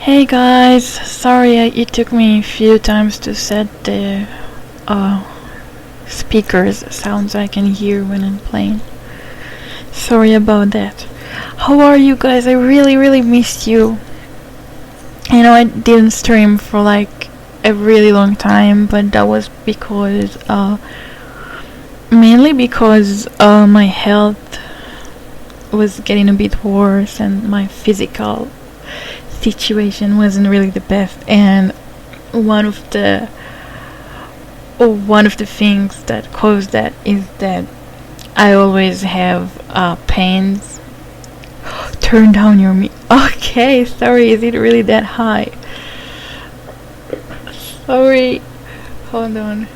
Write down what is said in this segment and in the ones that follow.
Hey guys, sorry it took me a few times to set the uh, speakers sounds I can hear when I'm playing. Sorry about that. How are you guys? I really missed you. I know I didn't stream for like a really long time, but that was because mainly because my health was getting a bit worse and my physical situation wasn't really the best, and one of the things that caused that is that I always have pains. Turn down your Okay, sorry, is it really that high? Sorry, hold on.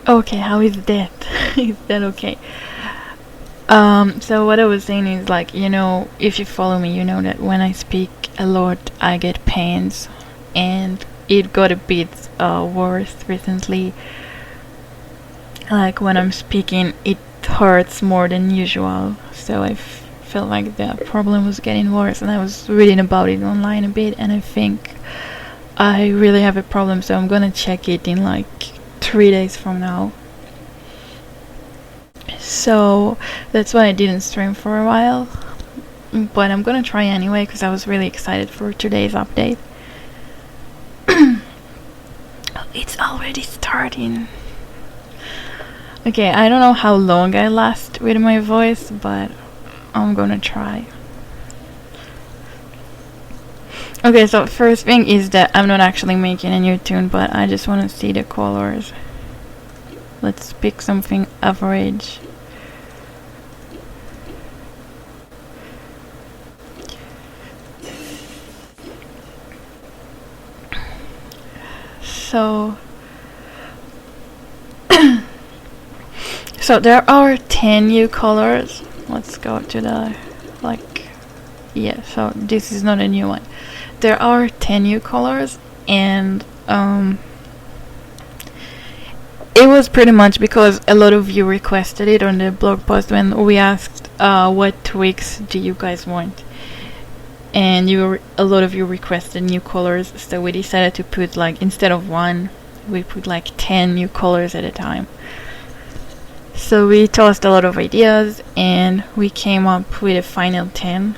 Okay, how is that? Is that okay? So what I was saying is, like, if you follow me, you know that when I speak a lot, I get pains, and it got a bit worse recently. Like when I'm speaking, it hurts more than usual. So I felt like the problem was getting worse, and I was reading about it online a bit, and I think I really have a problem. So I'm gonna check it in like 3 days from now. So that's why I didn't stream for a while, but I'm gonna try anyway because I was really excited for today's update. It's already starting. Okay, I don't know how long I last with my voice, but I'm gonna try. Okay, so first thing is that I'm not actually making a new tune, but I just want to see the colors. Let's pick something average. So so there are 10 new colors. Let's go to the so this is not a new one. There are 10 new colors, and it was pretty much because a lot of you requested it on the blog post when we asked what tweaks do you guys want, and a lot of you requested new colors, so we decided to put, like, instead of one, we put like 10 new colors at a time. So we tossed a lot of ideas, and we came up with a final 10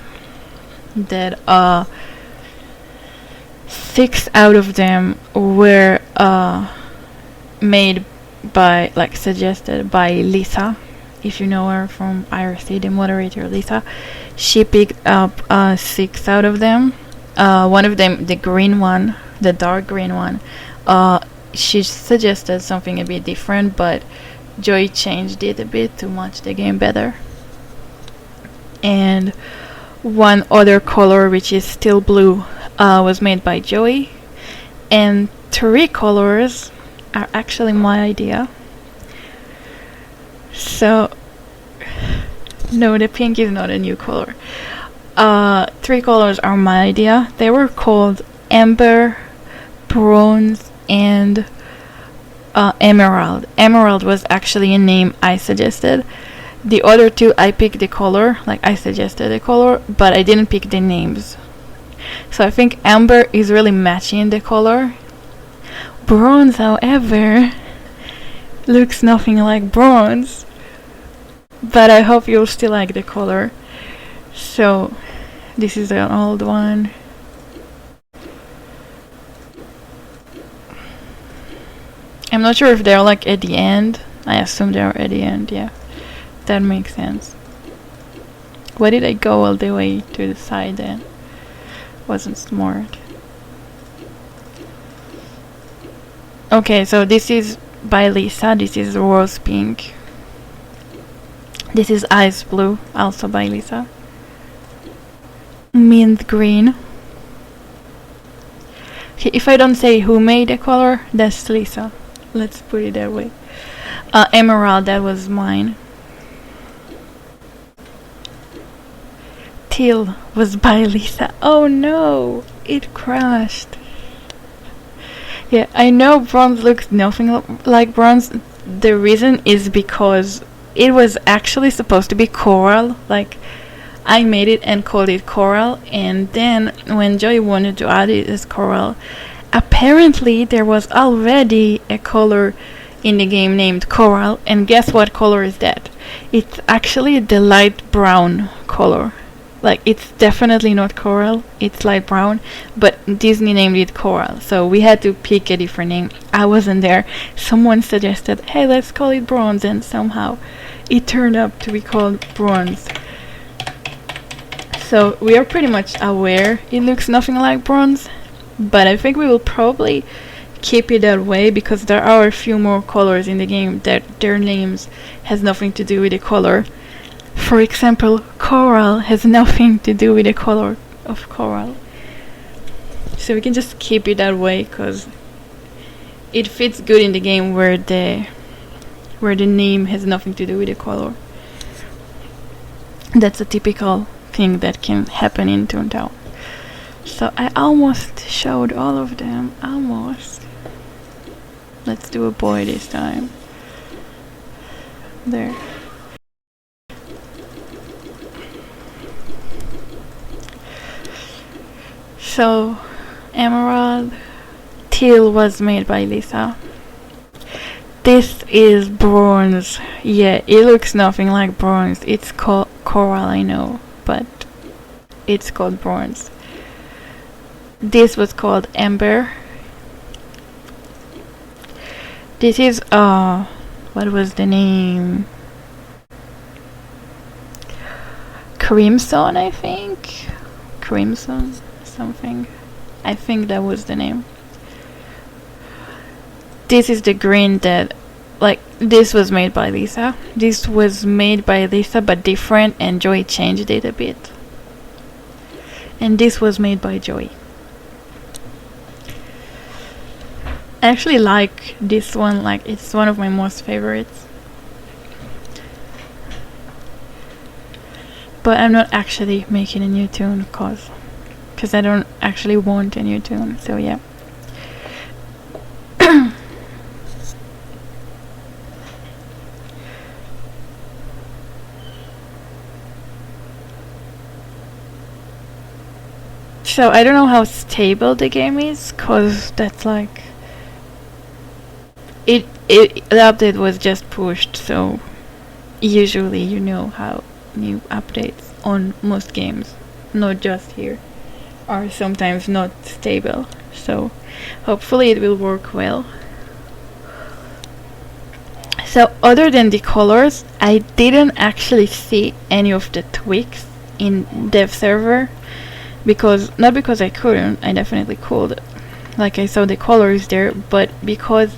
that 6 out of them were made by, like, suggested by Lisa. If you know her from IRC, the moderator Lisa, she picked up 6 out of them. One of them, the green one, the dark green one, she suggested something a bit different, but Joy changed it a bit to match the game better. And one other color, which is still blue, was made by Joey. And 3 colors are actually my idea. So, no, the pink is not a new color. 3 colors are my idea. They were called Amber, Bronze, and Emerald. Emerald was actually a name I suggested. The other 2, I picked the color, like I suggested the color, but I didn't pick the names. So I think Amber is really matching the color. Bronze, however, looks nothing like bronze, but I hope you'll still like the color. So this is an old one. I'm not sure if they're like at the end. I assume they're at the end. Yeah, that makes sense. Why did I go all the way to the side then? Wasn't smart. Okay, so this is by Lisa. This is rose pink. This is ice blue, also by Lisa. Mint green. Okay, if I don't say who made the color, that's Lisa. Let's put it that way. Emerald, that was mine. Teal was by Lisa. Oh no, it crashed. Yeah, I know bronze looks nothing like bronze. The reason is because it was actually supposed to be coral. Like, I made it and called it coral, and then when Joy wanted to add it as coral, apparently there was already a color in the game named coral, and guess what color is that? It's actually the light brown color. Like, it's definitely not coral, it's light brown, but Disney named it coral, so we had to pick a different name. I wasn't there. Someone suggested, hey, let's call it bronze, and somehow it turned up to be called bronze. So we are pretty much aware it looks nothing like bronze, but I think we will probably keep it that way because there are a few more colors in the game that their names has nothing to do with the color. For example, coral has nothing to do with the color of coral. So we can just keep it that way because it fits good in the game where the name has nothing to do with the color. That's a typical thing that can happen in Toontown. So I almost showed all of them. Almost. Let's do a boy this time. There. So, Emerald Teal was made by Lisa. This is bronze. Yeah, it looks nothing like bronze. It's called coral, I know, but it's called bronze. This was called Amber. This is, what was the name? Crimson, I think? Crimson something. I think that was the name. This is the green that, like, this was made by Lisa. This was made by Lisa but different, and Joy changed it a bit. And this was made by Joy. I actually like this one, like it's one of my most favorites. But I'm not actually making a new toon because I don't actually want a new toon, so yeah. So I don't know how stable the game is, cause that's like the update was just pushed, so usually you know how new updates on most games, not just here, are sometimes not stable. So hopefully it will work well. So other than the colors, I didn't actually see any of the tweaks in dev server, not because I couldn't, I definitely could. Like, I saw the colors there, but because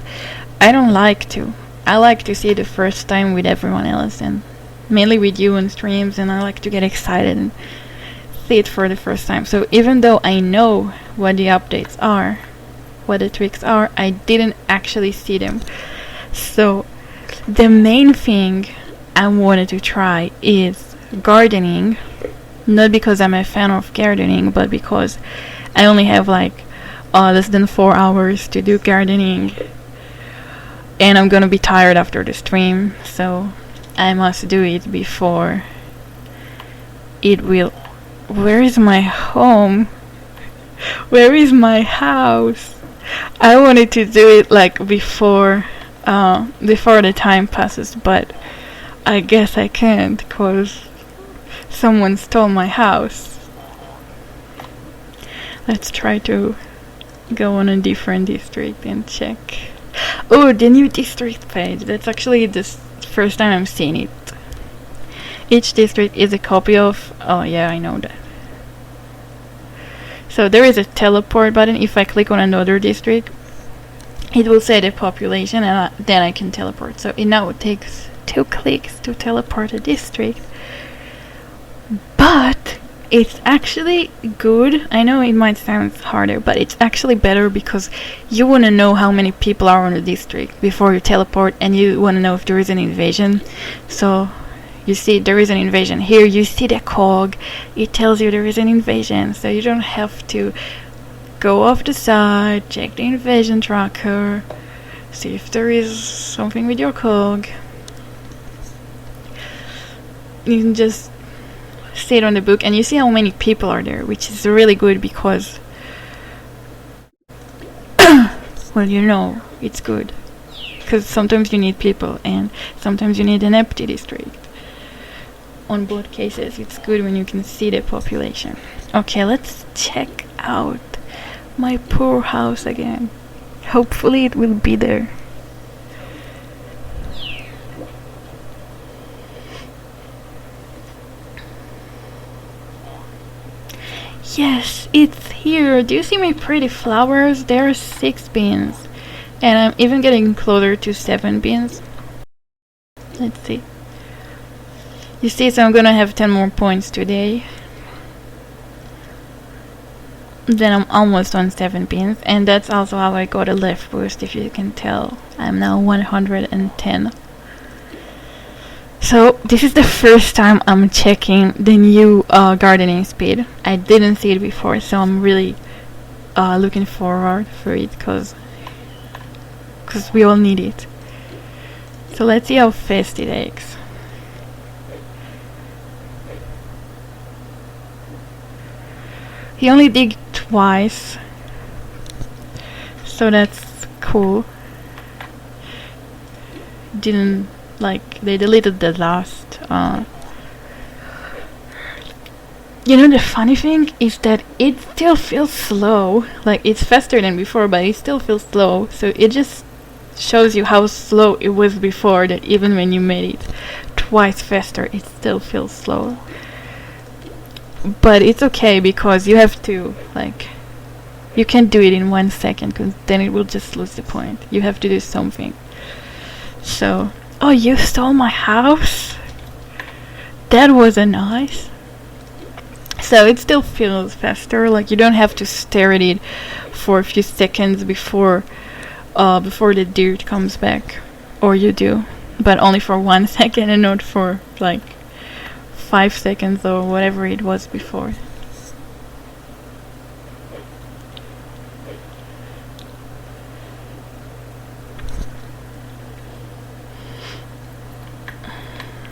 I don't like to. I like to see it the first time with everyone else, and mainly with you on streams, and I like to get excited and see it for the first time. So even though I know what the updates are, what the tweaks are, I didn't actually see them. So the main thing I wanted to try is gardening, not because I'm a fan of gardening, but because I only have like less than 4 hours to do gardening, and I'm gonna be tired after the stream, so I must do it before it will. Where is my home? Where is my house? I wanted to do it like before the time passes, but I guess I can't because someone stole my house. Let's try to go on a different district and check. Oh, the new district page. That's actually the first time I'm seeing it. Each district is a copy of... Oh yeah, I know that. So there is a teleport button. If I click on another district, it will say the population, and then I can teleport. So it now takes 2 clicks to teleport a district. But it's actually good. I know it might sound harder, but it's actually better because you want to know how many people are on the district before you teleport, and you want to know if there is an invasion. So you see there is an invasion. Here you see the cog, it tells you there is an invasion, so you don't have to go off the side, check the invasion tracker, see if there is something with your cog. You can just see it on the book, and you see how many people are there, which is really good because well, you know, it's good because sometimes you need people and sometimes you need an empty district. On both cases, it's good when you can see the population. Okay, let's check out my poor house again. Hopefully it will be there. Yes, it's here. Do you see my pretty flowers? There are 6 beans. And I'm even getting closer to 7 beans. Let's see. You see, so I'm gonna have 10 more points today. Then I'm almost on 7 beans. And that's also how I got a left boost, if you can tell. I'm now 110. So this is the first time I'm checking the new gardening speed. I didn't see it before, so I'm really looking forward for it because we all need it. So let's see how fast it takes. He only dig twice, so that's cool. Didn't like they deleted the last. You know, the funny thing is that it still feels slow. Like it's faster than before, but it still feels slow. So it just shows you how slow it was before. That even when you made it twice faster, it still feels slow. But it's okay because you have to you can't do it in 1 second because then it will just lose the point. You have to do something. So. Oh, you stole my house? That wasn't nice. So it still feels faster, like you don't have to stare at it for a few seconds before the dirt comes back. Or you do, but only for 1 second and not for 5 seconds or whatever it was before.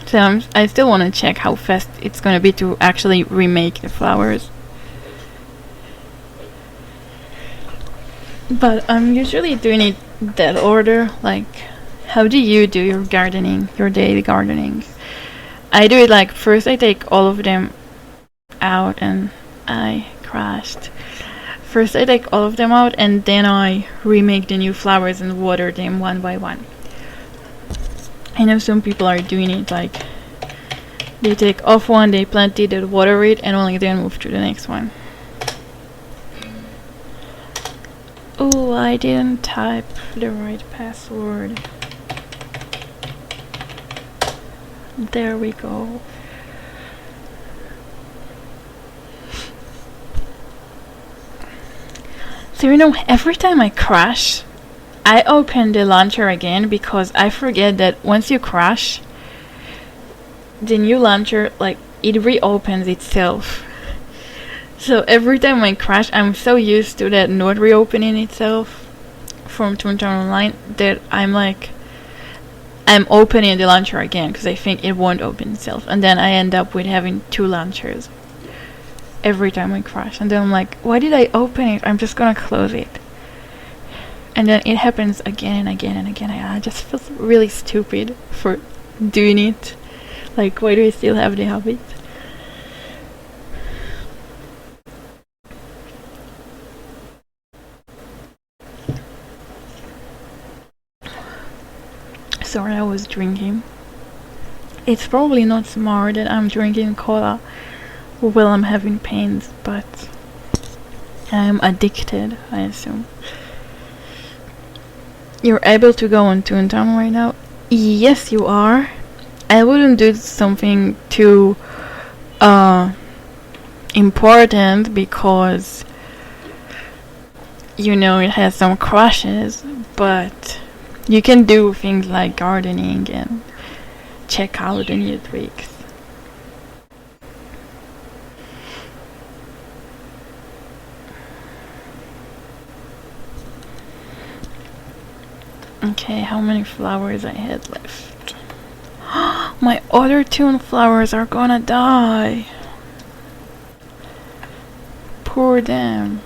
So I still want to check how fast it's going to be to actually remake the flowers. But I'm usually doing it that order. Like, how do you do your gardening, your daily gardening? I do it first I take all of them out and I crashed. First I take all of them out and then I remake the new flowers and water them one by one. I know some people are doing it they take off one, they plant it, they water it, and only then move to the next one. Oh, I didn't type the right password. There we go. So you know, every time I crash, I open the launcher again because I forget that once you crash, the new launcher, it reopens itself. So every time I crash, I'm so used to that not reopening itself from Toontown Online that I'm opening the launcher again because I think it won't open itself. And then I end up with having 2 launchers every time I crash. And then I'm like, why did I open it? I'm just gonna close it. And then it happens again and again and again. I just feel really stupid for doing it. Why do I still have the habit? Sorry, I was drinking. It's probably not smart that I'm drinking cola while I'm having pains, but I'm addicted, I assume. You're able to go on Toontown right now? Yes, you are. I wouldn't do something too important because it has some crashes, but you can do things like gardening and check out the new tweaks. Okay, how many flowers I had left? My other toon flowers are gonna die. Poor them.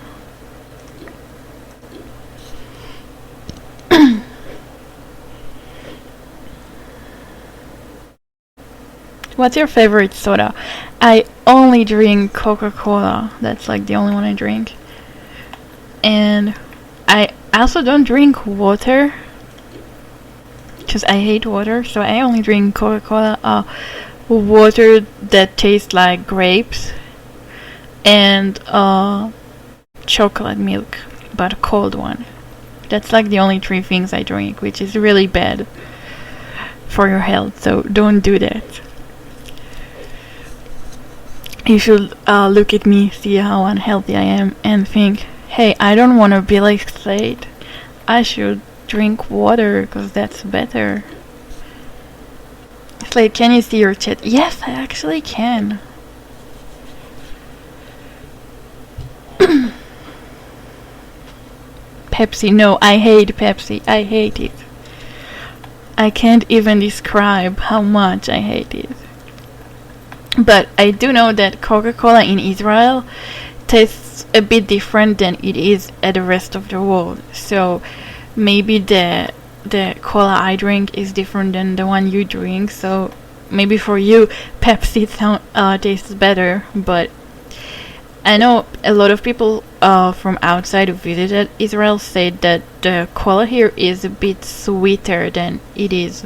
What's your favorite soda? I only drink Coca-Cola. That's like the only one I drink. And I also don't drink water, because I hate water, so I only drink Coca-Cola, water that tastes like grapes, and chocolate milk, but a cold one. That's like the only 3 things I drink, which is really bad for your health, so don't do that. You should look at me, see how unhealthy I am, and think, hey, I don't want to be like Slate. I should drink water, because that's better. Slate, can you see your chat? Yes, I actually can. Pepsi, no, I hate Pepsi. I hate it. I can't even describe how much I hate it. But I do know that Coca-Cola in Israel tastes a bit different than it is at the rest of the world. So maybe the cola I drink is different than the one you drink. So maybe for you, Pepsi tastes better. But I know a lot of people from outside who visited Israel said that the cola here is a bit sweeter than it is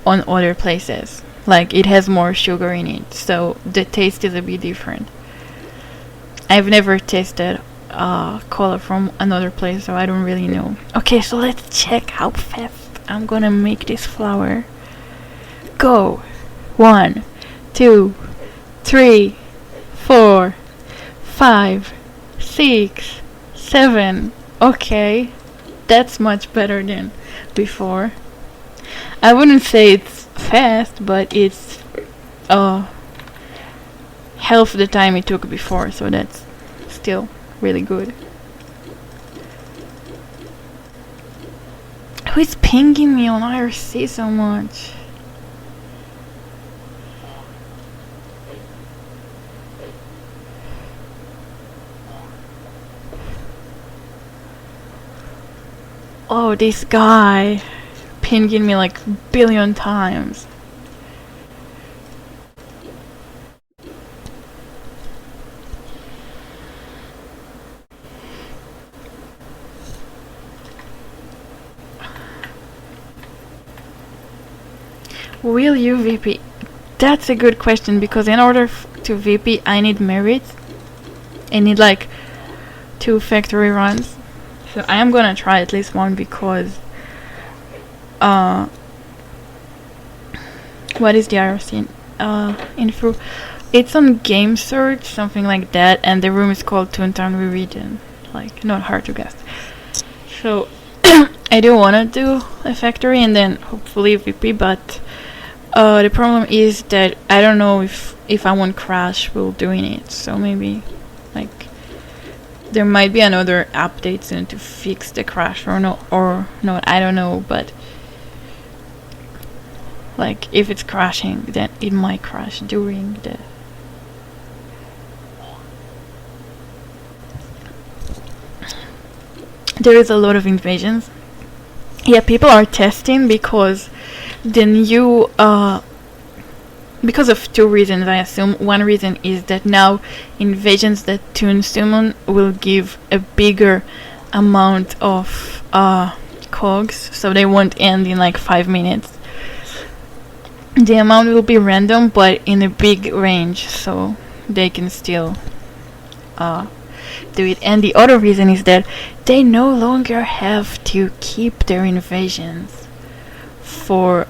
on other places. Like, it has more sugar in it, so the taste is a bit different. I've never tasted cola from another place, so I don't really know. Okay, so let's check how fast I'm gonna make this flower. Go! 1, 2, 3, 4, 5, 6, 7. Okay, that's much better than before. I wouldn't say it's fast, but it's half the time it took before, so that's still really good. Who is pinging me on IRC so much? Oh, this guy pinging me like a billion times. Will you VP? That's a good question, because in order to VP I need merits. I need like 2 factory runs. So I am gonna try at least one, because what is the IRC info? It's on Game Search, something like that, and the room is called Toontown Rewritten. Like, not hard to guess. So I do wanna do a factory and then hopefully VP, but the problem is that I don't know if I won't crash while doing it. So maybe like there might be another update soon to fix the crash or not, I don't know, but like if it's crashing, then it might crash during the there is a lot of invasions. Yeah, people are testing because the new because of 2 reasons, I assume. One reason is that now invasions that Toon summon will give a bigger amount of cogs, so they won't end in like 5 minutes. The amount will be random, but in a big range, so they can still do it. And the other reason is that they no longer have to keep their invasions for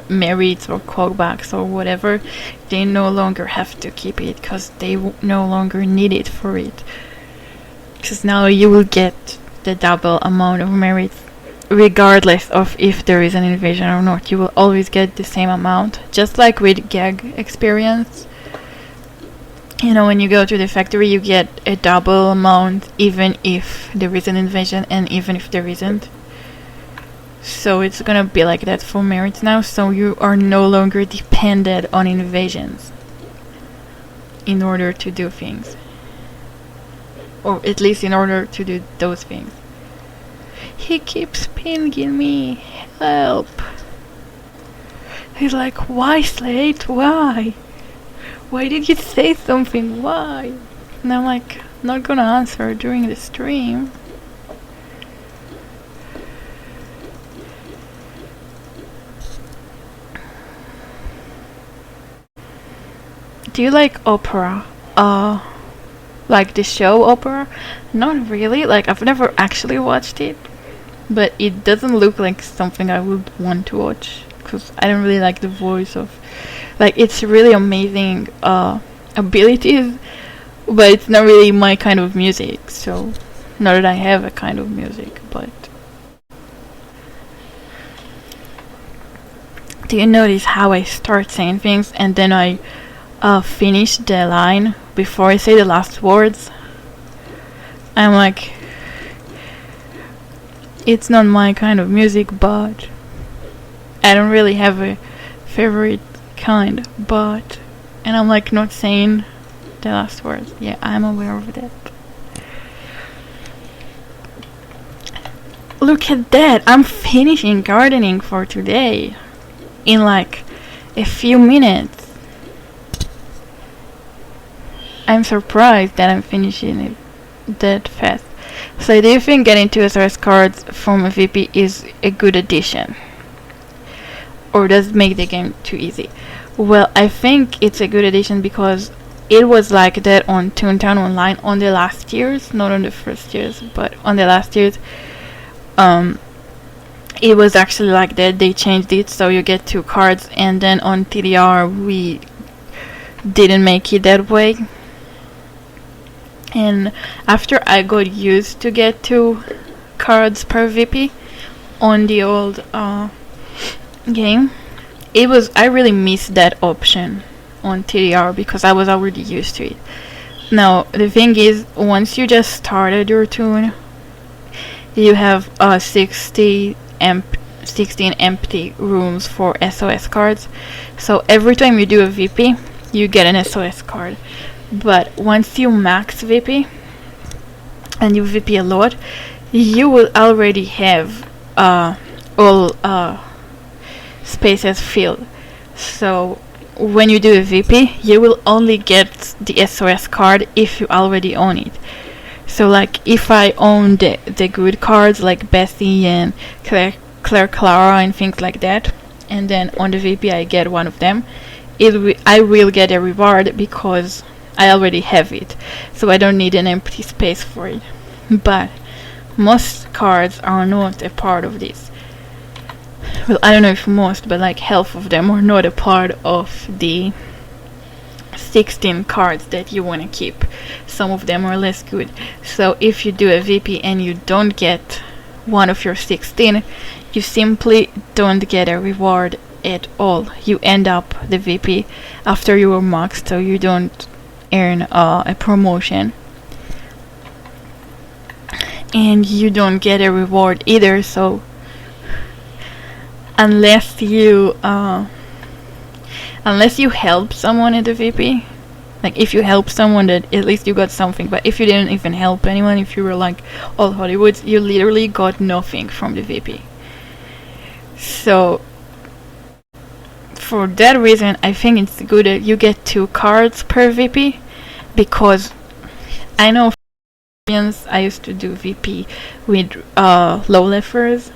merits or callbacks or whatever. They no longer have to keep it, because they no longer need it for it. Because now you will get the double amount of merits regardless of if there is an invasion or not, you will always get the same amount. Just like with gag experience, when you go to the factory, you get a double amount even if there is an invasion and even if there isn't. So it's gonna be like that for merits now, so you are no longer dependent on invasions in order to do things. Or at least in order to do those things. He keeps pinging me. Help. He's like, why, Slate? Why? Why did you say something? Why? And I'm like, not gonna answer during the stream. Do you like opera? Like the show opera? Not really. Like, I've never actually watched it, but it doesn't look like something I would want to watch, because I don't really like the voice of, like, it's really amazing abilities, but it's not really my kind of music. So, not that I have a kind of music, but do you notice how I start saying things and then I finish the line before I say the last words? I'm like, it's not my kind of music, but I don't really have a favorite kind, but, and I'm like not saying the last words. Yeah, I'm aware of that. Look at that, I'm finishing gardening for today in like a few minutes. I'm surprised that I'm finishing it that fast. So do you think getting 2 SOS cards from a VP is a good addition? Or does it make the game too easy? Well, I think it's a good addition because it was like that on Toontown Online on the last years, not on the first years, but on the last years. It was actually like that. They changed it so you get 2 cards, and then on TDR we didn't make it that way. And after I got used to get 2 cards per VP on the old game, I really missed that option on TDR because I was already used to it. Now the thing is, once you just started your toon, you have 16 empty rooms for SOS cards. So every time you do a VP, you get an SOS card. But once you max VP and you VP a lot, you will already have all spaces filled. So when you do a VP, you will only get the SOS card if you already own it. So like if I own the good cards like Bessie and Claire Clara and things like that, and then on the VP I get one of them, I will get a reward because I already have it, so I don't need an empty space for it. But most cards are not a part of this. Well, I don't know if most, but like half of them are not a part of the 16 cards that you want to keep. Some of them are less good. So if you do a VP and you don't get one of your 16, you simply don't get a reward at all. You end up the VP after you were maxed, so you don't earn a promotion, and you don't get a reward either. So unless you help someone at the VP, like if you help someone, that at least you got something. But if you didn't even help anyone, if you were like all Hollywoods, you literally got nothing from the VP. So for that reason, I think it's good that you get 2 cards per VP, because I know I used to do VP with low levers,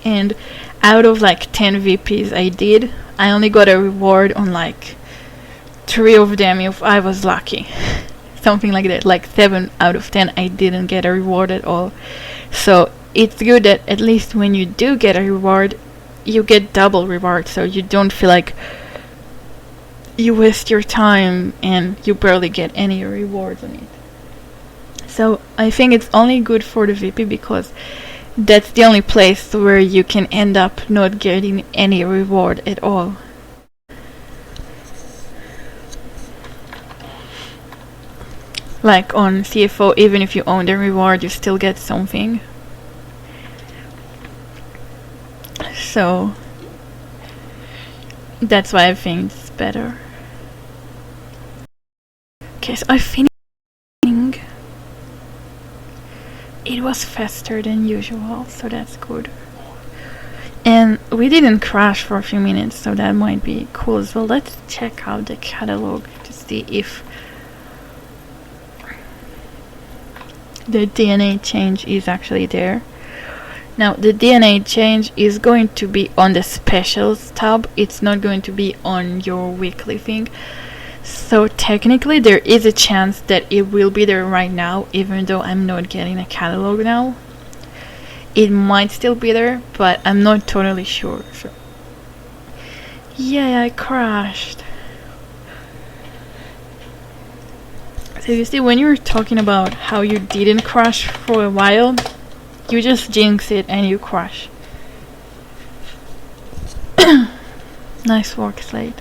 and out of like 10 VPs I did, I only got a reward on like 3 of them if I was lucky. Something like that. Like 7 out of 10 I didn't get a reward at all. So it's good that at least when you do get a reward, you get double reward, so you don't feel like you waste your time and you barely get any rewards on it. So I think it's only good for the VP because that's the only place where you can end up not getting any reward at all. Like on CFO, even if you own the reward, you still get something. So that's why I think it's better. Okay, so I finished. It was faster than usual, so that's good. And we didn't crash for a few minutes, so that might be cool. So let's check out the catalog to see if the DNA change is actually there. Now the DNA change is going to be on the specials tab. It's not going to be on your weekly thing. So technically there is a chance that it will be there right now, even though I'm not getting a catalog now. It might still be there, but I'm not totally sure. So yeah, I crashed. So you see, when you were talking about how you didn't crash for a while, you just jinx it and you crash. Nice work, Slate.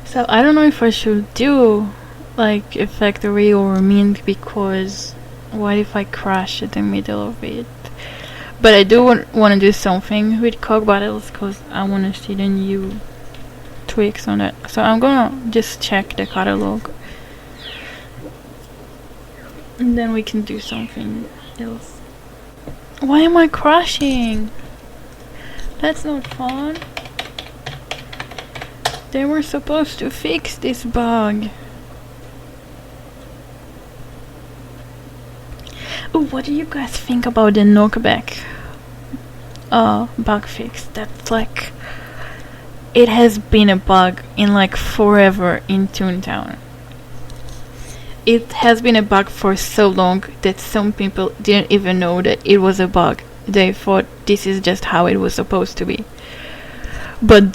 So I don't know if I should do like a factory or a mint, because what if I crash in the middle of it? But I do want to do something with cog battles because I want to see the new tweaks on it. So I'm gonna just check the catalog and then we can do something else. Why am I crashing? That's not fun. They were supposed to fix this bug. Ooh, what do you guys think about the knockback bug fix? That's like, it has been a bug in like forever in Toontown. It has been a bug for so long that some people didn't even know that it was a bug. They thought this is just how it was supposed to be. But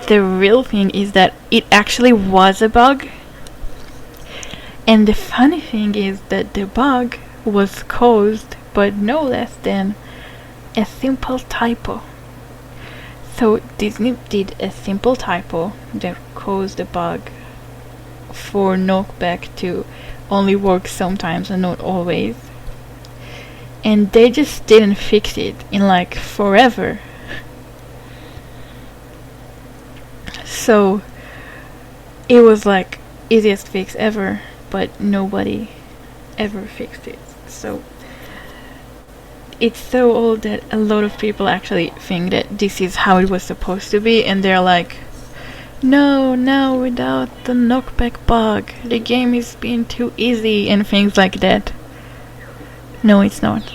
the real thing is that it actually was a bug. And the funny thing is that the bug was caused by no less than a simple typo. So Disney did a simple typo that caused the bug for knockback to only work sometimes and not always. And they just didn't fix it in like forever. So it was like easiest fix ever, but nobody ever fixed it. So it's so old that a lot of people actually think that this is how it was supposed to be, and they're like, no, now without the knockback bug, the game is being too easy and things like that. No, it's not.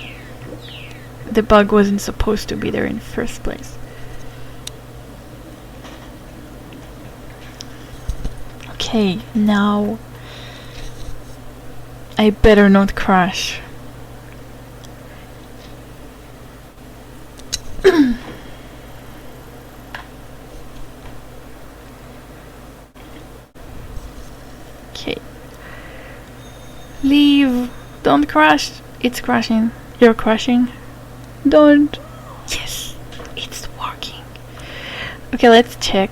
The bug wasn't supposed to be there in the first place. Okay, now I better not crash. Okay. Leave. Don't crash. It's crashing. You're crashing. Don't. Yes, it's working. Okay, let's check.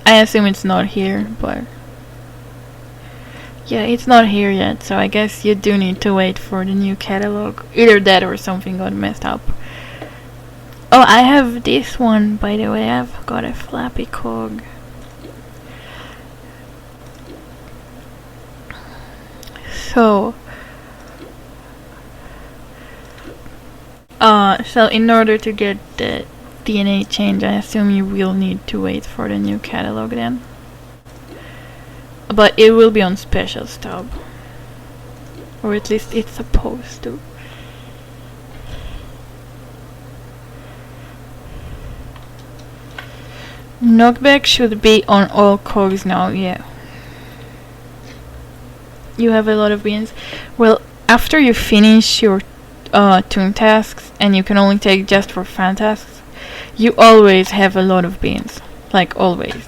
I assume it's not here, but yeah, it's not here yet, so I guess you do need to wait for the new catalog. Either that or something got messed up. Oh, I have this one, by the way. I've got a flappy cog. So in order to get the DNA change, I assume you will need to wait for the new catalog then. But it will be on special stub. Or at least it's supposed to. Knockback should be on all cogs now, yeah. You have a lot of beans. Well, after you finish your toon tasks, and you can only take just for fan tasks, you always have a lot of beans. Like, always.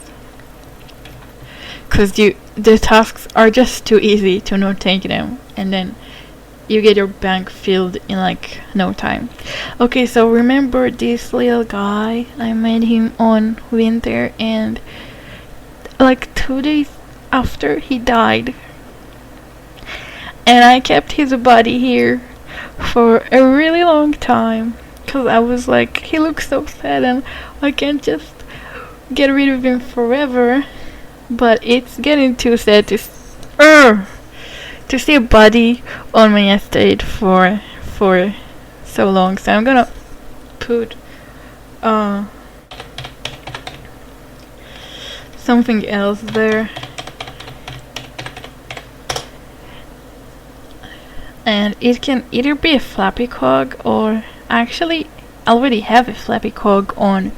Because the tasks are just too easy to not take them. And then you get your bank filled in like no time. Okay, so remember this little guy? I made him on winter, and like 2 days after he died. And I kept his body here for a really long time. Because I was like, he looks so sad and I can't just get rid of him forever. But it's getting too sad to see a body on my estate for so long. So I'm gonna put something else there. And it can either be a flappy cog, or actually I already have a flappy cog on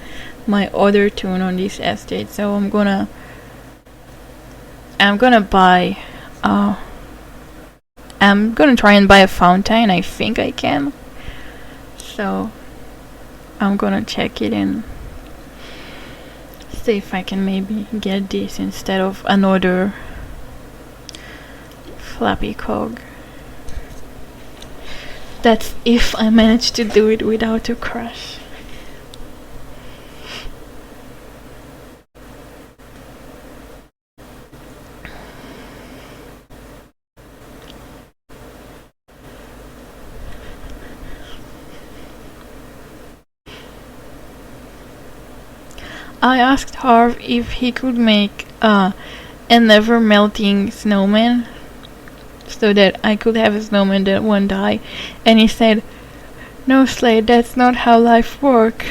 my other toon on this estate, so I'm gonna buy I'm gonna try and buy a fountain. I think I can, so I'm gonna check it and see if I can maybe get this instead of another flappy cog. That's if I manage to do it without a crash. I asked Harv if he could make a never melting snowman, so that I could have a snowman that won't die, and he said, "No, Slate, that's not how life works."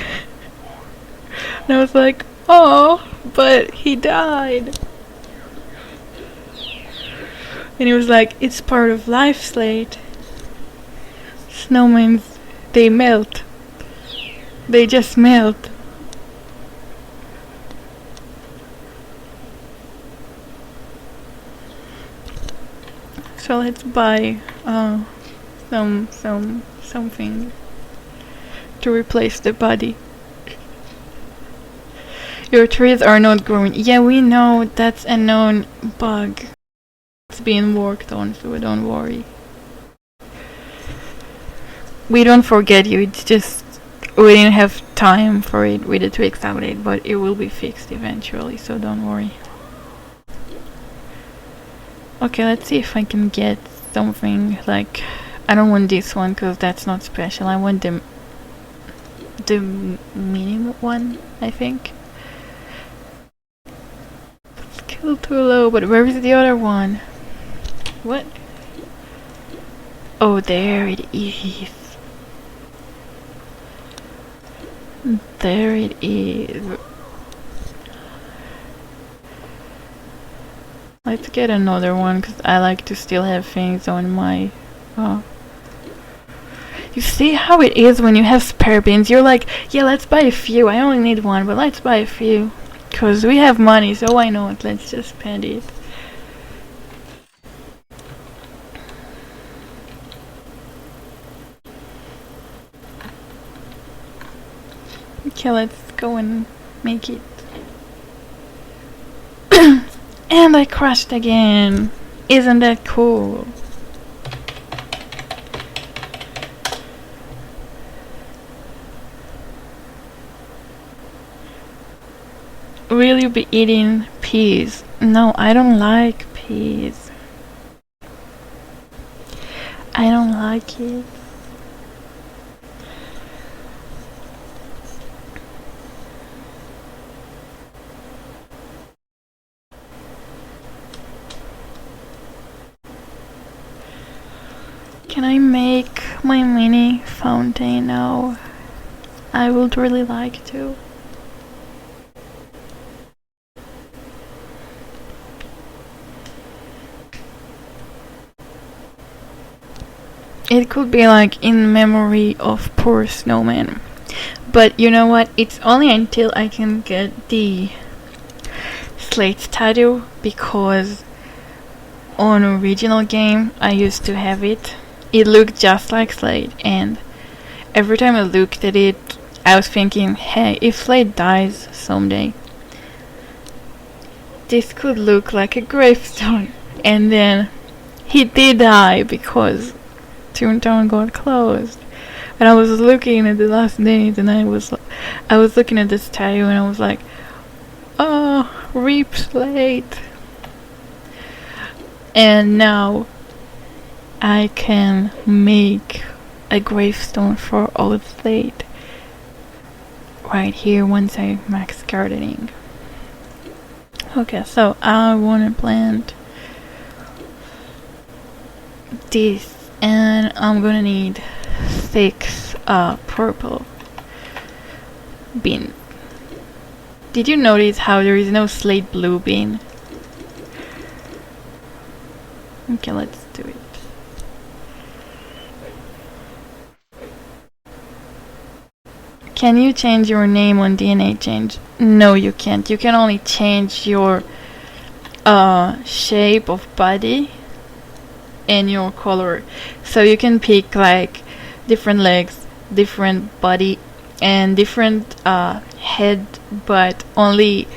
And I was like, "Oh, but he died." And he was like, "It's part of life, Slate. Snowmen, they melt. They just melt." So let's buy something to replace the body. Your trees are not growing. Yeah, we know, that's a known bug. It's being worked on, so don't worry. We don't forget you, it's just we didn't have time for it with the Twix update, but it will be fixed eventually, so don't worry. Okay, let's see if I can get something like... I don't want this one because that's not special. I want the minimum one, I think. Skill too low, but where is the other one? What? Oh, there it is. There it is. Let's get another one, because I like to still have things on my... You see how it is when you have spare beans? You're like, yeah, let's buy a few. I only need one, but let's buy a few. Because we have money, so why not? Let's just spend it. Okay, let's go and make it. And I crashed again. Isn't that cool? Will you be eating peas? No, I don't like peas. I don't like it. Can I make my mini fountain now? I would really like to. It could be like in memory of poor snowman. But you know what? It's only until I can get the Slate tattoo, because on original game I used to have it. It looked just like Slate, and every time I looked at it I was thinking, hey, if Slate dies someday, this could look like a gravestone. And then he did die because Toontown got closed. And I was looking at the last days, and I was looking at this tattoo, and I was like, oh, rip Slate. And now I can make a gravestone for old Slate right here once I max gardening. Okay, so I want to plant this, and I'm gonna need 6 purple beans. Did you notice how there is no Slate blue bean? Okay, let's do it. Can you change your name on DNA change? No, you can't. You can only change your shape of body and your color. So you can pick like different legs, different body, and different head, but only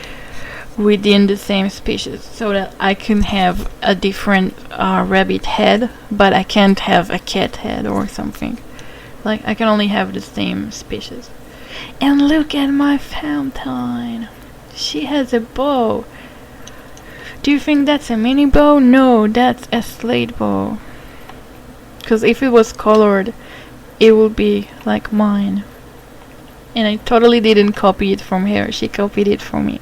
within the same species. So that I can have a different rabbit head, but I can't have a cat head or something. Like, I can only have the same species. And look at my fountain. She has a bow. Do you think that's a mini bow? No, that's a Slate bow. Because if it was colored, it would be like mine. And I totally didn't copy it from her. She copied it from me.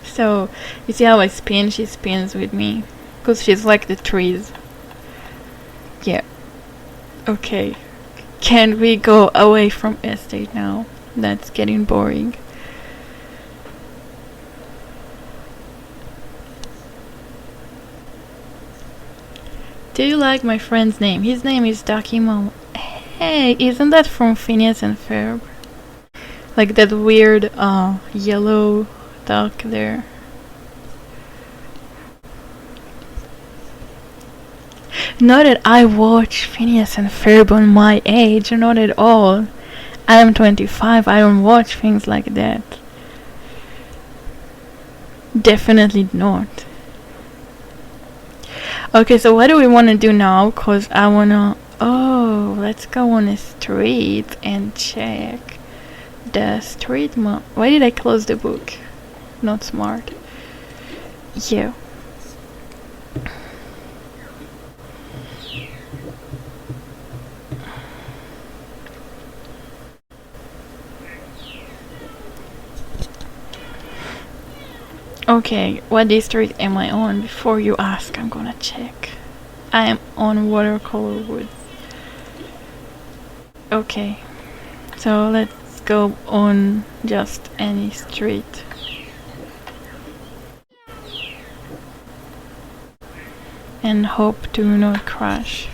So, you see how I spin? She spins with me. Because she's like the trees. Yeah. Okay. Can we go away from estate now? That's getting boring. Do you like my friend's name? His name is Ducky Mom. Hey, isn't that from Phineas and Ferb? Like that weird yellow duck there. Not that I watch Phineas and Ferb on my age, not at all. I am 25, I don't watch things like that. Definitely not. Okay, so what do we want to do now? Cause I wanna... Oh, let's go on the street and check the street map. Why did I close the book? Not smart. Yeah. Okay, what district am I on? Before you ask, I'm gonna check. I am on Watercolor Woods. Okay, so let's go on just any street. And hope to not crash.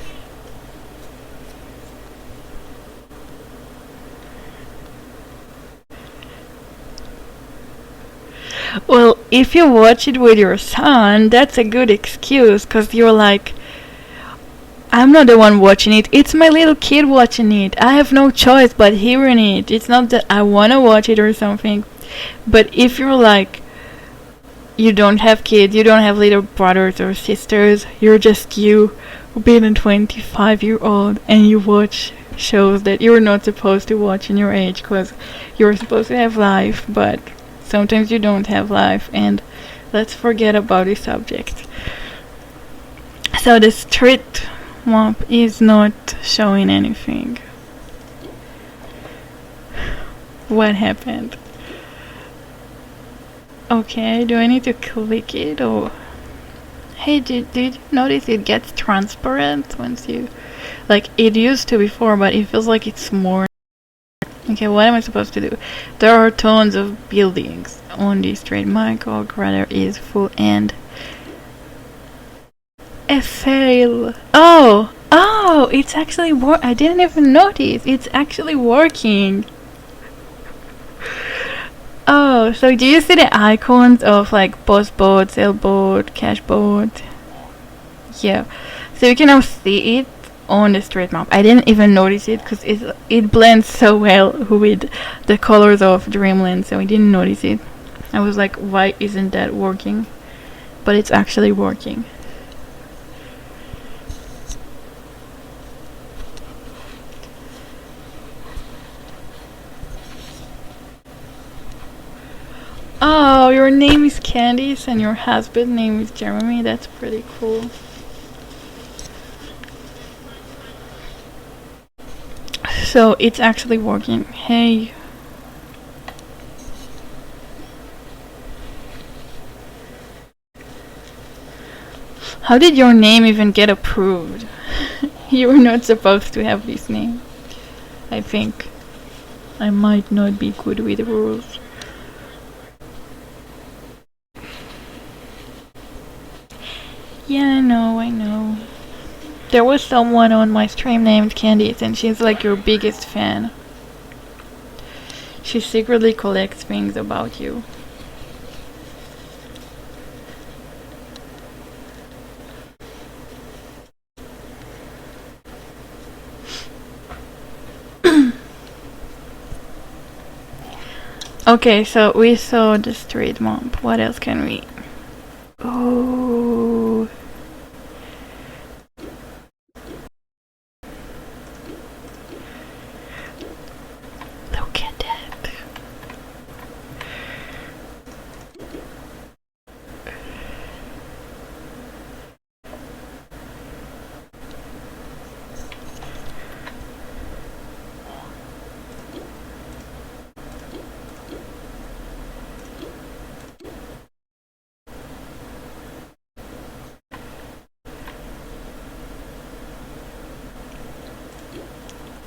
Well, if you watch it with your son, that's a good excuse, cause you're like, I'm not the one watching it, it's my little kid watching it. I have no choice but hearing it. It's not that I wanna watch it or something. But if you're like, you don't have kids, you don't have little brothers or sisters, you're just you being a 25-year-old and you watch shows that you're not supposed to watch in your age, cause you're supposed to have life, but sometimes you don't have life, and let's forget about this subject. So the street map is not showing anything. What happened? Okay, do I need to click it or Hey, did you notice it gets transparent once you... Like, it used to before, but it feels like it's more... Okay, what am I supposed to do? There are tons of buildings on this street. My calculator is full and... A fail! Oh, it's actually I didn't even notice. It's actually working. Oh, so do you see the icons of like boss boat, sailboat, cash boat? Yeah. So you can now see it on the street map. I didn't even notice it because it blends so well with the colors of Dreamland, so I didn't notice it. I was like, why isn't that working? But it's actually working. Oh, your name is Candice and your husband's name is Jeremy. That's pretty cool. So it's actually working. Hey. How did your name even get approved? You were not supposed to have this name. I think. I might not be good with the rules. Yeah, I know. There was someone on my stream named Candice, and she's like your biggest fan. She secretly collects things about you. Okay, so we saw the street map. What else can we... Oh... Look at that.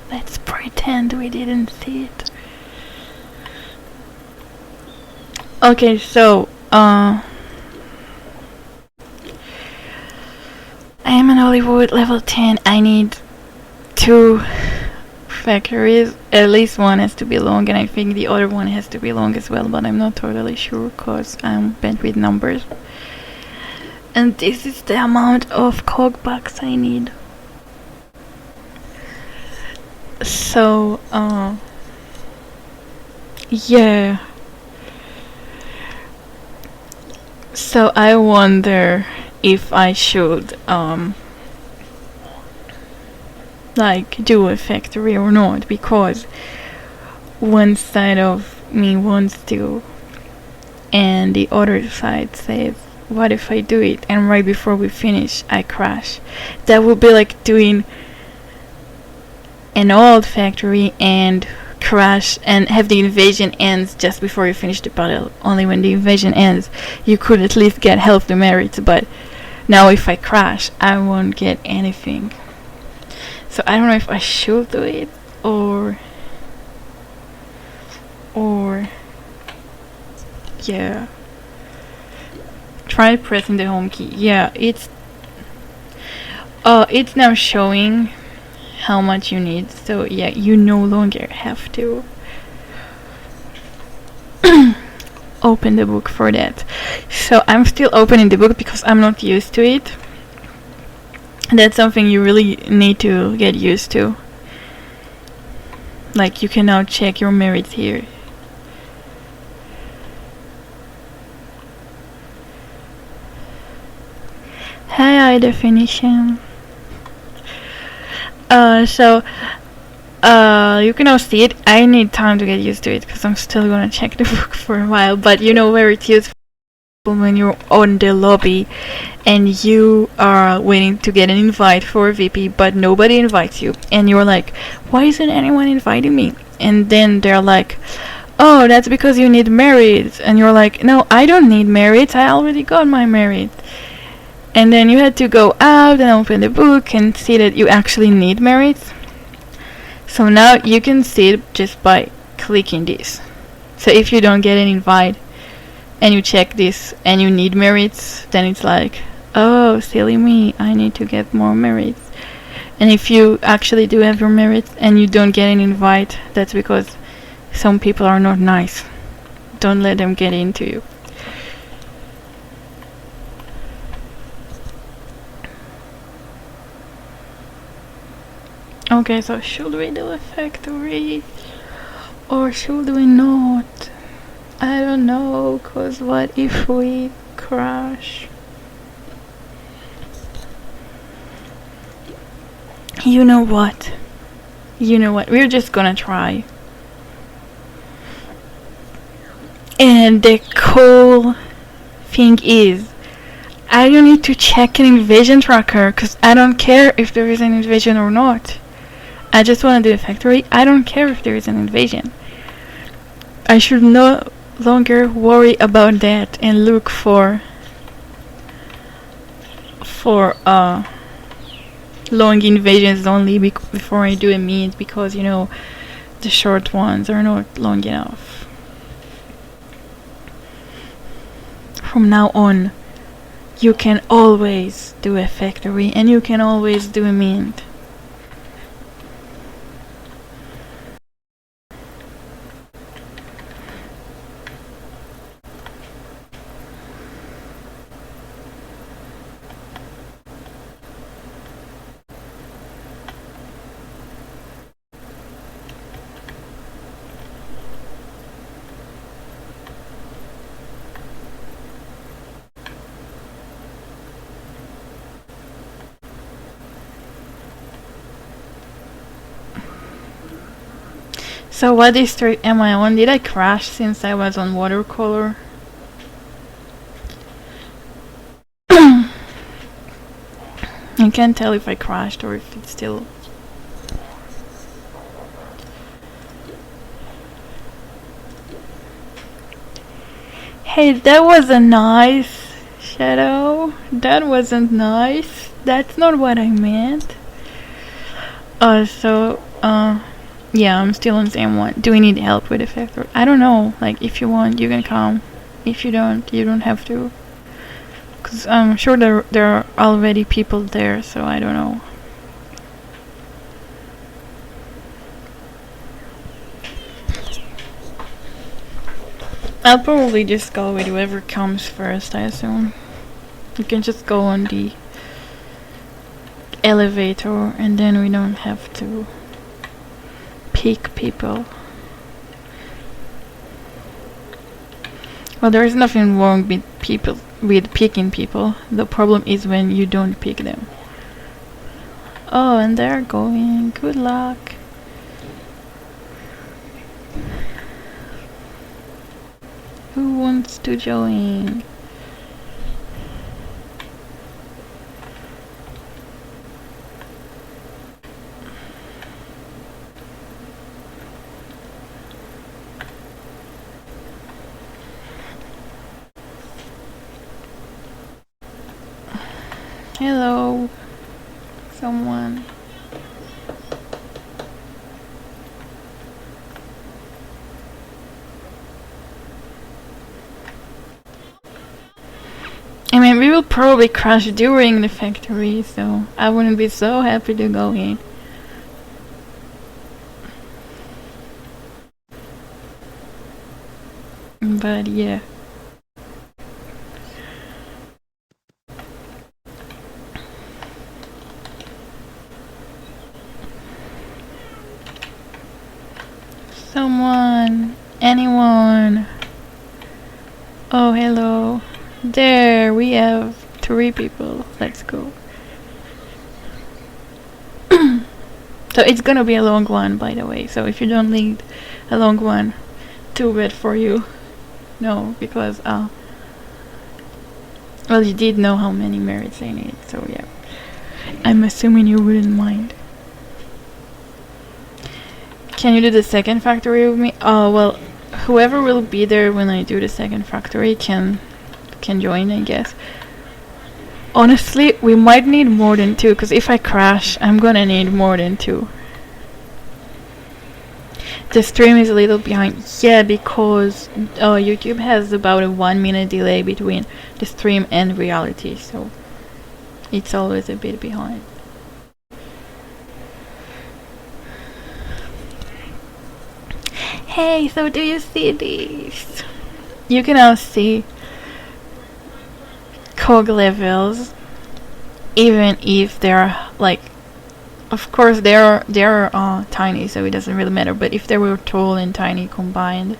Let's pretend we didn't see it. Okay, so, I am in Hollywood, level 10. I need 2 factories. At least one has to be long, and I think the other one has to be long as well, but I'm not totally sure because I'm bad with numbers. And this is the amount of cog bucks I need. So, yeah. So I wonder if I should, like, do a factory or not, because one side of me wants to, and the other side says, what if I do it, and right before we finish, I crash? That would be like doing an old factory and crash and have the invasion ends just before you finish the battle. Only when the invasion ends you could at least get half the merits, but now if I crash I won't get anything. So I don't know if I should do it or yeah. Try pressing the home key. Yeah, it's now showing how much you need, so yeah, you no longer have to open the book for that. So I'm still opening the book because I'm not used to it. That's something you really need to get used to. Like, you can now check your merits here. High definition. You can now see it. I need time to get used to it because I'm still gonna check the book for a while, but you know where it's useful when you're on the lobby and you are waiting to get an invite for a VP, but nobody invites you, and you're like, why isn't anyone inviting me? And then they're like, oh, that's because you need merits, and you're like, no, I don't need merits, I already got my merit. And then you had to go out and open the book and see that you actually need merits. So now you can see it just by clicking this. So if you don't get an invite and you check this and you need merits, then it's like, oh, silly me, I need to get more merits. And if you actually do have your merits and you don't get an invite, that's because some people are not nice. Don't let them get into you. Okay, so should we do a factory or should we not? I don't know, cause what if we crash? You know what? We're just gonna try. And the cool thing is, I don't need to check an invasion tracker, cause I don't care if there is an invasion or not. I just want to do a factory. I don't care if there is an invasion. I should no longer worry about that and look for long invasions only before I do a meet, because the short ones are not long enough. From now on, you can always do a factory and you can always do a mint. So what district am I on? Did I crash since I was on watercolor? I can't tell if I crashed or if it's still... Hey, that was a nice shadow. That wasn't nice. That's not what I meant. Yeah, I'm still on same one. Do we need help with the factory? I don't know. Like, if you want, you can come. If you don't, you don't have to. Because I'm sure there are already people there, so I don't know. I'll probably just go with whoever comes first, I assume. You can just go on the elevator and then we don't have to pick people. Well, there is nothing wrong with picking people. The problem is when you don't pick them. Oh, and they're going. Good luck. Who wants to join? Hello, someone. I mean, we will probably crash during the factory, so I wouldn't be so happy to go in. But yeah. Someone, anyone. Oh, hello. There, we have 3 people. Let's go. So it's gonna be a long one, by the way. So if you don't need a long one, too bad for you. No, because well, you did know how many merits I need, so yeah. I'm assuming you wouldn't mind. Can you do the second factory with me? Oh, well, whoever will be there when I do the second factory can join, I guess. Honestly, we might need more than two, because if I crash, I'm gonna need more than two. The stream is a little behind. Yeah, because YouTube has about a 1 minute delay between the stream and reality, so it's always a bit behind. Hey, so do you see these? You can now see cog levels, even if they're like, of course they're tiny, so it doesn't really matter. But if they were tall and tiny combined,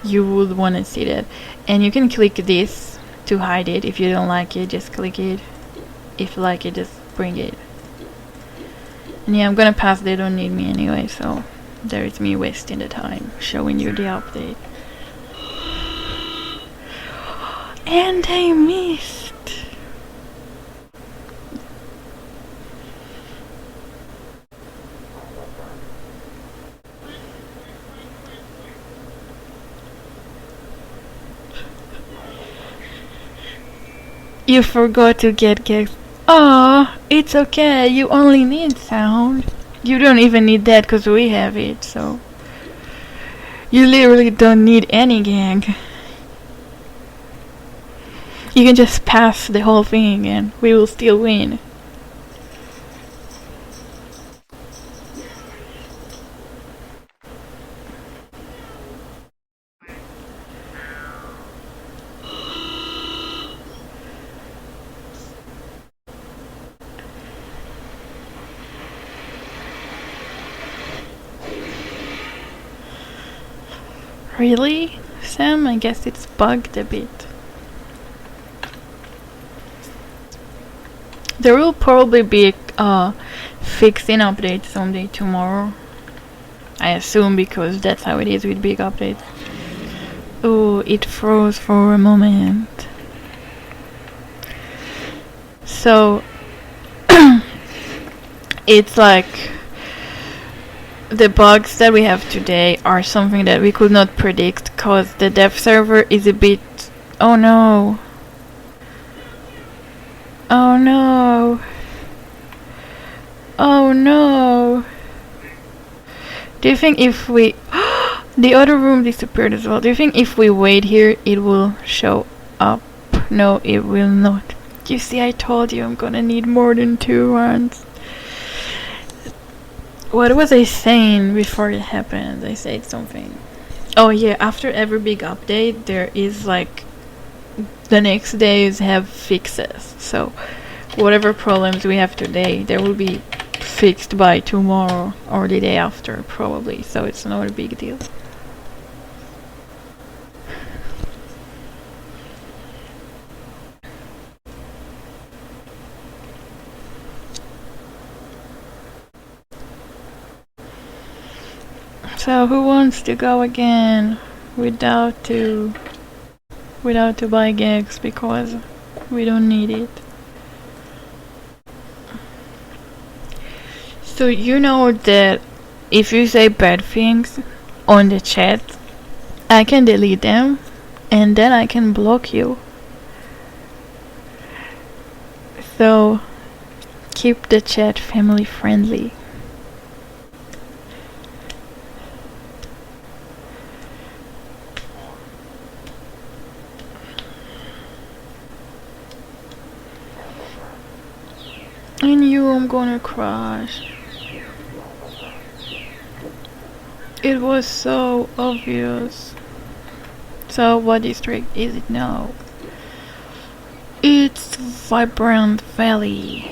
you would want to see that. And you can click this to hide it. If you don't like it, just click it. If you like it, just bring it. And yeah, I'm gonna pass. They don't need me anyway, so there is me wasting the time showing you the update. And I missed. You forgot to get gigs. Oh, it's okay. You only need sound. You don't even need that because we have it, so you literally don't need any gag. You can just pass the whole thing and we will still win. Really, Sam? I guess it's bugged a bit. There will probably be a fixing update someday tomorrow. I assume, because that's how it is with big updates. Oh, it froze for a moment. So it's like the bugs that we have today are something that we could not predict because the dev server is a bit... Oh no. Oh no. Oh no. Do you think if we... The other room disappeared as well. Do you think if we wait here it will show up? No, it will not. You see, I told you I'm gonna need more than 2 runs. What was I saying before it happened? I said something. Oh yeah, after every big update there is like... The next days have fixes. So whatever problems we have today, they will be fixed by tomorrow or the day after probably. So it's not a big deal. So who wants to go again without to buy gags because we don't need it? So you know that if you say bad things on the chat, I can delete them and then I can block you. So keep the chat family friendly. I knew I'm gonna crash. It was so obvious. So what district is it now? It's Vibrant Valley.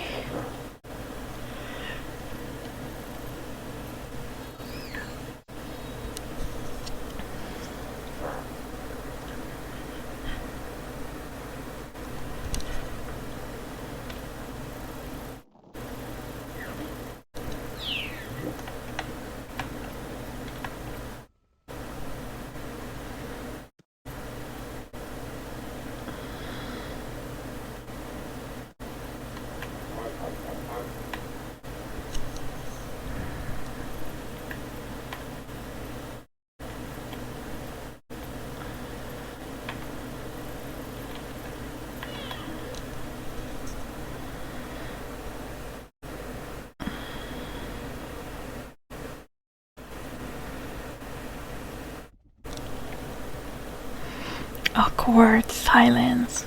Awkward silence.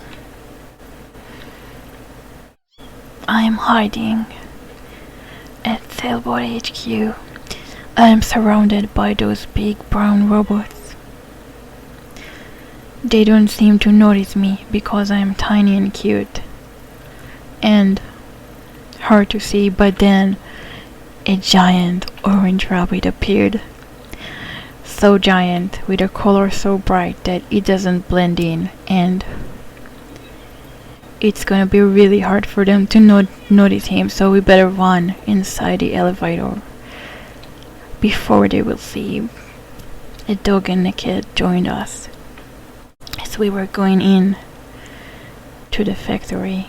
I am hiding at Sailboat HQ. I am surrounded by those big brown robots. They don't seem to notice me because I am tiny and cute and hard to see, but then a giant orange rabbit appeared. So giant, with a color so bright that it doesn't blend in, and it's gonna be really hard for them to notice him, so we better run inside the elevator before they will see him. A dog and a cat joined us as we were going in to the factory.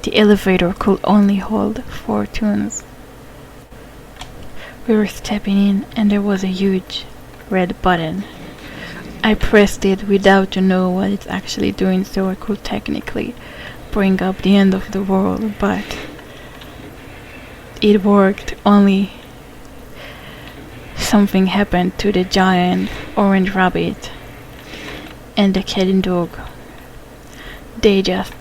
The elevator could only hold 4 toons. We were stepping in and there was a huge red button. I pressed it without to know what it's actually doing, so I could technically bring up the end of the world, but it worked. Only something happened to the giant orange rabbit and the cat and dog. They just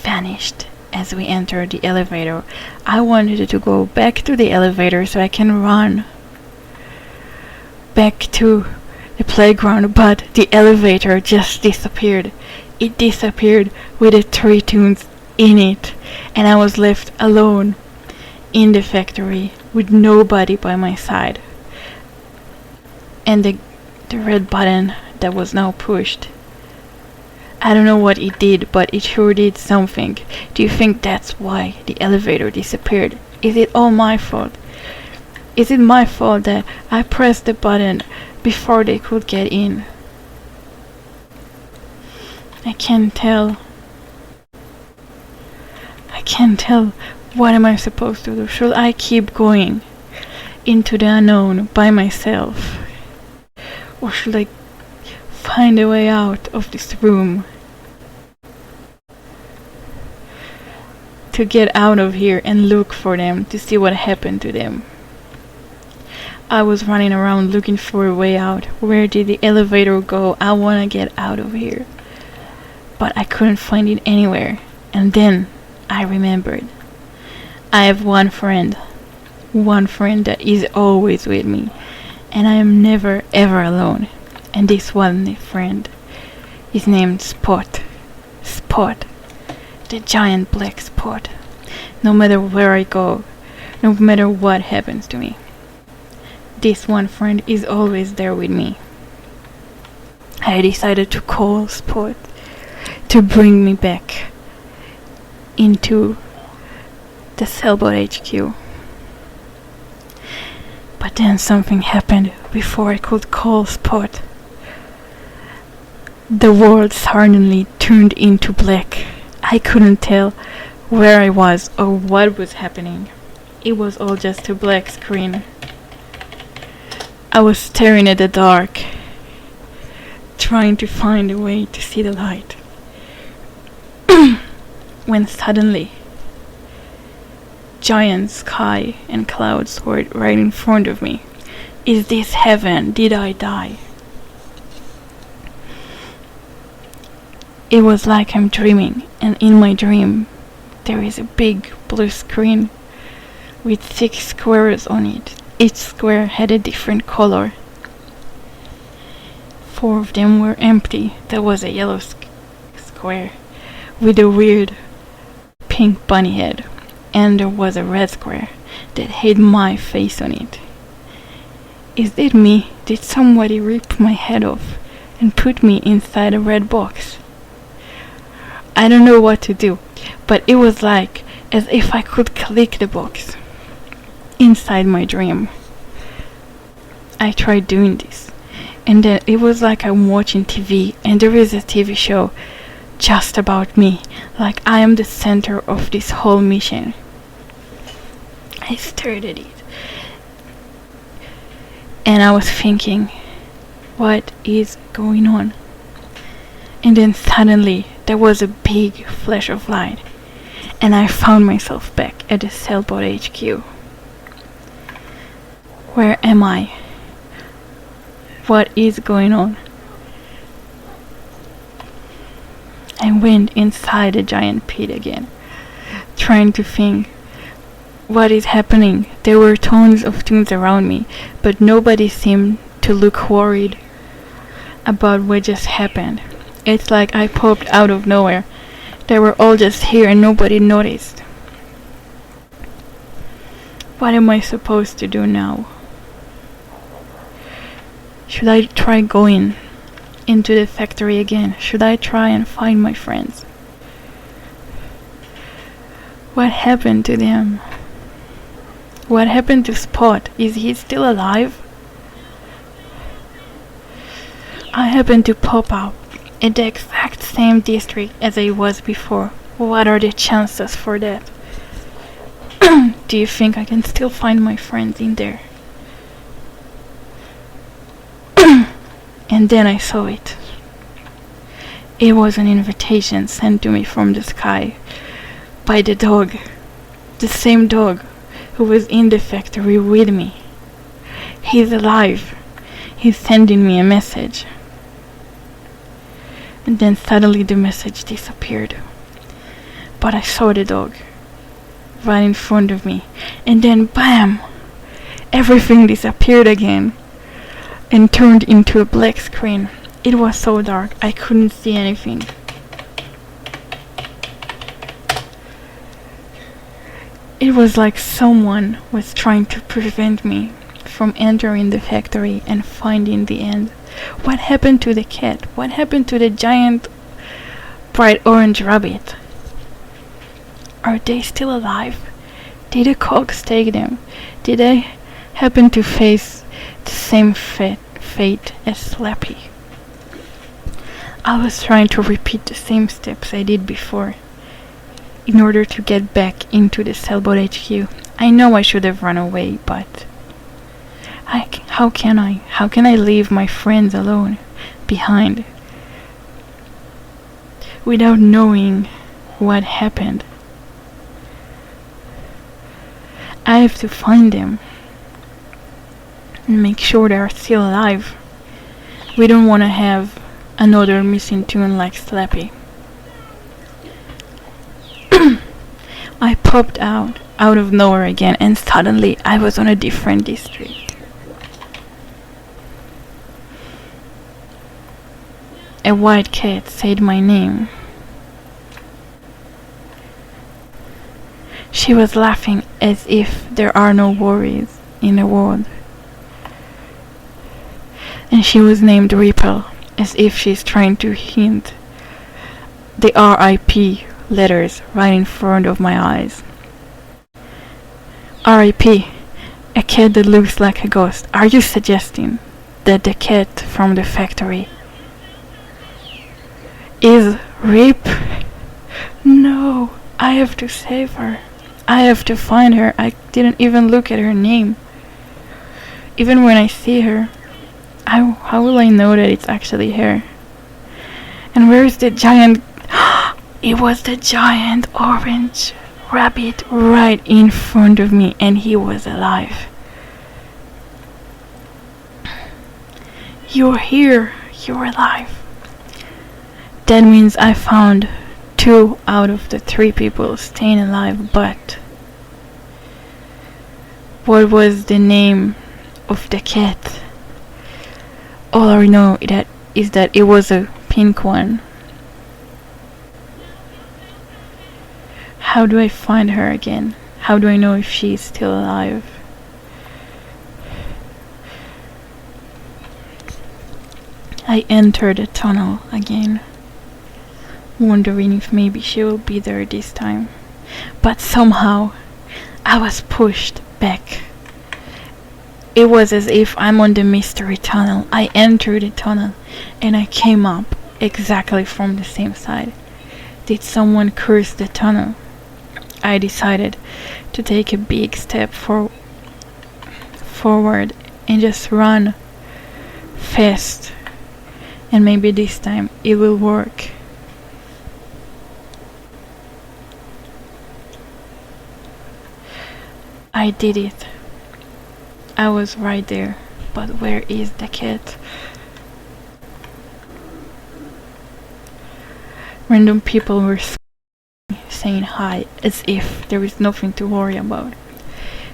vanished as we entered the elevator. I wanted to go back to the elevator so I can run back to the playground, but the elevator just disappeared. It disappeared with the 3 toons in it, and I was left alone in the factory with nobody by my side. And the red button that was now pushed, I don't know what it did, but it sure did something. Do you think that's why the elevator disappeared? Is it all my fault? Is it my fault that I pressed the button before they could get in? I can't tell. What am I supposed to do? Should I keep going into the unknown by myself? Or should I find a way out of this room? To get out of here and look for them, to see what happened to them. I was running around looking for a way out. Where did the elevator go? I wanna get out of here. But I couldn't find it anywhere. And then I remembered. I have one friend that is always with me, and I am never ever alone. And this one friend is named Spot. Spot, the giant black spot. No matter where I go, no matter what happens to me, this one friend is always there with me. I decided to call Spot to bring me back into the Sailboat HQ. But then something happened before I could call Spot. The world suddenly turned into black. I couldn't tell where I was or what was happening. It was all just a black screen. I was staring at the dark, trying to find a way to see the light. When suddenly, giant sky and clouds were right in front of me. Is this heaven? Did I die? It was like I'm dreaming, and in my dream, there is a big blue screen with 6 squares on it. Each square had a different color. 4 of them were empty. There was a yellow square with a weird pink bunny head, and there was a red square that had my face on it. Is it me? Did somebody rip my head off and put me inside a red box? I don't know what to do, but it was like as if I could click the box inside my dream. I tried doing this, and then it was like I'm watching TV, and there is a TV show just about me, like I am the center of this whole mission. I stared at it, and I was thinking, what is going on? And then suddenly there was a big flash of light, and I found myself back at the Sailboat HQ. Where am I? What is going on? I went inside the giant pit again, trying to think, what is happening? There were tons of toons around me, but nobody seemed to look worried about what just happened. It's like I popped out of nowhere. They were all just here and nobody noticed. What am I supposed to do now? Should I try going into the factory again? Should I try and find my friends? What happened to them? What happened to Spot? Is he still alive? I happened to pop up in the exact same district as I was before. What are the chances for that? Do you think I can still find my friends in there? And then I saw it. It was an invitation sent to me from the sky by the dog. The same dog who was in the factory with me. He's alive. He's sending me a message. And then suddenly the message disappeared. But I saw the dog right in front of me. And then bam! Everything disappeared again and turned into a black screen. It was so dark I couldn't see anything. It was like someone was trying to prevent me from entering the factory and finding the end. What happened to the cat? What happened to the giant bright orange rabbit? Are they still alive? Did the cogs take them? Did they happen to face the same fate as Slappy? I was trying to repeat the same steps I did before in order to get back into the Sailboat HQ. I know I should have run away, but how can I? How can I leave my friends alone behind without knowing what happened? I have to find them and make sure they are still alive. We don't want to have another missing toon like Slappy. I popped out of nowhere again, and suddenly I was on a different district. A white cat said my name. She was laughing as if there are no worries in the world. And she was named Ripple, as if she's trying to hint the RIP letters right in front of my eyes. RIP, a cat that looks like a ghost. Are you suggesting that the cat from the factory is Rip? No, I have to save her. I have to find her. I didn't even look at her name. Even when I see her, how will I know that it's actually her? And where is the giant... It was the giant orange rabbit right in front of me, and he was alive. You're here. You're alive. That means I found 2 out of the 3 people staying alive, but what was the name of the cat? All I know is that it was a pink one. How do I find her again? How do I know if she's still alive? I entered the tunnel again, wondering if maybe she will be there this time. But somehow, I was pushed back. It was as if I'm on the mystery tunnel. I entered the tunnel, and I came up exactly from the same side. Did someone curse the tunnel? I decided to take a big step forward and just run fast, and maybe this time it will work. I did it. I was right there. but where is the cat? Random people were saying hi as if there is nothing to worry about.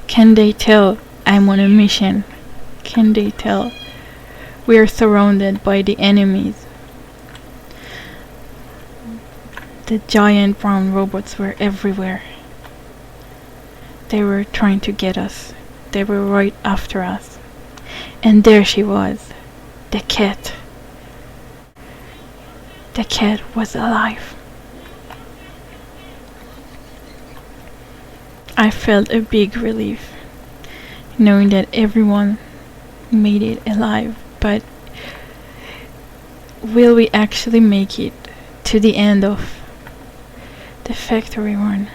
Can they tell I'm on a mission? Can they tell we are surrounded by the enemies? The giant brown robots were everywhere. They were trying to get us. They were right after us. And there she was, the cat. The cat was alive. I felt a big relief, knowing that everyone made it alive, but will we actually make it to the end of the factory run?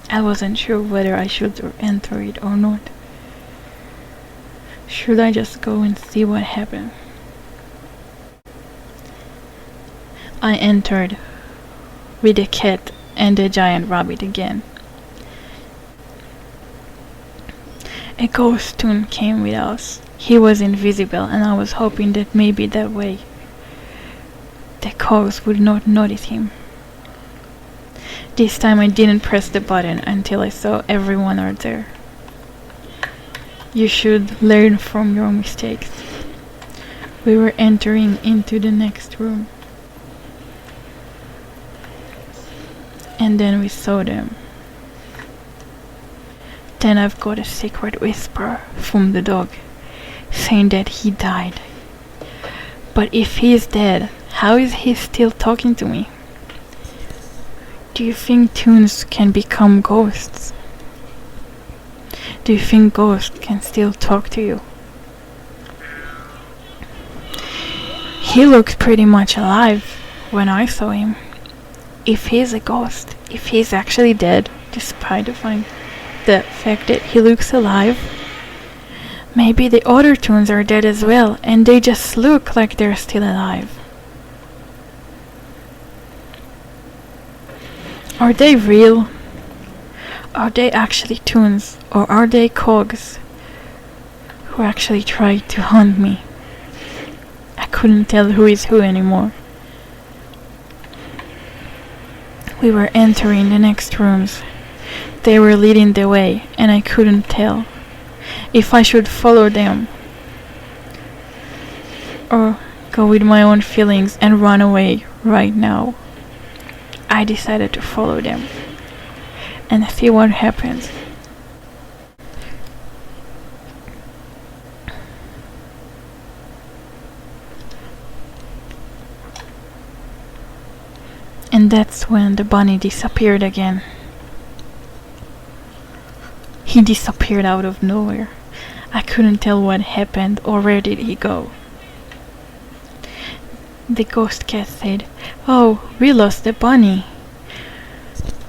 I wasn't sure whether I should enter it or not. Should I just go and see what happened? I entered with the cat and the giant rabbit again. A ghost toon came with us. He was invisible, and I was hoping that maybe that way the cogs would not notice him. This time I didn't press the button until I saw everyone out there. You should learn from your mistakes. We were entering into the next room. And then we saw them. Then I've got a secret whisper from the dog saying that he died. But if he is dead, how is he still talking to me? Do you think toons can become ghosts? Do you think ghosts can still talk to you? He looked pretty much alive when I saw him. If he's a ghost, if he's actually dead, despite the fact that he looks alive, maybe the other toons are dead as well, and they just look like they're still alive. Are they real? Are they actually toons, or are they cogs who actually tried to hunt me? I couldn't tell who is who anymore. We were entering the next rooms. They were leading the way, and I couldn't tell if I should follow them or go with my own feelings and run away right now. I decided to follow them and see what happens. And that's when the bunny disappeared again. He disappeared out of nowhere. I couldn't tell what happened or where did he go. The ghost cat said, "Oh, we lost the bunny."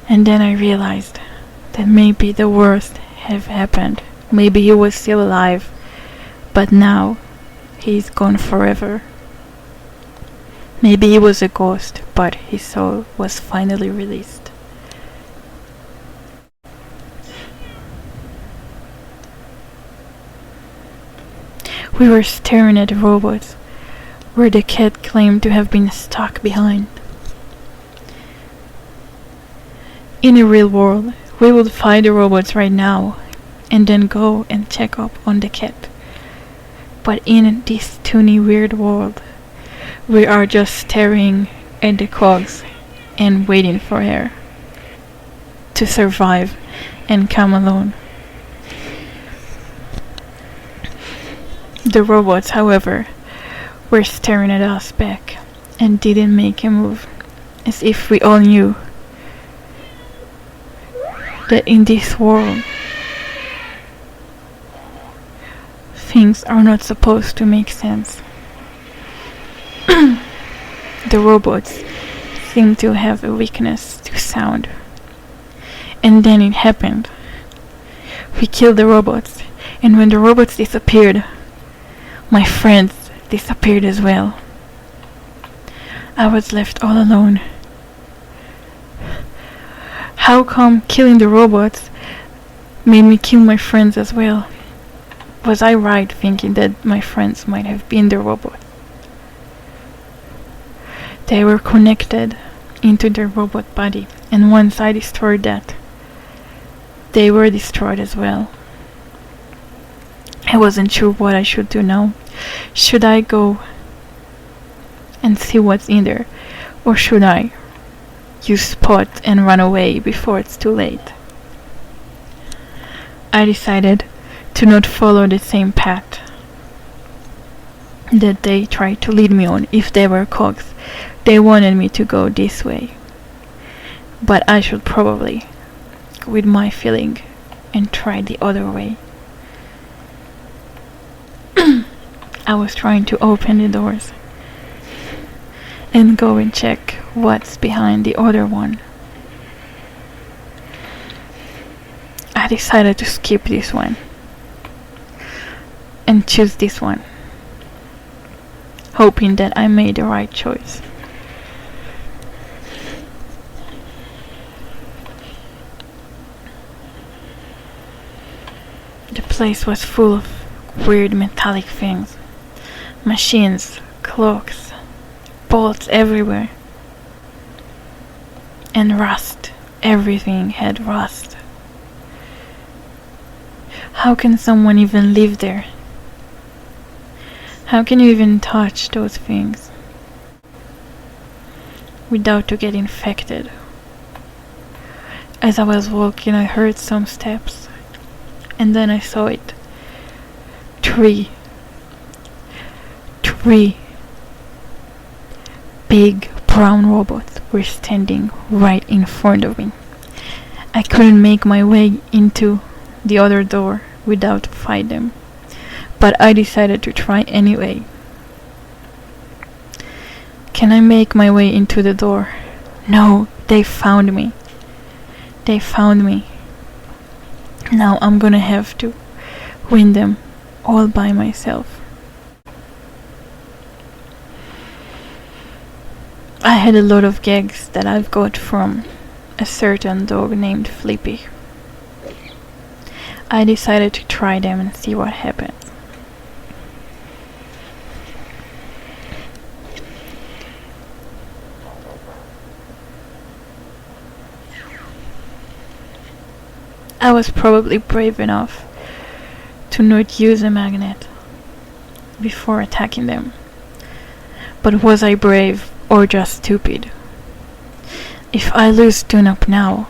And then I realized that maybe the worst had happened. Maybe he was still alive, but now he's gone forever. Maybe he was a ghost, but his soul was finally released. We were staring at the robots, where the cat claimed to have been stuck behind. In the real world, we would fight the robots right now, and then go and check up on the cat. But in this toony weird world, we are just staring at the cogs and waiting for her to survive and come alone. The robots, however, were staring at us back and didn't make a move, as if we all knew that in this world things are not supposed to make sense. The robots seem to have a weakness to sound. And then it happened. We killed the robots, and when the robots disappeared, my friends disappeared as well. I was left all alone. How come killing the robots made me kill my friends as well? Was I right thinking that my friends might have been the robot? They were connected into the robot body, and once I destroyed that, they were destroyed as well. I wasn't sure what I should do now. Should I go and see what's in there, or should I use Spot and run away before it's too late? I decided to not follow the same path that they tried to lead me on. If they were cogs, they wanted me to go this way, but I should probably go with my feeling and try the other way. I was trying to open the doors and go and check what's behind the other one. I decided to skip this one and choose this one, hoping that I made the right choice. The place was full of weird metallic things. Machines, clocks, bolts everywhere. And rust. Everything had rust. How can someone even live there? How can you even touch those things without to get infected? As I was walking, I heard some steps, and then I saw it. Three big brown robots were standing right in front of me. I couldn't make my way into the other door without fighting them, but I decided to try anyway. Can I make my way into the door? No, they found me. They found me. Now I'm gonna have to win them all by myself. I had a lot of gags that I've got from a certain dog named Flippy. I decided to try them and see what happens. I was probably brave enough to not use a magnet before attacking them. But was I brave or just stupid? If I lose Toon up now,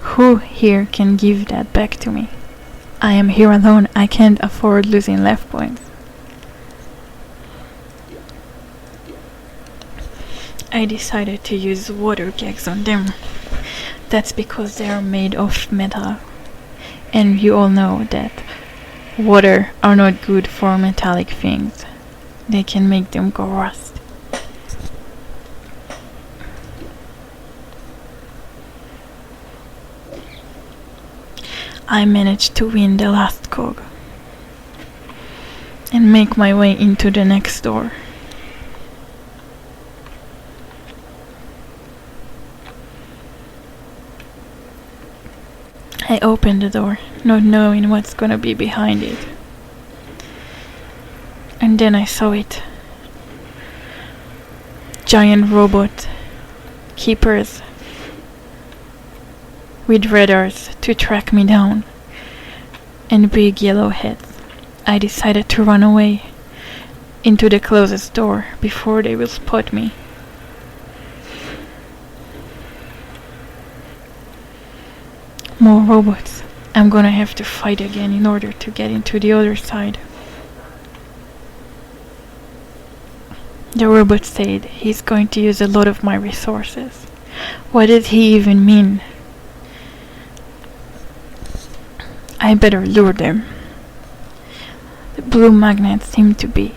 who here can give that back to me? I am here alone. I can't afford losing left points. I decided to use water gags on them. That's because they are made of metal, and you all know that water are not good for metallic things. They can make them go rust. I managed to win the last cog and make my way into the next door. I opened the door, not knowing what's gonna be behind it. And then I saw it. Giant robot keepers with radars to track me down and big yellow heads. I decided to run away into the closest door before they will spot me. More robots. I'm gonna have to fight again in order to get into the other side. The robot said he's going to use a lot of my resources. What does he even mean? I better lure them. The blue magnets seem to be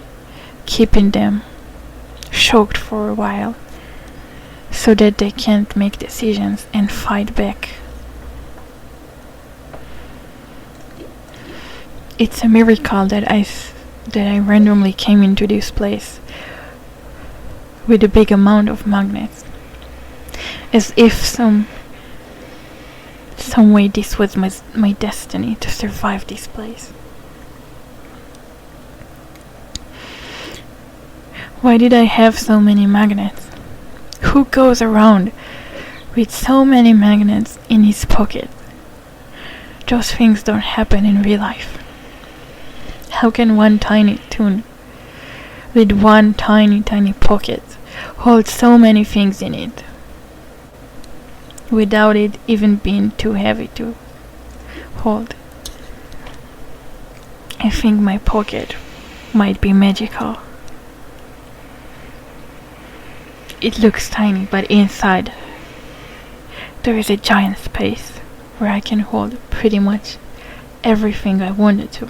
keeping them choked for a while, so that they can't make decisions and fight back. It's a miracle that I randomly came into this place with a big amount of magnets, as if some way this was my destiny to survive this place. Why did I have so many magnets? Who goes around with so many magnets in his pocket? Those things don't happen in real life. How can one tiny toon with one tiny pocket hold so many things in it without it even being too heavy to hold? I think my pocket might be magical. It looks tiny, but inside there is a giant space where I can hold pretty much everything I wanted to.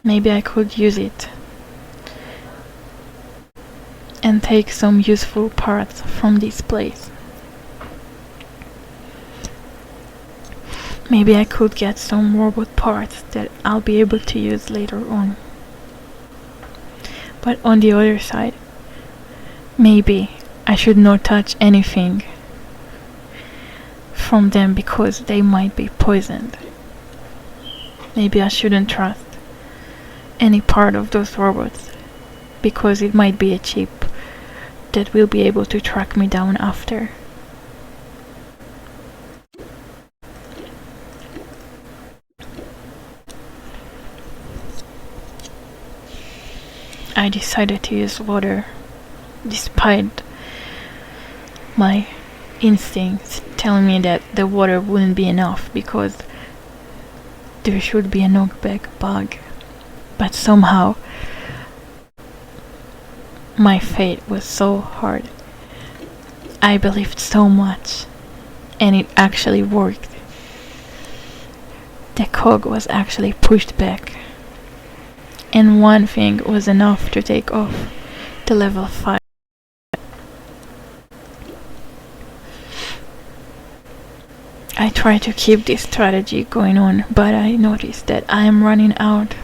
Maybe I could use it and take some useful parts from this place. Maybe I could get some robot parts that I'll be able to use later on. But on the other side, maybe I should not touch anything from them because they might be poisoned. Maybe I shouldn't trust any part of those robots because it might be a chip that will be able to track me down after. I decided to use water despite my instincts telling me that the water wouldn't be enough because there should be a knockback bug. But somehow my fate was so hard. I believed so much and it actually worked. The cog was actually pushed back and one thing was enough to take off the level 5. I try to keep this strategy going on, but I noticed that I am running out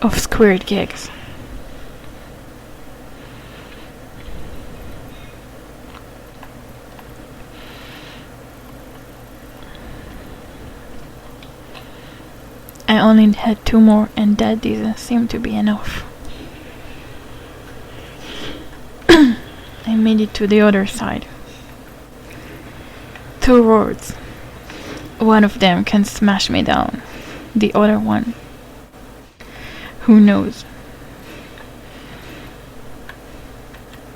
of squared gigs. I only had 2 more and that didn't seem to be enough. I made it to the other side. 2 roads. One of them can smash me down. The other one, who knows?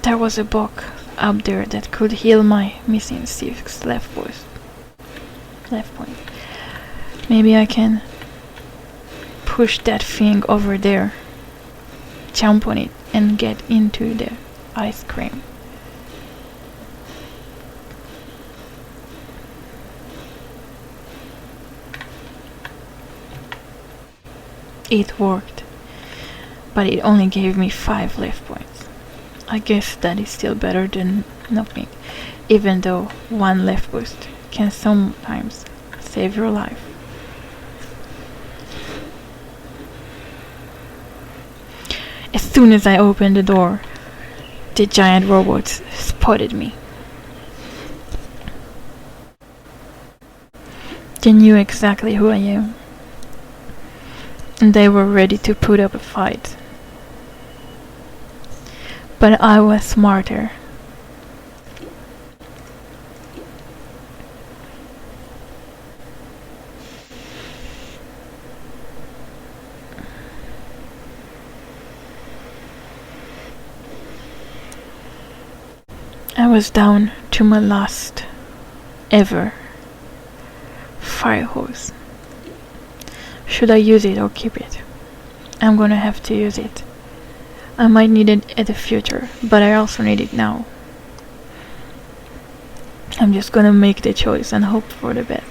There was a book up there that could heal my missing 6 left point. Maybe I can push that thing over there, jump on it and get into the ice cream. It worked, but it only gave me 5 life points. I guess that is still better than nothing, even though 1 life boost can sometimes save your life. As soon as I opened the door, the giant robots spotted me. They knew exactly who I am, and they were ready to put up a fight. But I was smarter. I was down to my last ever fire hose. Should I use it or keep it? I'm gonna have to use it. I might need it in the future, but I also need it now. I'm just gonna make the choice and hope for the best.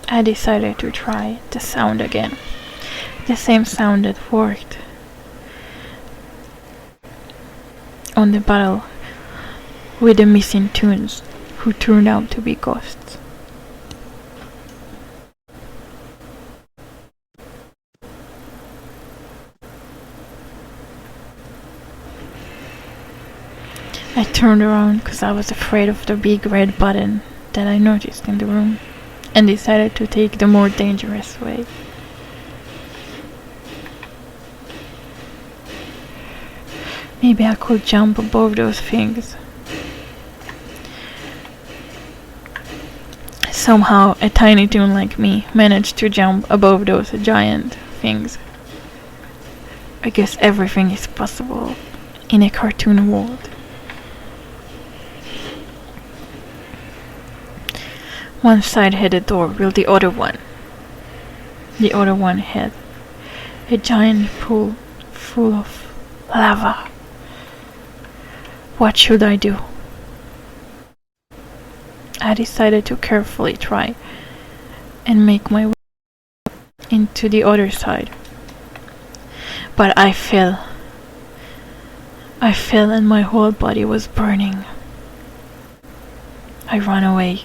I decided to try the sound again. The same sound that worked on the battle with the missing toons who turned out to be ghosts. I turned around because I was afraid of the big red button that I noticed in the room, and decided to take the more dangerous way. Maybe I could jump above those things. Somehow, a tiny toon like me managed to jump above those giant things. I guess everything is possible in a cartoon world. One side had a door, while the other one had a giant pool full of lava. What should I do? I decided to carefully try and make my way into the other side. But I fell. And my whole body was burning. I ran away.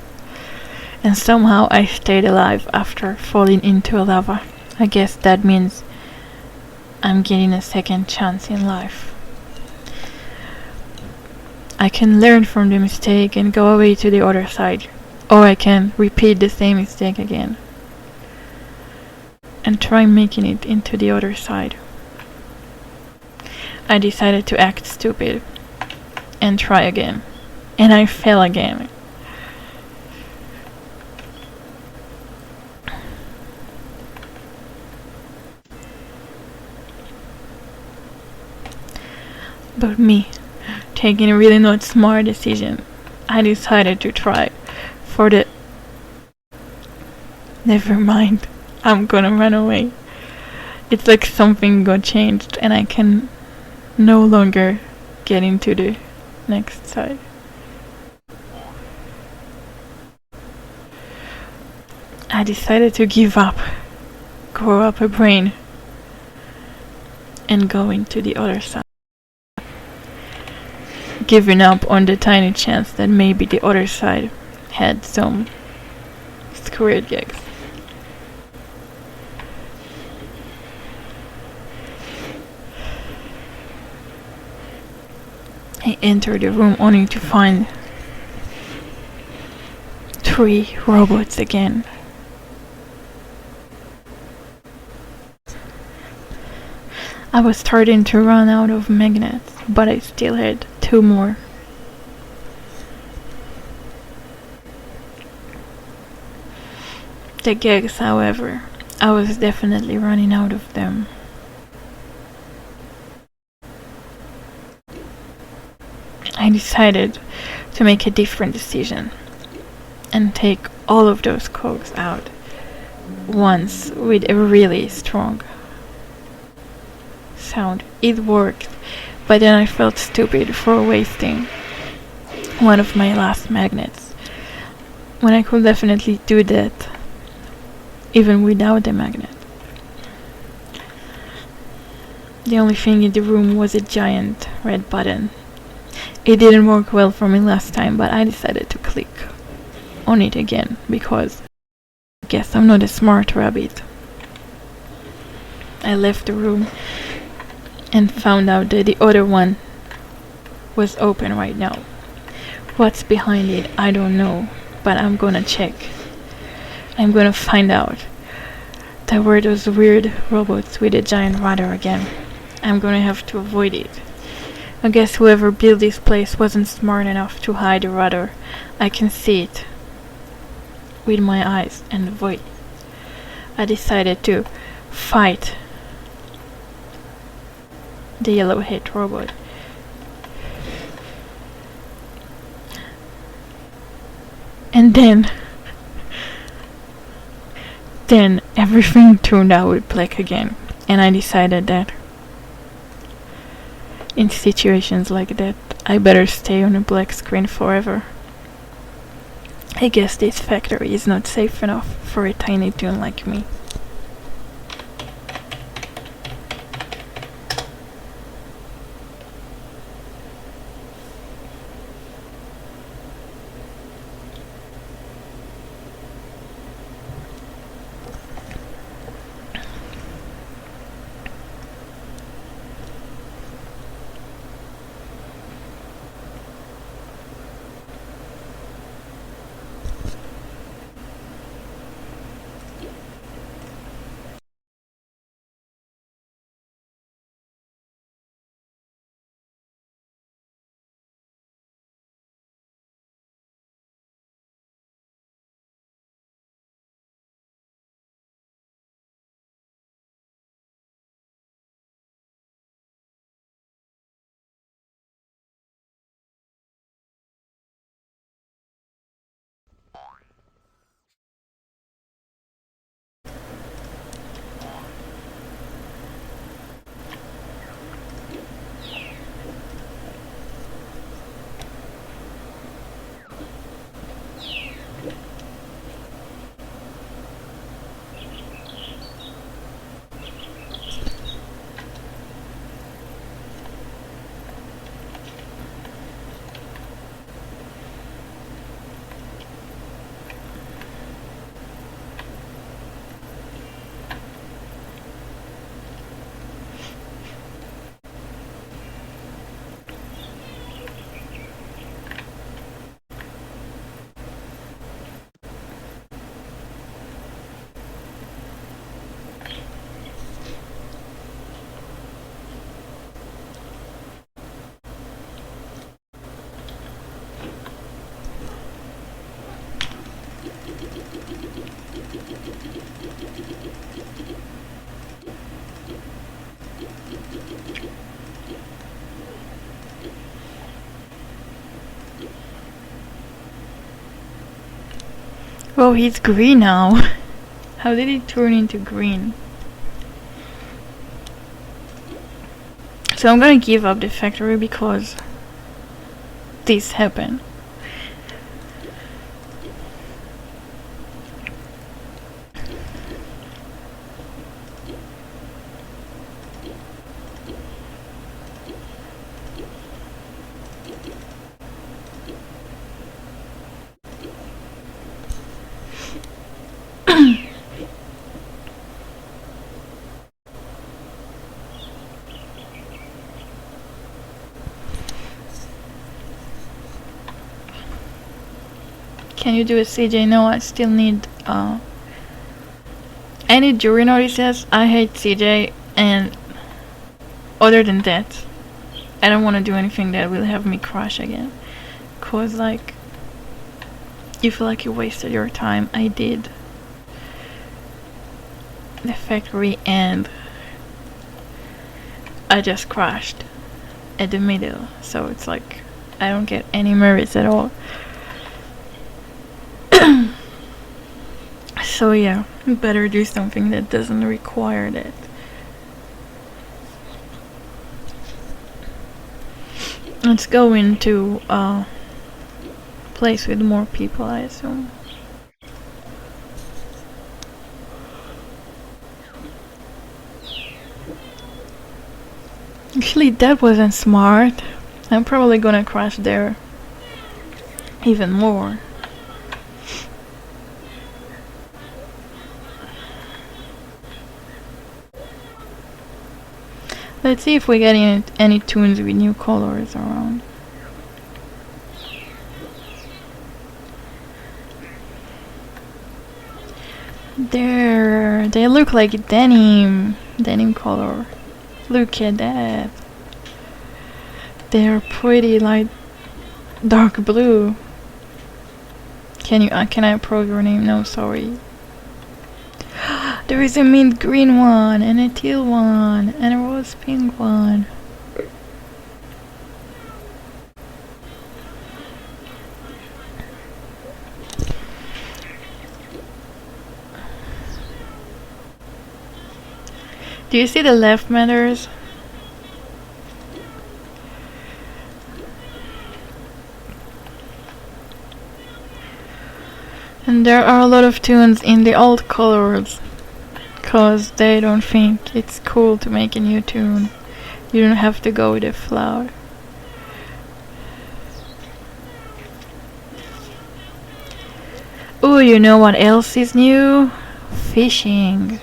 And somehow I stayed alive after falling into lava. I guess that means I'm getting a second chance in life. I can learn from the mistake and go away to the other side. Or I can repeat the same mistake again and try making it into the other side. I decided to act stupid and try again. And I fell again. But me, taking a really not smart decision, I decided to try for the... Never mind, I'm gonna run away. It's like something got changed and I can no longer get into the next side. I decided to give up, grow up a brain, and go into the other side. Giving up on the tiny chance that maybe the other side had some squared gags. I entered the room only to find 3 robots again. I was starting to run out of magnets, but I still had 2 more. The gags, however, I was definitely running out of them. I decided to make a different decision and take all of those cogs out once with a really strong sound. It worked, but then I felt stupid for wasting one of my last magnets when I could definitely do that even without the magnet. The only thing in the room was a giant red button. It didn't work well for me last time, but I decided to click on it again because I guess I'm not a smart rabbit. I left the room and found out that the other one was open right now. What's behind it, I don't know, but I'm gonna check. I'm gonna find out. There were those weird robots with a giant rudder again. I'm gonna have to avoid it. I guess whoever built this place wasn't smart enough to hide the rudder. I can see it with my eyes and avoid it. I decided to fight the yellow-head robot. And then everything turned out black again, and I decided that in situations like that I better stay on a black screen forever. I guess this factory is not safe enough for a tiny toon like me. Oh, he's green now. How did he turn into green? So I'm gonna give up the factory because this happened. Can you do it, CJ? No, I still need I need jury notices. I hate CJ, and other than that, I don't want to do anything that will have me crash again. Cause like, you feel like you wasted your time. I did the factory and I just crashed at the middle. So it's like, I don't get any merits at all. So yeah, better do something that doesn't require that. Let's go into a place with more people, I assume. Actually, that wasn't smart. I'm probably gonna crash there even more. Let's see if we get any toons with new colors around. There, they look like denim color. Look at that. They're pretty light, dark blue. Can I approve your name? No, sorry. There is a mint green one, and a teal one, and a rose pink one. Do you see the left matters? And there are a lot of toons in the old colors, cause they don't think it's cool to make a new toon. You don't have to go with a flower. Ooh, you know what else is new? Fishing.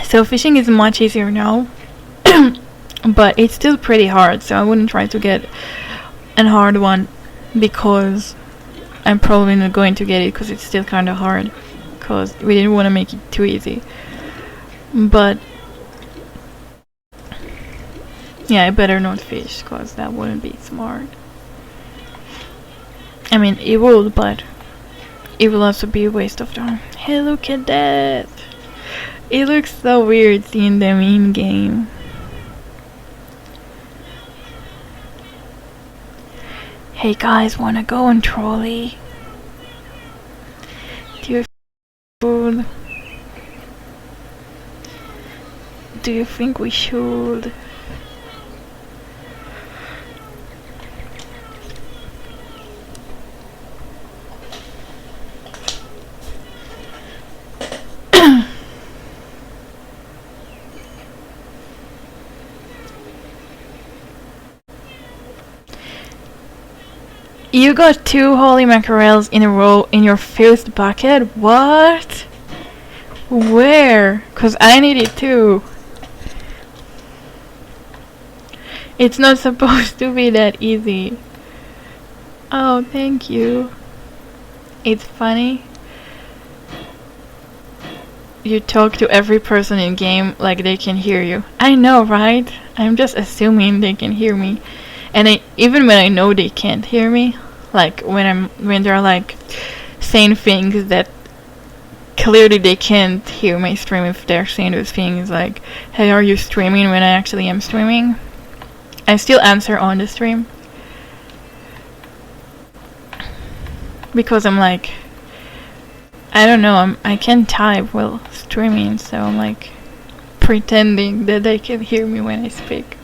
So fishing is much easier now, but it's still pretty hard, so I wouldn't try to get a hard one because I'm probably not going to get it because it's still kind of hard because we didn't want to make it too easy. But yeah, I better not fish because that wouldn't be smart. I mean, it would, but it will also be a waste of time. Hey, look at that! It looks so weird seeing them in game. Hey guys, wanna go on trolley? Do you food? Do you think we should? You got 2 holy mackerels in a row in your first bucket? What? Where? 'Cause I need it too. It's not supposed to be that easy. Oh, thank you. It's funny. You talk to every person in game like they can hear you. I know, right? I'm just assuming they can hear me. And even when I know they can't hear me, like when they're like saying things that clearly they can't hear my stream, if they're saying those things like, hey, are you streaming, when I actually am streaming, I still answer on the stream. because I'm like, I don't know, I can't type while streaming, so I'm like pretending that they can hear me when I speak.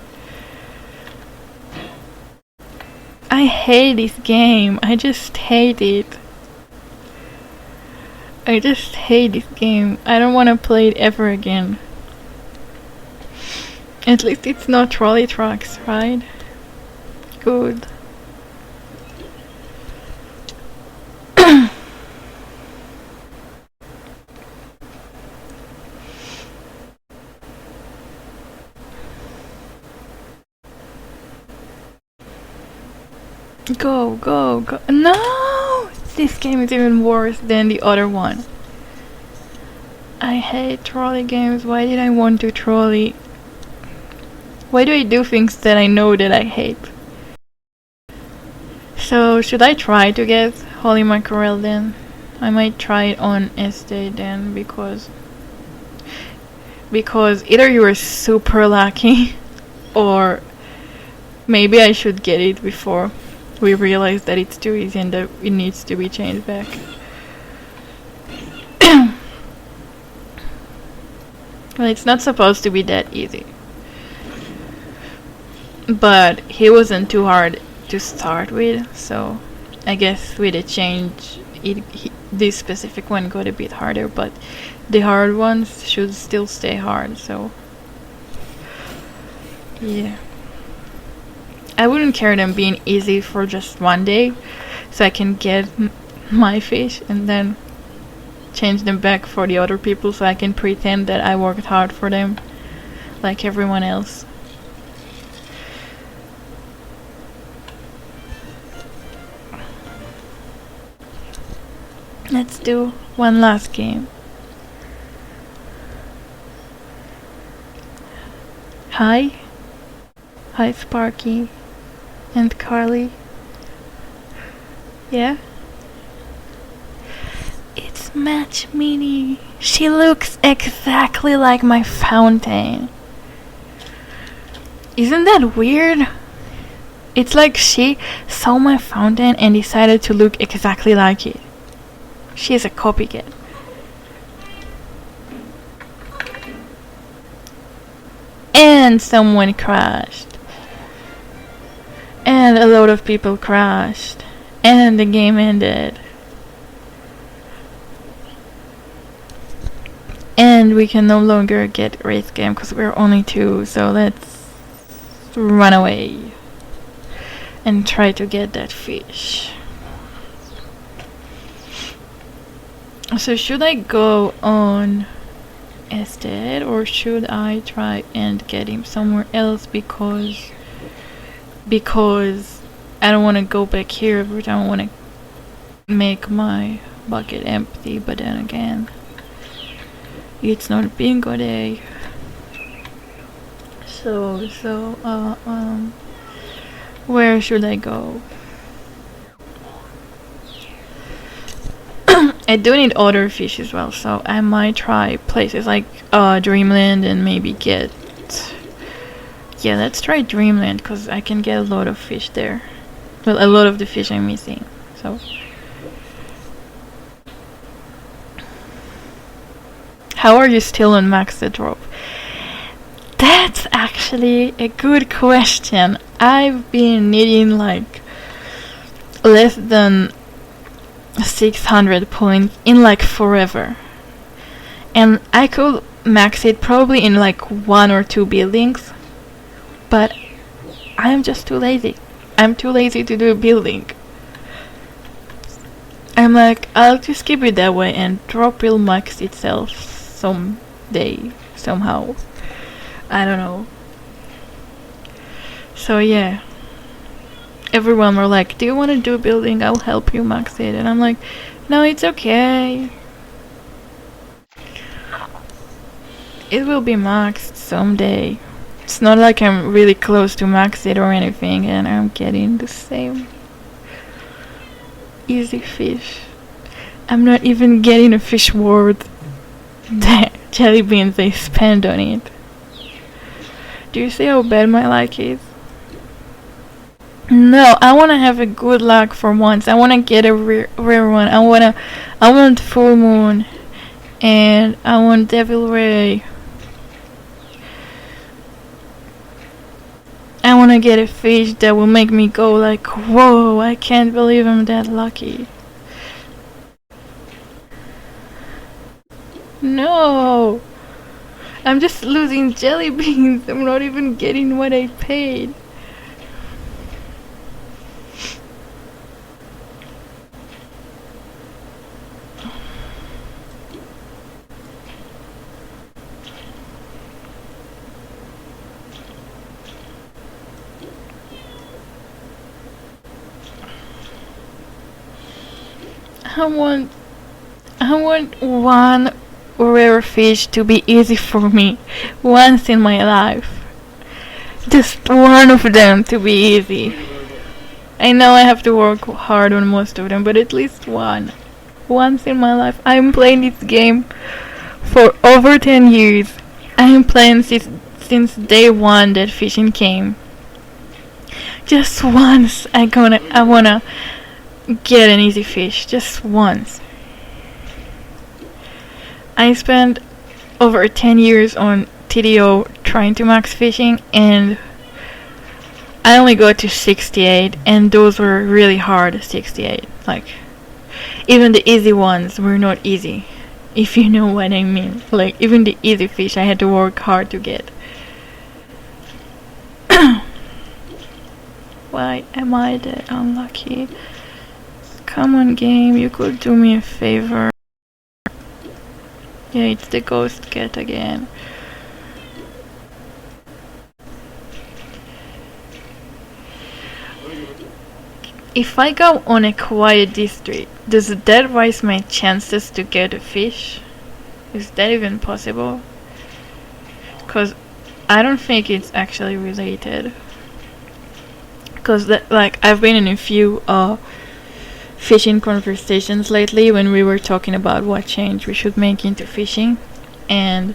I hate this game. I just hate it. I just hate this game. I don't want to play it ever again. At least it's not trolley tracks, right? Good. Go, go, go. No! This game is even worse than the other one. I hate trolley games. Why did I want to trolley? Why do I do things that I know that I hate? So, should I try to get Holy Mackerel then? I might try it on Estate then, because either you are super lucky, or maybe I should get it before we realize that it's too easy and that it needs to be changed back. Well, it's not supposed to be that easy. But he wasn't too hard to start with, so I guess with a change, this specific one got a bit harder, but the hard ones should still stay hard, so yeah. I wouldn't care them being easy for just one day, so I can get my fish and then change them back for the other people, so I can pretend that I worked hard for them like everyone else. Let's do one last game. Hi Sparky and Carly. Yeah? It's Match Mini. She looks exactly like my fountain. Isn't that weird? It's like she saw my fountain and decided to look exactly like it. She is a copycat. And someone crashed. And a lot of people crashed. And the game ended. And we can no longer get race game because we're only 2, so let's run away and try to get that fish. So should I go on Estate, or should I try and get him somewhere else, because I don't want to go back here every time I want to make my bucket empty, but then again, it's not bingo day. So where should I go? I do need other fish as well, so I might try places like Dreamland and maybe get... Yeah, let's try Dreamland, because I can get a lot of fish there. Well, a lot of the fish I'm missing, so... How are you still on maxed drop? That's actually a good question. I've been needing like less than 600 points in like forever, and I could max it probably in like 1 or 2 buildings, but I'm just too lazy. I'm too lazy to do a building. I'm like, I'll just keep it that way and drop will max itself someday, somehow. I don't know. So yeah, everyone were like, do you want to do a building? I'll help you max it. And I'm like, no, it's okay. It will be maxed someday. It's not like I'm really close to max it or anything, and I'm getting the same easy fish. I'm not even getting a fish worth the jelly beans they spend on it. Do you see how bad my luck is? No, I want to have a good luck for once. I want to get a rare one. I want full moon, and I want devil ray. I want to get a fish that will make me go like, whoa, I can't believe I'm that lucky. No! I'm just losing jelly beans. I'm not even getting what I paid. I want one rare fish to be easy for me once in my life. Just one of them to be easy. I know I have to work hard on most of them, but at least one. Once in my life. I'm playing this game for over 10 years. I'm playing since day one that fishing came. Just once I wanna get an easy fish. Just once. I spent over 10 years on TDO trying to max fishing, and I only got to 68, and those were really hard 68. Like, even the easy ones were not easy, if you know what I mean. Like, even the easy fish I had to work hard to get. Why am I that unlucky? Come on, game, you could do me a favor. Yeah, it's the ghost cat again. If I go on a quiet district, does that raise my chances to get a fish? Is that even possible? Cause I don't think it's actually related. Cause like I've been in a few fishing conversations lately when we were talking about what change we should make into fishing, and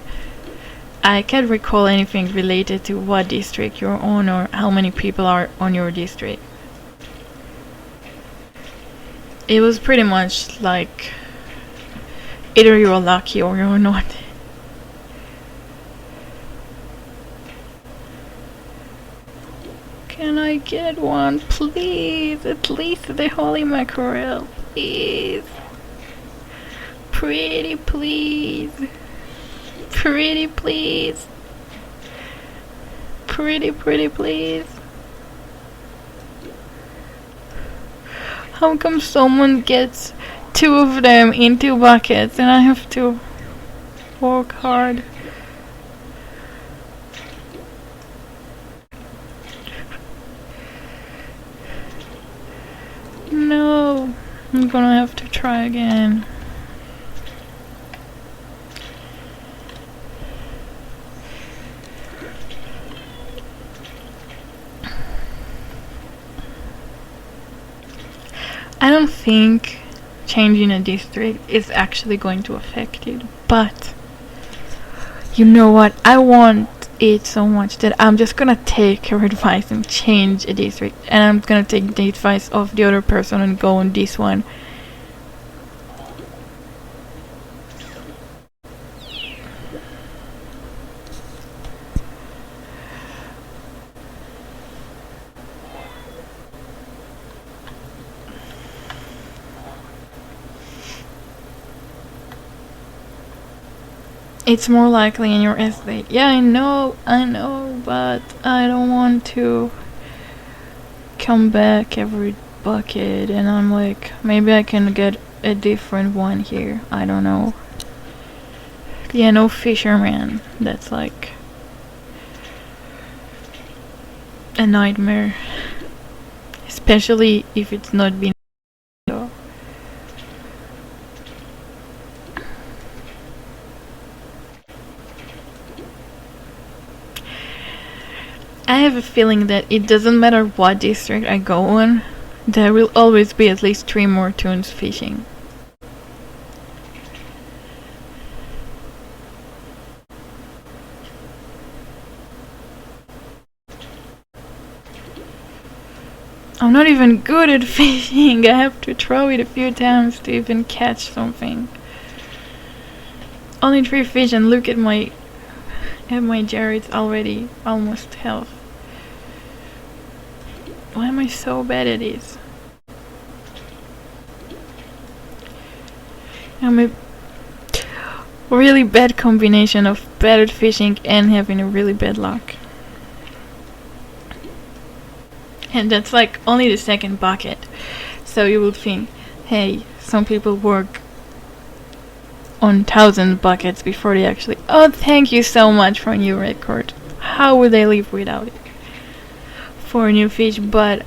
I can't recall anything related to what district you're on or how many people are on your district. It was pretty much like either you're lucky or you're not. Can I get one, please? At least the holy mackerel, please. Pretty please. Pretty please. Pretty please. How come someone gets 2 of them in 2 buckets and I have to work hard? No, I'm gonna have to try again. I don't think changing a district is actually going to affect it, but you know what? I want it so much that I'm just gonna take her advice and change a district, and I'm gonna take the advice of the other person and go on this one. It's more likely in your estate. Yeah, I know, but I don't want to come back every bucket, and I'm like, maybe I can get a different one here. I don't know. Yeah, no fisherman. That's like a nightmare. Especially if it's not been. I have a feeling that it doesn't matter what district I go on, there will always be at least 3 more toons fishing. I'm not even good at fishing. I have to throw it a few times to even catch something. Only 3 fish, and look at my jar, it's already almost half. Why am I so bad at this? I'm a really bad combination of bad at fishing and having a really bad luck. And that's like only the second bucket. So you would think, hey, some people work on 1,000 buckets before they actually... Oh, thank you so much for a new record. How would I live without it? For a new fish, but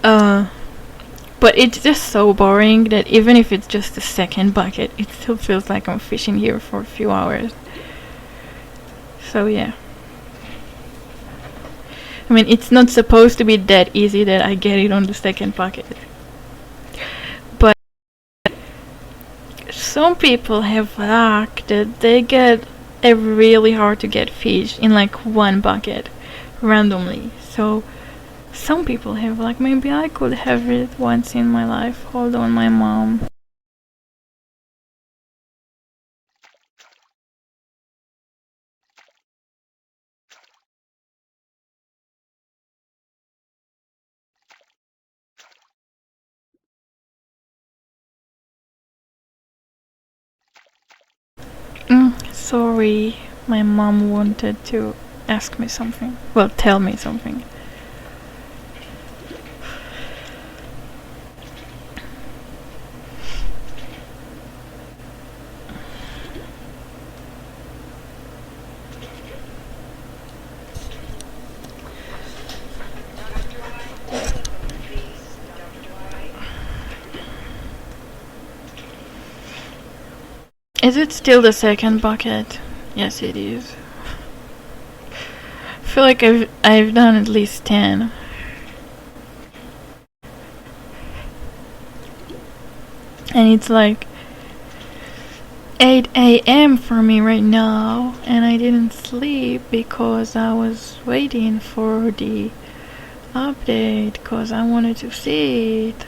it's just so boring that even if it's just the second bucket, it still feels like I'm fishing here for a few hours. So yeah. I mean, it's not supposed to be that easy that I get it on the second bucket. But some people have luck that they get a really hard to get fish in like one bucket randomly. So some people have luck. Maybe I could have it once in my life. Hold on, my mom. Sorry, my mom wanted to ask me something. Well, tell me something. Is it still the second bucket? Yes, it is. I feel like I've done at least 10. And it's like 8 a.m. for me right now, and I didn't sleep because I was waiting for the update because I wanted to see it.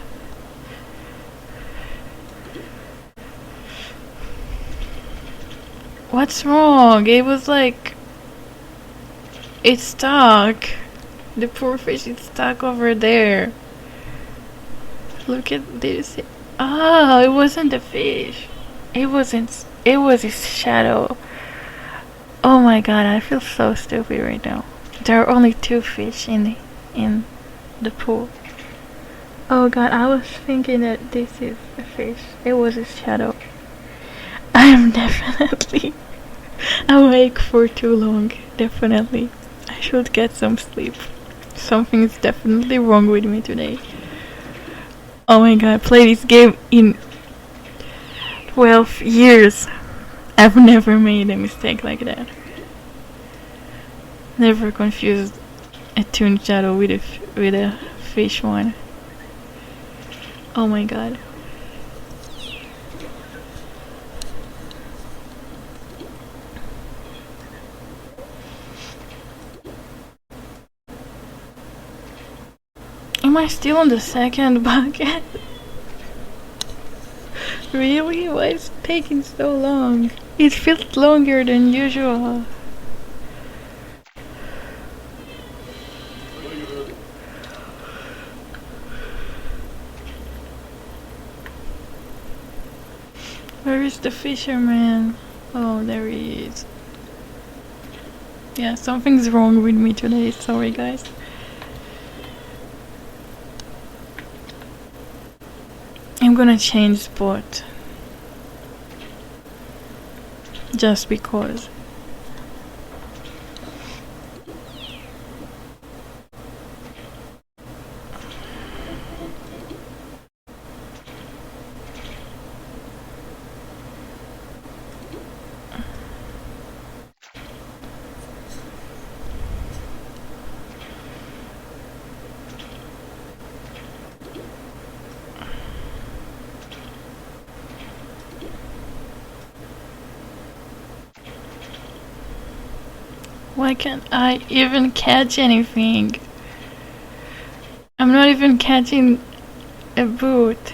What's wrong? It was like... It's stuck. The poor fish is stuck over there. Look at this. Oh, it wasn't a fish. It was his shadow. Oh my god, I feel so stupid right now. There are only 2 fish in the pool. Oh god, I was thinking that this is a fish. It was his shadow. I am definitely awake for too long. Definitely. I should get some sleep. Something is definitely wrong with me today. Oh my god, play this game in 12 years. I've never made a mistake like that. Never confused a toon shadow with a fish one. Oh my god. Am I still on the second bucket? Really? Why is it taking so long? It feels longer than usual. Where is the fisherman? Oh, there he is. Yeah, something's wrong with me today. Sorry, guys. I'm gonna change spot. Just because. Why can't I even catch anything? I'm not even catching a boot.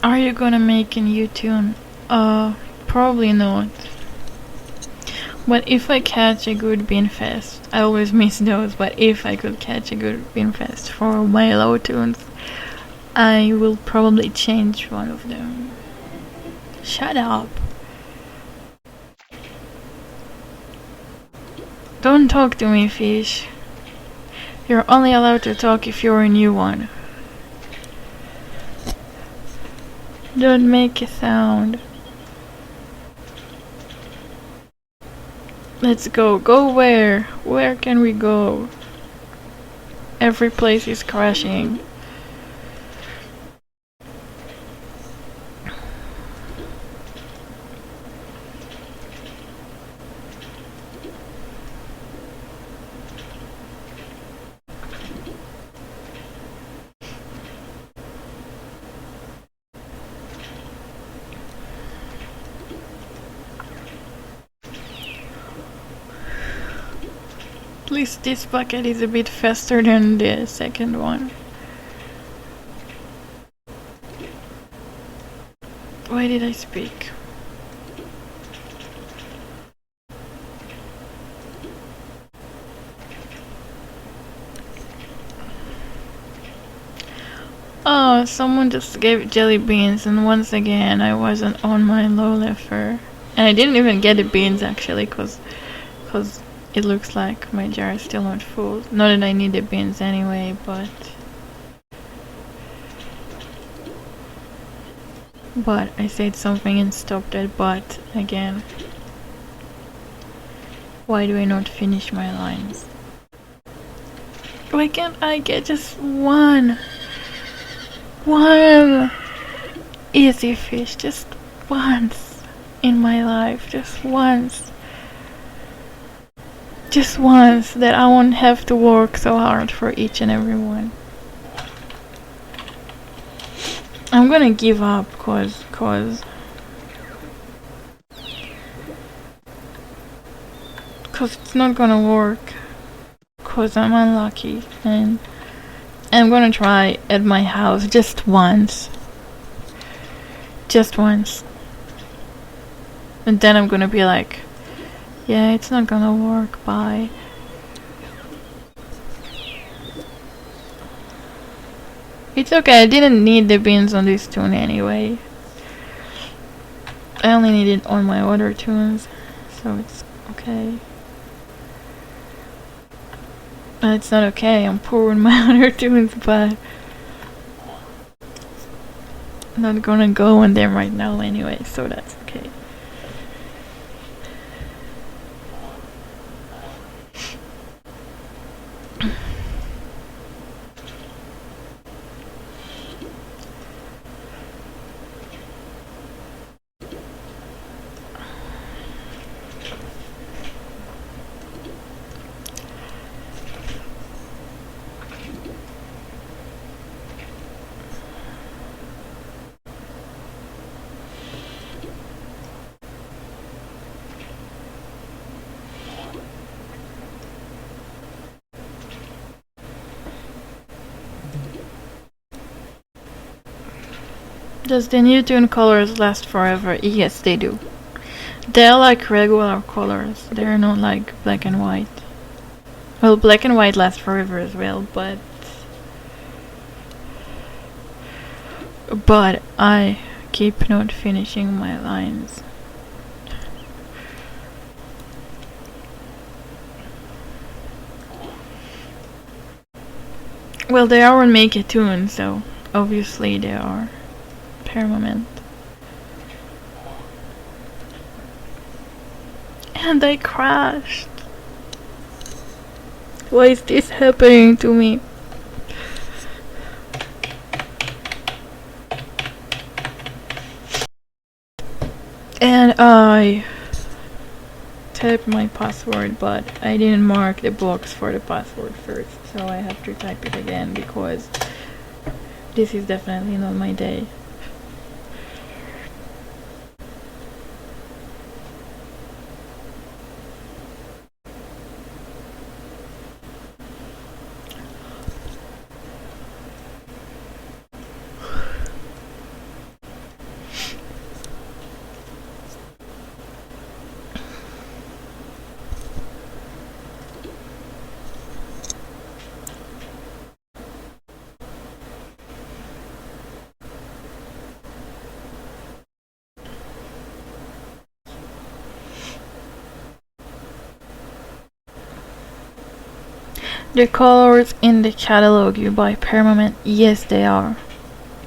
Are you gonna make a new tune? Probably not. But if I catch a good beanfest, I always miss those, but if I could catch a good beanfest for my low tunes, I will probably change one of them. Shut up. Don't talk to me, fish. You're only allowed to talk if you're a new one. Don't make a sound. Let's go. Go where? Where can we go? Every place is crashing. At least this bucket is a bit faster than the second one. Why did I speak? Oh, someone just gave jelly beans, and once again I wasn't on my low lever. And I didn't even get the beans actually, cause it looks like my jar is still not full. Not that I need the beans anyway, but I said something and stopped that but again. Why do I not finish my lines? Why can't I get just one easy fish just once in my life, just once that I won't have to work so hard for each and every one. I'm gonna give up cause it's not gonna work, cause I'm unlucky, and I'm gonna try at my house just once, and then I'm gonna be like, yeah, it's not gonna work, bye. It's okay, I didn't need the beans on this tune anyway. I only need it on my other tunes, so it's okay. It's not okay, I'm poor on my other tunes, but I'm not gonna go on them right now anyway, so that's okay. Does the new tune colors last forever? Yes, they do. They're like regular colors. They're not like black and white. Well, black and white last forever as well, but I keep not finishing my lines. Well, they are on Make a Tune, so obviously they are. permanent. And I crashed. Why is this happening to me? And I typed my password, but I didn't mark the box for the password first, so I have to type it again because this is definitely not my day. The colors in the catalog you buy permanent? Yes, they are.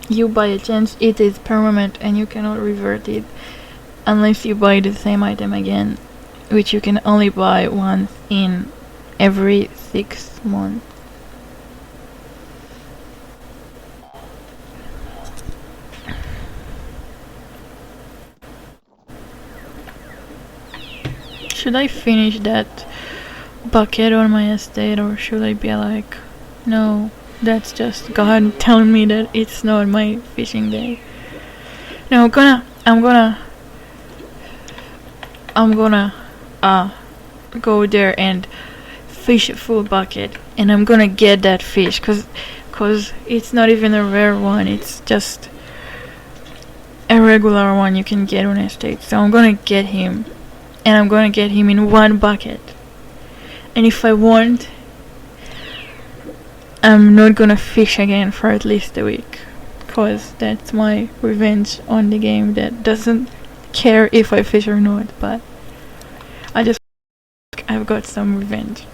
You buy a chance, it is permanent and you cannot revert it unless you buy the same item again, which you can only buy once in every 6 months. Should I finish that bucket on my estate, or should I be like, no, that's just God telling me that it's not my fishing day? No, I'm gonna go there and fish a full bucket, and I'm gonna get that fish, cause it's not even a rare one, it's just a regular one you can get on estate. So I'm gonna get him, and I'm gonna get him in one bucket. And if I want, I'm not gonna fish again for at least a week, cause that's my revenge on the game that doesn't care if I fish or not, but I've got some revenge.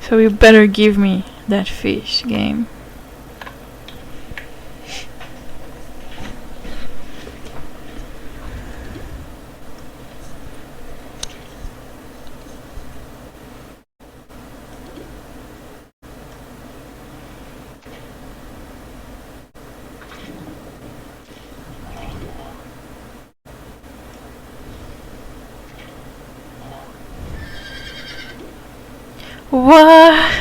So you better give me that fish, game. What?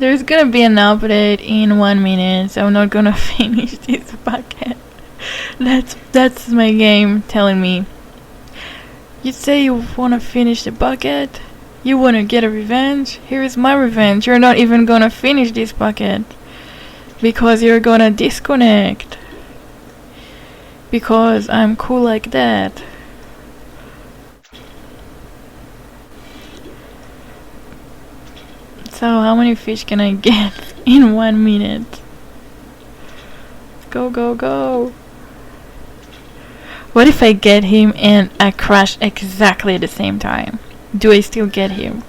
There's gonna be an update in 1 minute, so I'm not gonna finish this bucket. That's my game telling me. You say you wanna finish the bucket? You wanna get a revenge? Here is my revenge. You're not even gonna finish this bucket because you're gonna disconnect. Because I'm cool like that. So how many fish can I get in 1 minute? Go, go, go. What if I get him and I crash exactly at the same time? Do I still get him?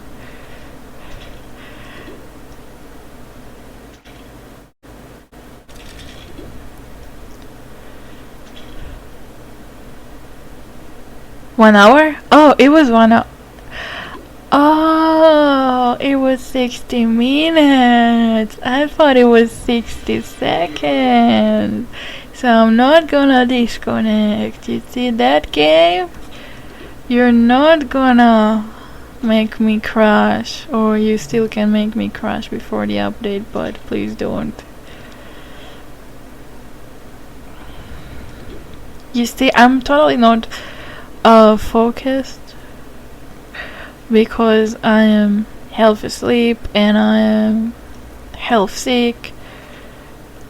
One hour? Oh, it was 1 hour. Oh, it was 60 minutes. I thought it was 60 seconds. So I'm not gonna disconnect. You see that, game? You're not gonna make me crash. Or you still can make me crash before the update, but please don't. You see, I'm totally not focused. Because I am half asleep and I am half sick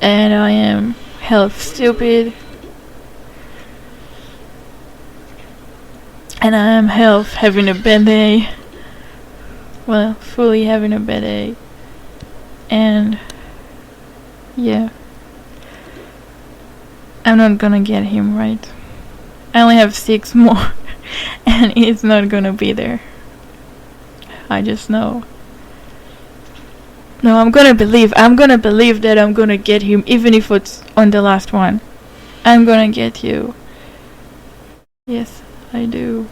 and I am half stupid and I am half having a bad day. Well, fully having a bad day. And yeah, I'm not gonna get him, right? I only have 6 more and he's not gonna be there. I just know. No, I'm gonna believe. I'm gonna believe that I'm gonna get him, even if it's on the last one. I'm gonna get you. Yes, I do.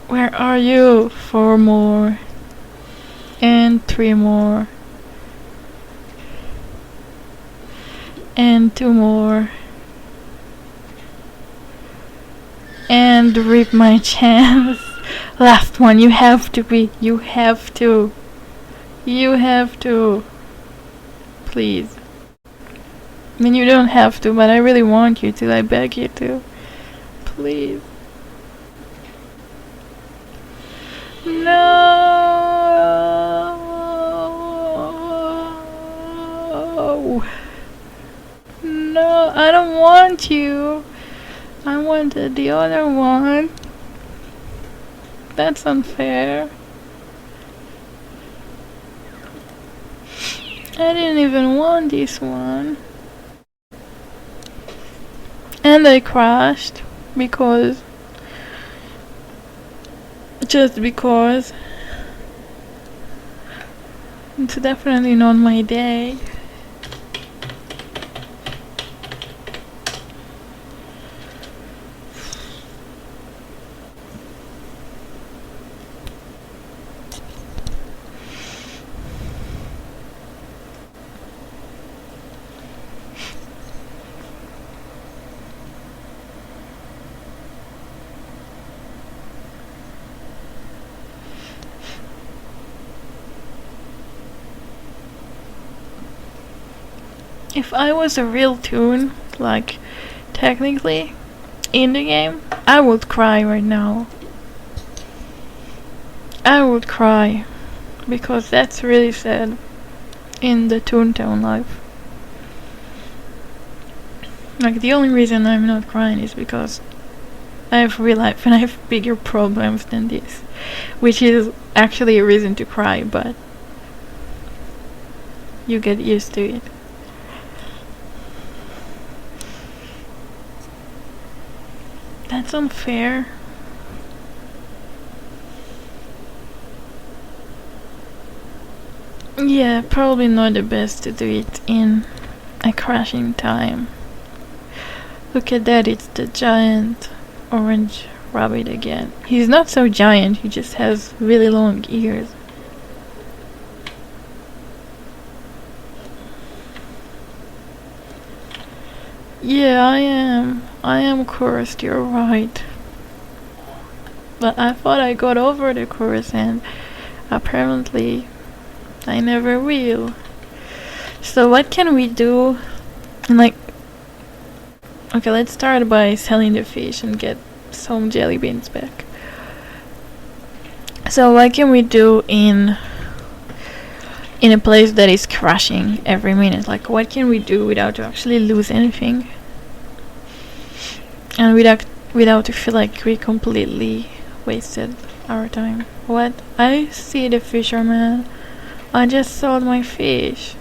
Where are you? 4 more. And 3 more. And 2 more. And rip my chance. Last one, you have to be. You have to. You have to. Please. I mean, you don't have to, but I really want you to. I beg you to. Please. No. No, I don't want you. I wanted the other one. That's unfair. I didn't even want this one. And I crashed because just because it's definitely not my day. If I was a real toon, like technically in the game, I would cry right now. I would cry because that's really sad in the Toontown life. Like, the only reason I'm not crying is because I have real life and I have bigger problems than this, which is actually a reason to cry, but you get used to it. That's unfair. Yeah, probably not the best to do it in a crashing time. Look at that, it's the giant orange rabbit again. He's not so giant, he just has really long ears. Yeah, I am cursed, you're right. But I thought I got over the curse and apparently I never will. So what can we do? Like, okay, let's start by selling the fish and get some jelly beans back. So what can we do in a place that is crashing every minute? Like, what can we do without to actually lose anything? And without to feel like we completely wasted our time. What? I see the fisherman. I just sold my fish.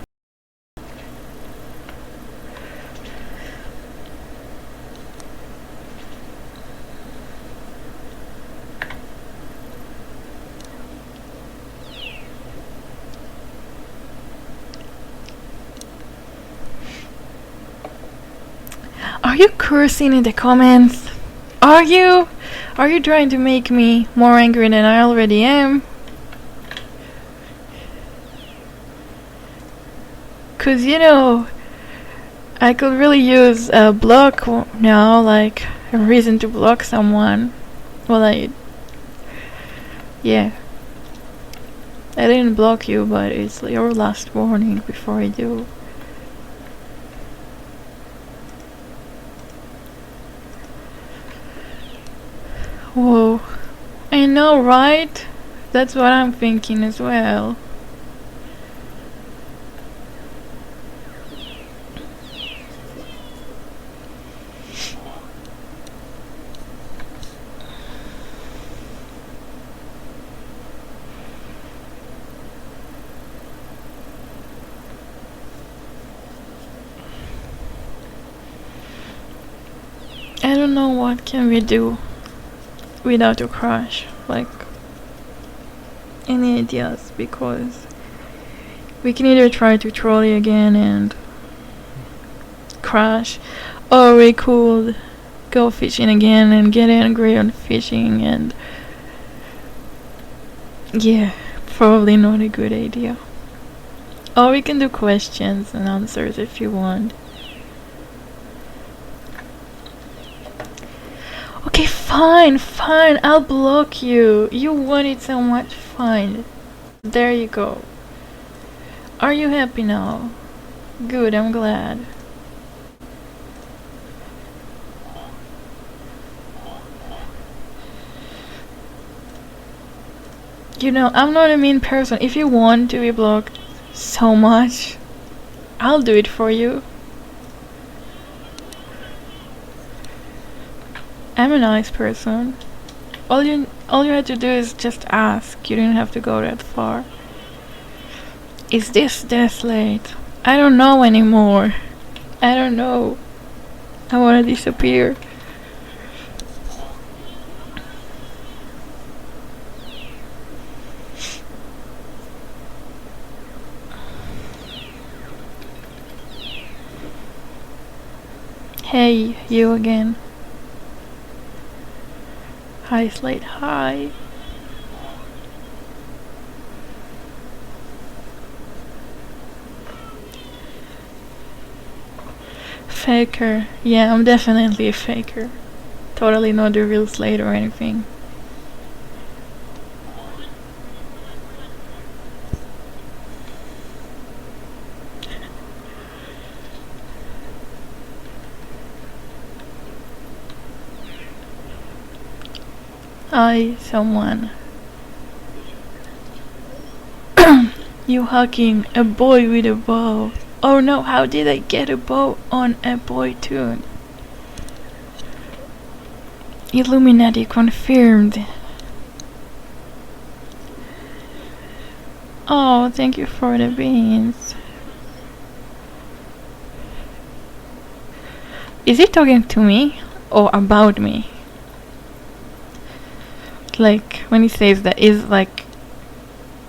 Are you cursing in the comments? Are you? Are you trying to make me more angry than I already am? Cause you know, I could really use a block now, like a reason to block someone. Well, yeah. I didn't block you, but it's your last warning before I do. Whoa. I know, right? That's what I'm thinking as well. I don't know what can we do without a crash. Like, any ideas, because we can either try to trolley again and crash, or we could go fishing again and get angry on fishing, and yeah, probably not a good idea. Or we can do questions and answers if you want. Okay, fine, I'll block you. You want it so much, fine. There you go. Are you happy now? Good, I'm glad. You know, I'm not a mean person. If you want to be blocked so much, I'll do it for you. I'm a nice person. All you had to do is just ask. You didn't have to go that far. Is this Slate? I don't know anymore. I don't know. I wanna disappear. Hey, you again. Hi, Slate, hi. Faker. Yeah, I'm definitely a faker. Totally not the real Slate or anything. Hi, someone. You hugging a boy with a bow. Oh no, how did I get a bow on a boy toon? Illuminati confirmed. Oh, thank you for the beans. Is he talking to me or about me? Like, when he says that, is like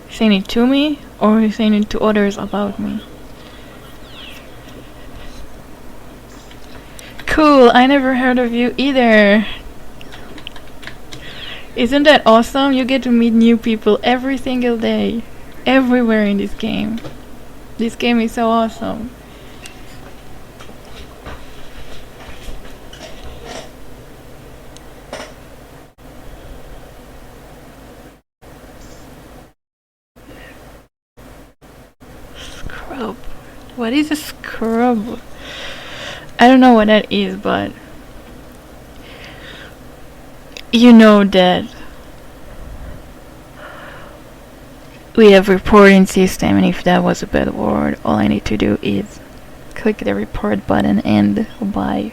saying it to me or he's saying it to others about me? Cool, I never heard of you either. Isn't that awesome? You get to meet new people every single day, everywhere in this game. This game is so awesome. Scrub. What is a scrub? I don't know what that is, but you know that we have reporting system, and if that was a bad word, all I need to do is click the report button and bye.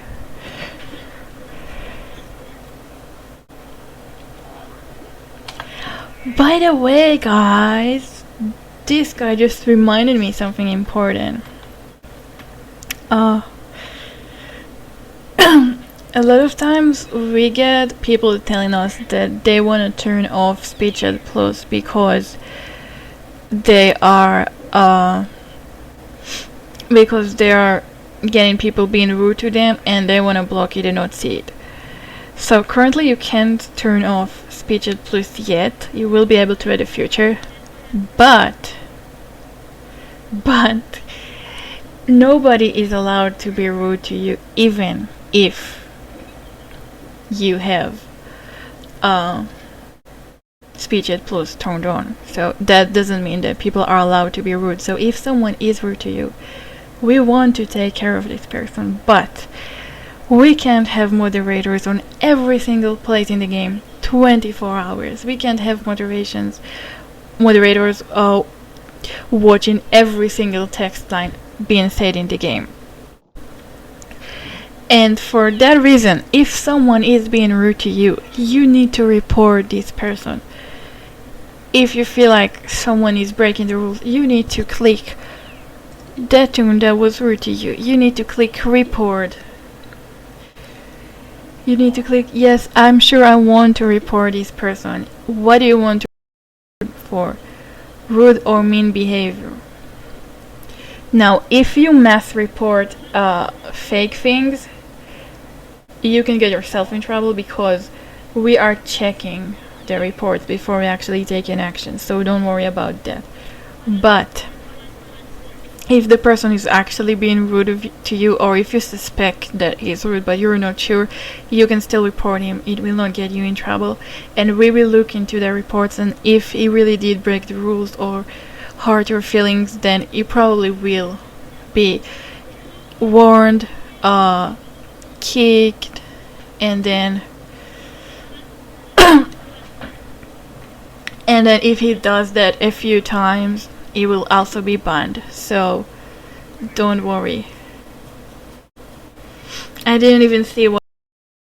By the way, guys, this guy just reminded me something important. A lot of times we get people telling us that they want to turn off speech chat plus because they are getting people being rude to them, and they want to block it and not see it. So currently you can't turn off speech chat plus yet. You will be able to in the future, but nobody is allowed to be rude to you, even if you have speech chat plus turned on. So that doesn't mean that people are allowed to be rude. So if someone is rude to you, we want to take care of this person, but we can't have moderators on every single place in the game 24 hours. We can't have moderators watching every single text line being said in the game. And for that reason, if someone is being rude to you, you need to report this person. If you feel like someone is breaking the rules, you need to click that toon that was rude to you. You need to click report. You need to click yes, I'm sure I want to report this person. What do you want to for rude or mean behavior. Now, if you mass report fake things, you can get yourself in trouble because we are checking the reports before we actually take an action, so don't worry about that. But if the person is actually being rude to you, or if you suspect that he's rude but you're not sure, you can still report him. It will not get you in trouble, and we will look into the reports, and if he really did break the rules or hurt your feelings, then he probably will be warned, kicked, and then and then if he does that a few times, he will also be banned. So don't worry. I didn't even see what,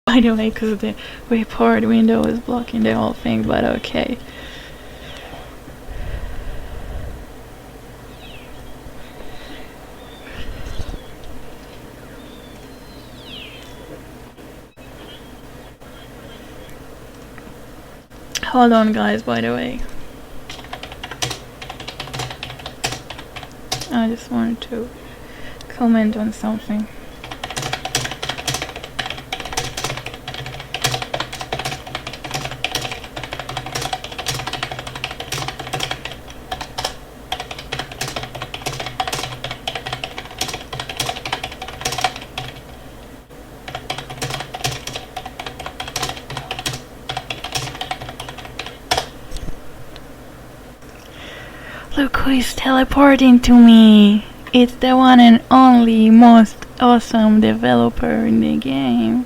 by the way, because the report window is blocking the whole thing, but okay. Hold on, guys, by the way. I just wanted to comment on something. Look who is teleporting to me! It's the one and only most awesome developer in the game.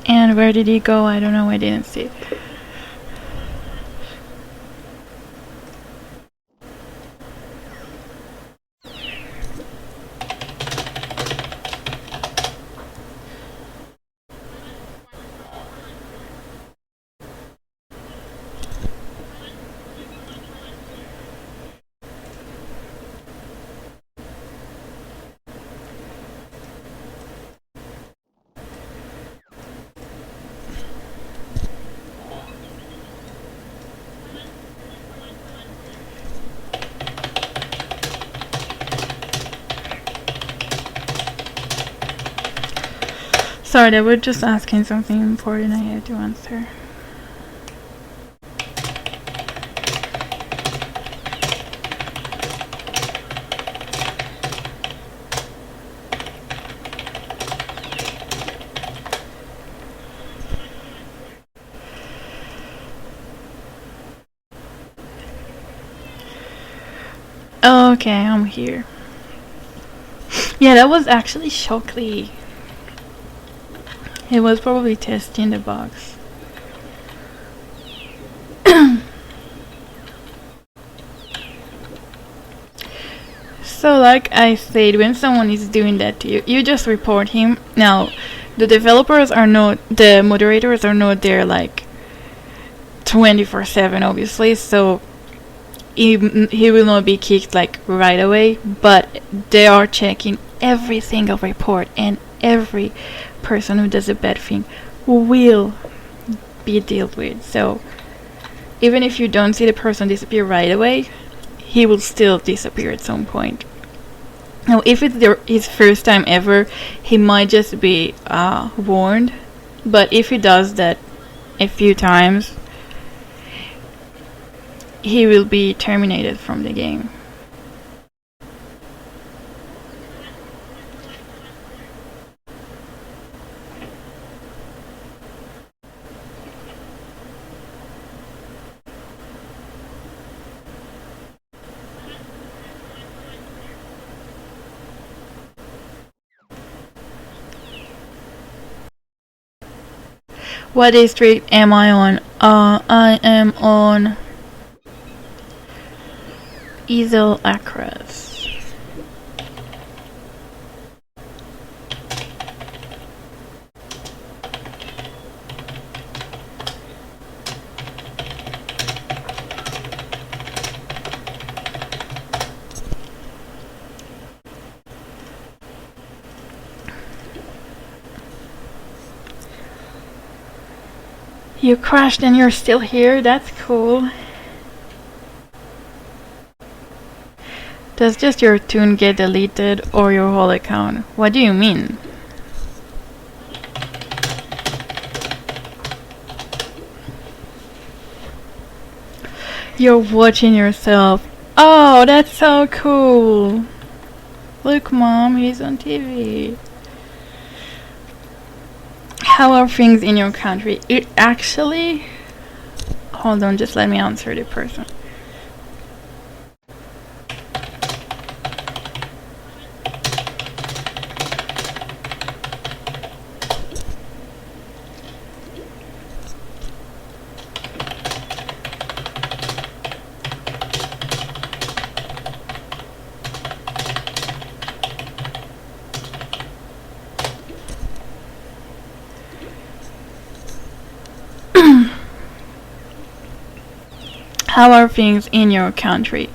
And where did he go? I don't know, I didn't see it. Sorry, they were just asking something important I had to answer. Okay, I'm here. Yeah, that was actually Shockley. It was probably testing the box. So like I said, when someone is doing that to you, you just report him. Now, the developers are not, the moderators are not there like 24/7 obviously, so he will not be kicked like right away, but they are checking every single report, and every person who does a bad thing will be dealt with. So even if you don't see the person disappear right away, he will still disappear at some point. Now, if it's his first time ever, he might just be warned, but if he does that a few times, he will be terminated from the game. What district am I on? I am on Easel Acras. You crashed and you're still here? That's cool. Does just your toon get deleted or your whole account? What do you mean? You're watching yourself. Oh, that's so cool. Look, Mom, he's on TV. How are things in your country? It actually... Hold on, just let me answer the person. How are things in your country?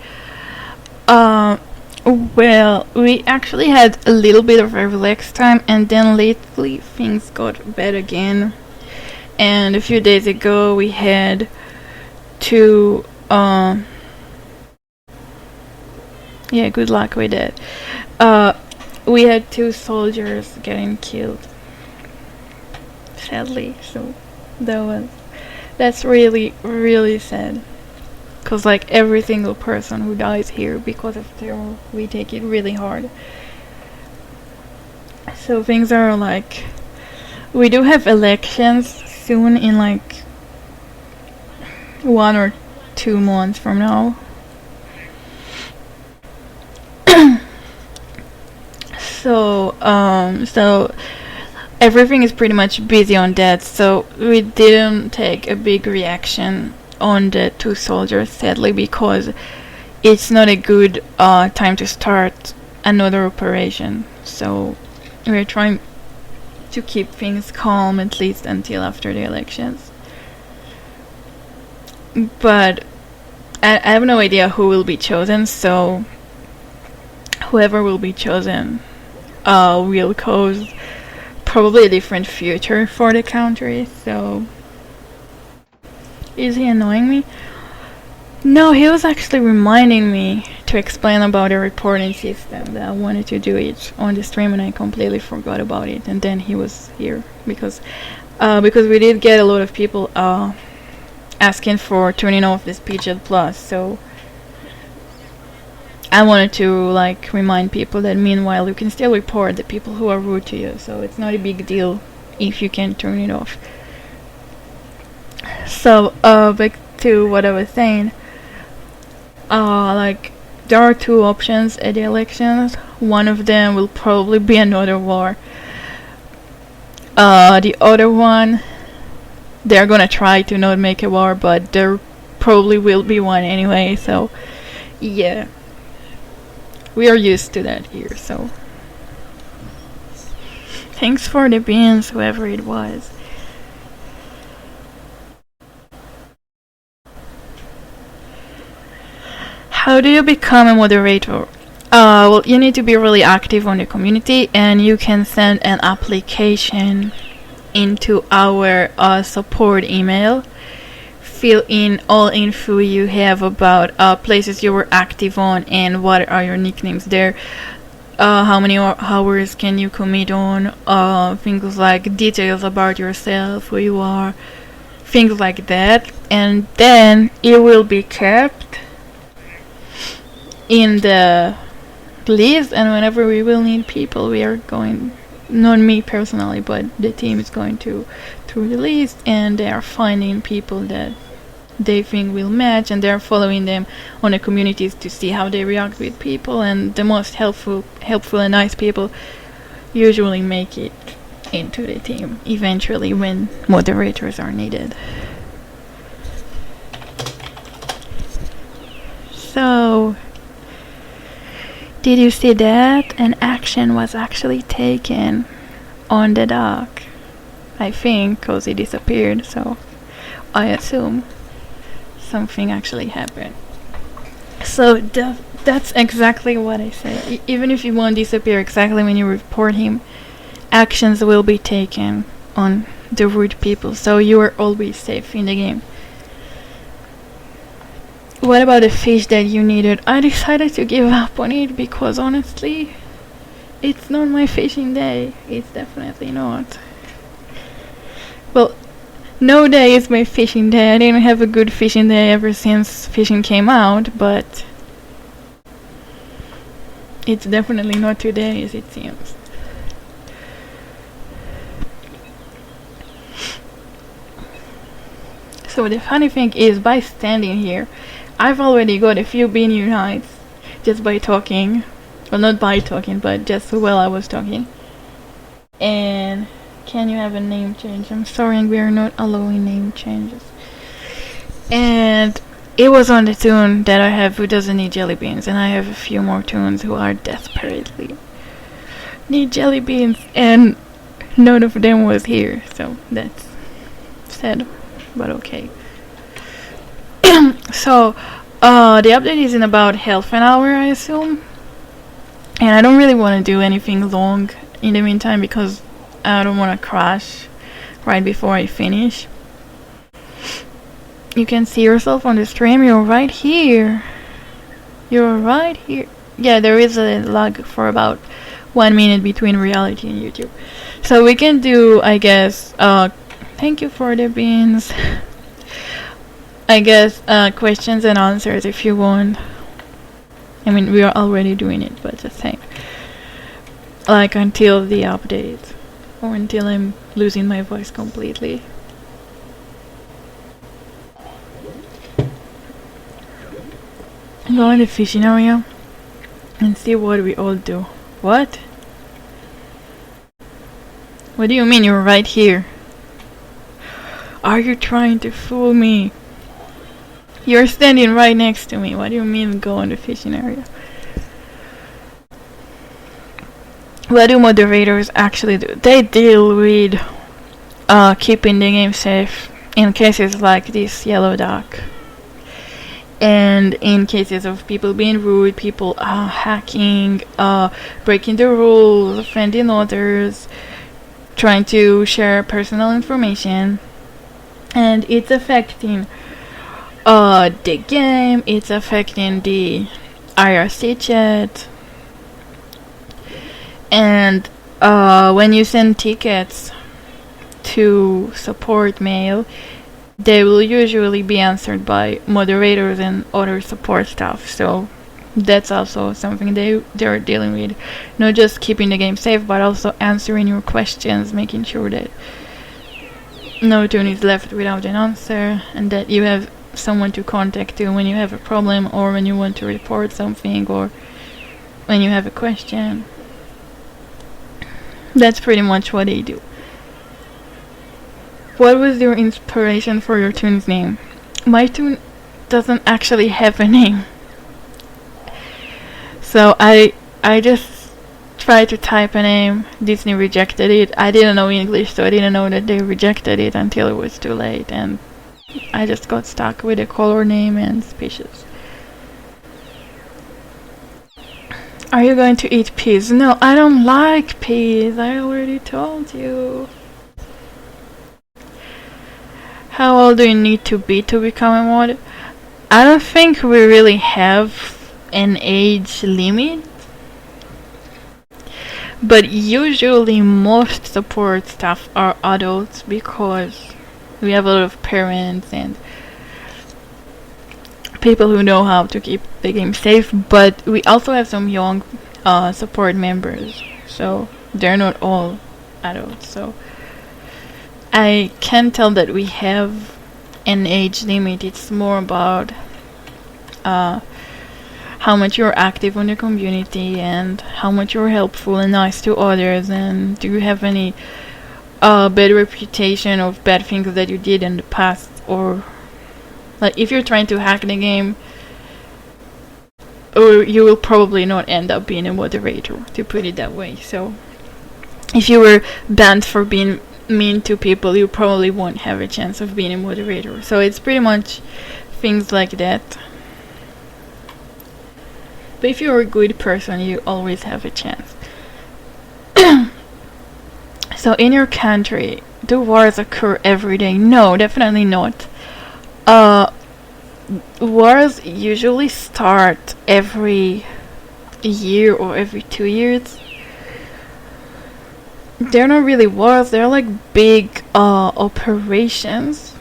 Well, we actually had a little bit of a relaxed time, and then lately things got bad again. And a few days ago, we had two. Yeah, good luck with it. We had two soldiers getting killed, sadly. So that's really, really sad. Because like every single person who dies here because of terror, we take it really hard. So things are like, we do have elections soon in like 1 or 2 months from now. So everything is pretty much busy on that. So we didn't take a big reaction on the two soldiers, sadly, because it's not a good time to start another operation. So we're trying to keep things calm at least until after the elections. But I have no idea who will be chosen, so whoever will be chosen will cause probably a different future for the country. So is he annoying me? No, he was actually reminding me to explain about the reporting system, that I wanted to do it on the stream and I completely forgot about it. And then he was here because we did get a lot of people asking for turning off this PG Plus. So I wanted to like remind people that meanwhile you can still report the people who are rude to you. So it's not a big deal if you can turn it off. So back to what I was saying. Like there are two options at the elections. One of them will probably be another war. The other one, they're gonna try to not make a war, but there probably will be one anyway. So yeah, we are used to that here. So thanks for the beans, whoever it was. How do you become a moderator? Well, you need to be really active on the community, and you can send an application into our support email. Fill in all info you have about places you were active on and what are your nicknames there. How many hours can you commit on? Things like details about yourself, who you are, things like that. And then it will be kept in the list, and whenever we will need people, we are going, not me personally, but the team is going through the list, and they are finding people that they think will match, and they're following them on the communities to see how they react with people, and the most helpful and nice people usually make it into the team eventually when moderators are needed. So did you see that? An action was actually taken on the dock. I think, because he disappeared, so I assume something actually happened. So that's exactly what I said. Even if he won't disappear exactly when you report him, actions will be taken on the rude people, so you are always safe in the game. What about the fish that you needed? I decided to give up on it because honestly, it's not my fishing day. It's definitely not. Well, no day is my fishing day. I didn't have a good fishing day ever since fishing came out, but it's definitely not today, as it seems. So the funny thing is, by standing here, I've already got a few bean unites just by talking. Well, not by talking, but just while I was talking. And can you have a name change? I'm sorry, we are not allowing name changes. And it was on the toon that I have who doesn't need jelly beans, and I have a few more toons who are desperately need jelly beans, and none of them was here, so that's sad, but okay. So, the update is in about half an hour, I assume. And I don't really want to do anything long in the meantime because I don't want to crash right before I finish. You can see yourself on the stream. You're right here. You're right here. Yeah, there is a lag for about 1 minute between reality and YouTube. So we can do, I guess, thank you for the beans. I guess, questions and answers if you want. I mean, we are already doing it, but just saying. Like, until the update. Or until I'm losing my voice completely. Go in the fishing area and see what we all do. What? What do you mean you're right here? Are you trying to fool me? You're standing right next to me. What do you mean go in the fishing area? What do moderators actually do? They deal with keeping the game safe in cases like this yellow duck. And in cases of people being rude, people hacking, breaking the rules, offending others, trying to share personal information. And it's affecting the game, it's affecting the IRC chat. And when you send tickets to support mail, they will usually be answered by moderators and other support staff. So that's also something they're dealing with. Not just keeping the game safe, but also answering your questions, making sure that no toon is left without an answer, and that you have someone to contact to when you have a problem, or when you want to report something, or when you have a question. That's pretty much what they do. What was your inspiration for your toon's name? My toon doesn't actually have a name. So I just tried to type a name. Disney rejected it. I didn't know English, so I didn't know that they rejected it until it was too late, and I just got stuck with a color name and species. Are you going to eat peas? No, I don't like peas. I already told you. How old do you need to be to become a mod? I don't think we really have an age limit. But usually most support staff are adults because we have a lot of parents and people who know how to keep the game safe, but we also have some young support members, so they're not all adults. So I can't tell that we have an age limit. It's more about how much you're active on the community and how much you're helpful and nice to others, and do you have any bad reputation of bad things that you did in the past, or like if you're trying to hack the game, or you will probably not end up being a moderator, to put it that way. So if you were banned for being mean to people, you probably won't have a chance of being a moderator. So it's pretty much things like that. But if you're a good person, you always have a chance. So in your country, do wars occur every day? No, definitely not. Uh, Wars usually start every year or every 2 years. They're not really wars, they're like big operations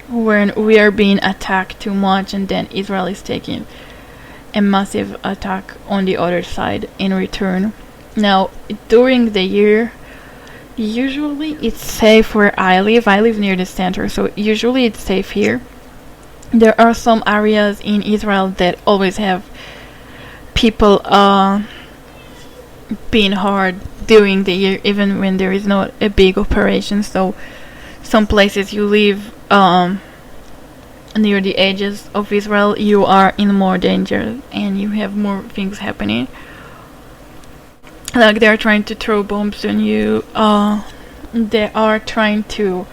when we are being attacked too much and then Israel is taking a massive attack on the other side in return. Now, during the year, usually it's safe where I live. I live near the center, so usually it's safe here. There are some areas in Israel that always have people being hard during the year, even when there is not a big operation. So some places you live near the edges of Israel, you are in more danger and you have more things happening. Like they're trying to throw bombs on you. They are trying to.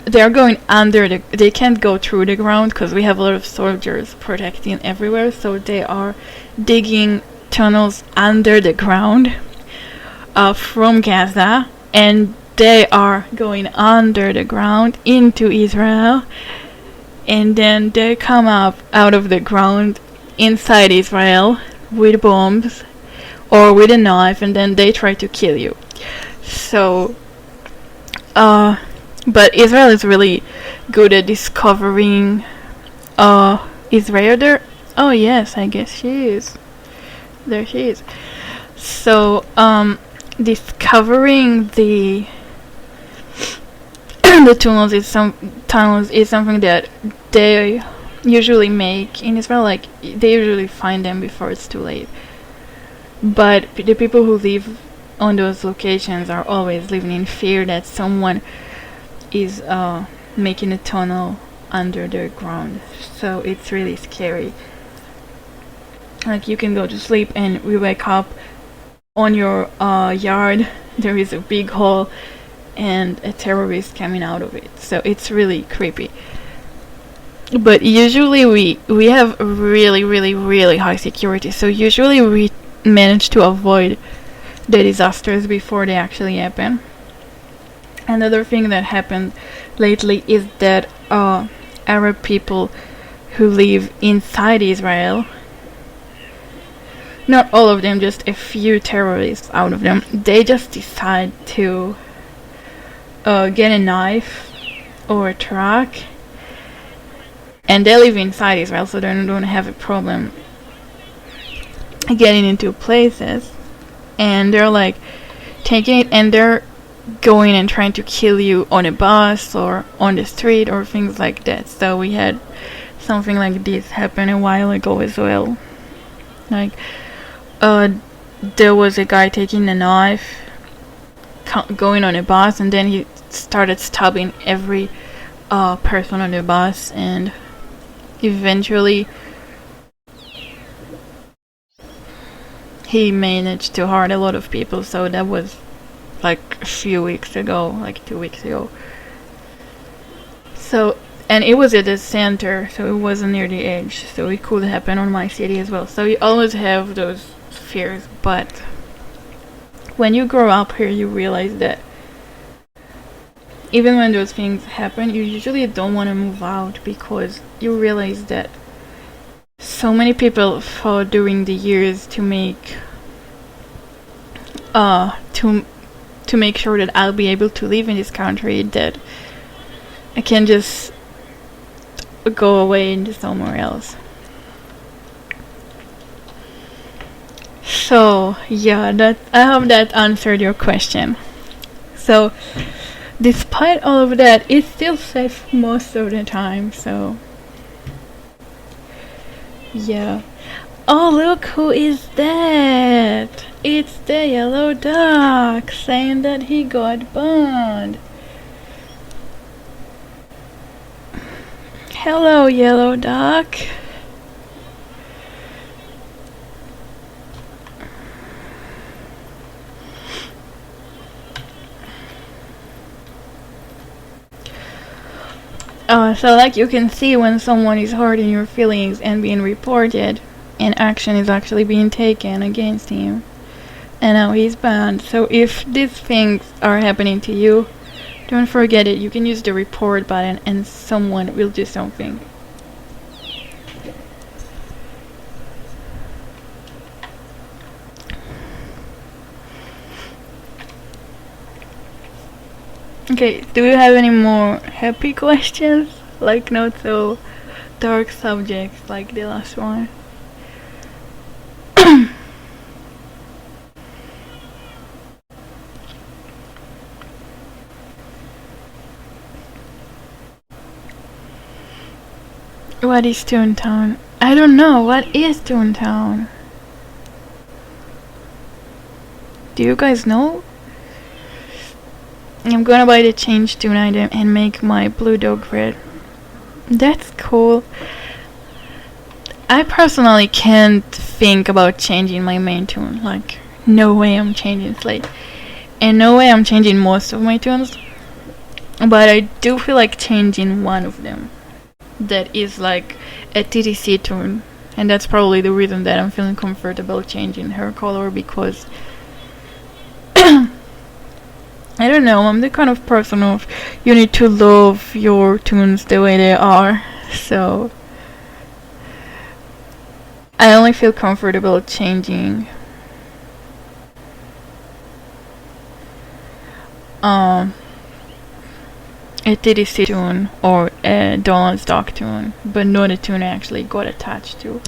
They're going under the. They can't go through the ground because we have a lot of soldiers protecting everywhere. So they are digging tunnels under the ground from Gaza, and they are going under the ground into Israel, and then they come up out of the ground inside Israel with bombs or with a knife, and then they try to kill you. So, but Israel is really good at discovering. Israel there? Oh yes, I guess she is. There she is. So, discovering the the tunnels is something that they usually make in Israel. Like they usually find them before it's too late. But the people who live on those locations are always living in fear that someone is making a tunnel under the ground. So it's really scary. Like you can go to sleep and we wake up on your yard. There is a big hole and a terrorist coming out of it. So it's really creepy. But usually we have really, really, really high security. So usually we manage to avoid the disasters before they actually happen. Another thing that happened lately is that Arab people who live inside Israel, not all of them, just a few terrorists out of them, they just decide to get a knife or a truck, and they live inside Israel, so they don't have a problem getting into places, and they're like taking it and they're going and trying to kill you on a bus or on the street or things like that. So we had something like this happen a while ago as well. Like there was a guy taking a knife going on a bus, and then he started stabbing every person on the bus, and eventually he managed to hurt a lot of people. So that was like a few weeks ago, like 2 weeks ago. So, and it was at the center, so it wasn't near the edge, so it could happen on my city as well. So you always have those fears, but when you grow up here, you realize that even when those things happen, you usually don't want to move out, because you realize that so many people fought during the years to make to make sure that I'll be able to live in this country, that I can just go away into somewhere else. So yeah, that I hope that answered your question. So despite all of that, it's still safe most of the time. So yeah. Oh, look, who is that? It's the yellow duck saying that he got burned. Hello, yellow duck. So like you can see, when someone is hurting your feelings and being reported, and action is actually being taken against him. and now he's banned. So if these things are happening to you, don't forget it. You can use the report button and someone will do something. Okay, do you have any more happy questions? Like not so dark subjects like the last one? What is Toontown? I don't know. What is Toontown? Do you guys know? I'm gonna buy the change toon item and make my blue dog red. That's cool. I personally can't think about changing my main toon. Like, no way I'm changing Slate. And no way I'm changing most of my toons. But I do feel like changing one of them. That is like a TTC toon. And that's probably the reason that I'm feeling comfortable changing her color, because I don't know, I'm the kind of person of you need to love your toons the way they are. So I only feel comfortable changing a TDC toon or a Donald's Dog toon, but not a toon I actually got attached to.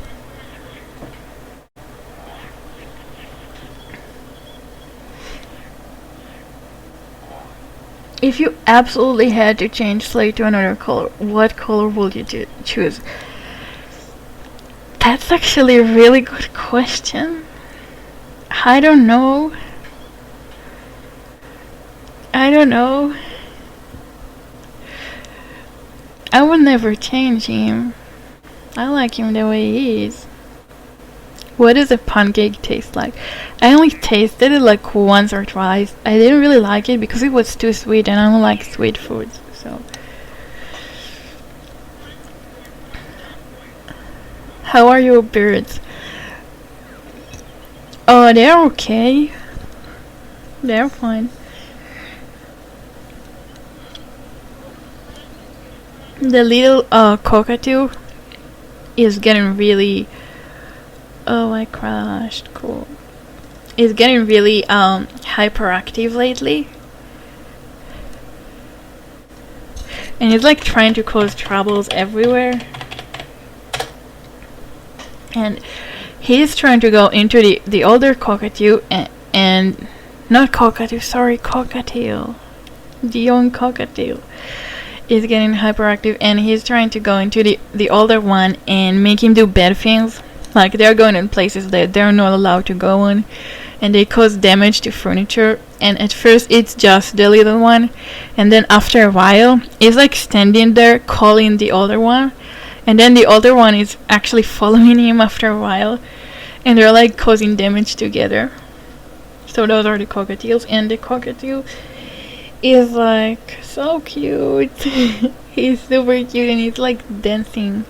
If you absolutely had to change Slate to another color, what color would you choose? That's actually a really good question. I don't know. I would never change him. I like him the way he is. What does a pancake taste like? I only tasted it like once or twice. I didn't really like it because it was too sweet and I don't like sweet foods. So, how are your birds? Oh, they're okay. They're fine. The little cockatoo is getting really... Oh, I crashed. Cool. It's getting really hyperactive lately. And it's like trying to cause troubles everywhere. And he's trying to go into the older cockatoo and not cockatoo, sorry, cockatiel. The young cockatiel is getting hyperactive and he's trying to go into the older one and make him do bad things. Like, they're going in places that they're not allowed to go on, and they cause damage to furniture. And at first it's just the little one, and then after a while it's like standing there calling the older one, and then the older one is actually following him after a while, and they're like causing damage together. So those are the cockatiels, and the cockatiel is like so cute. He's super cute and he's like dancing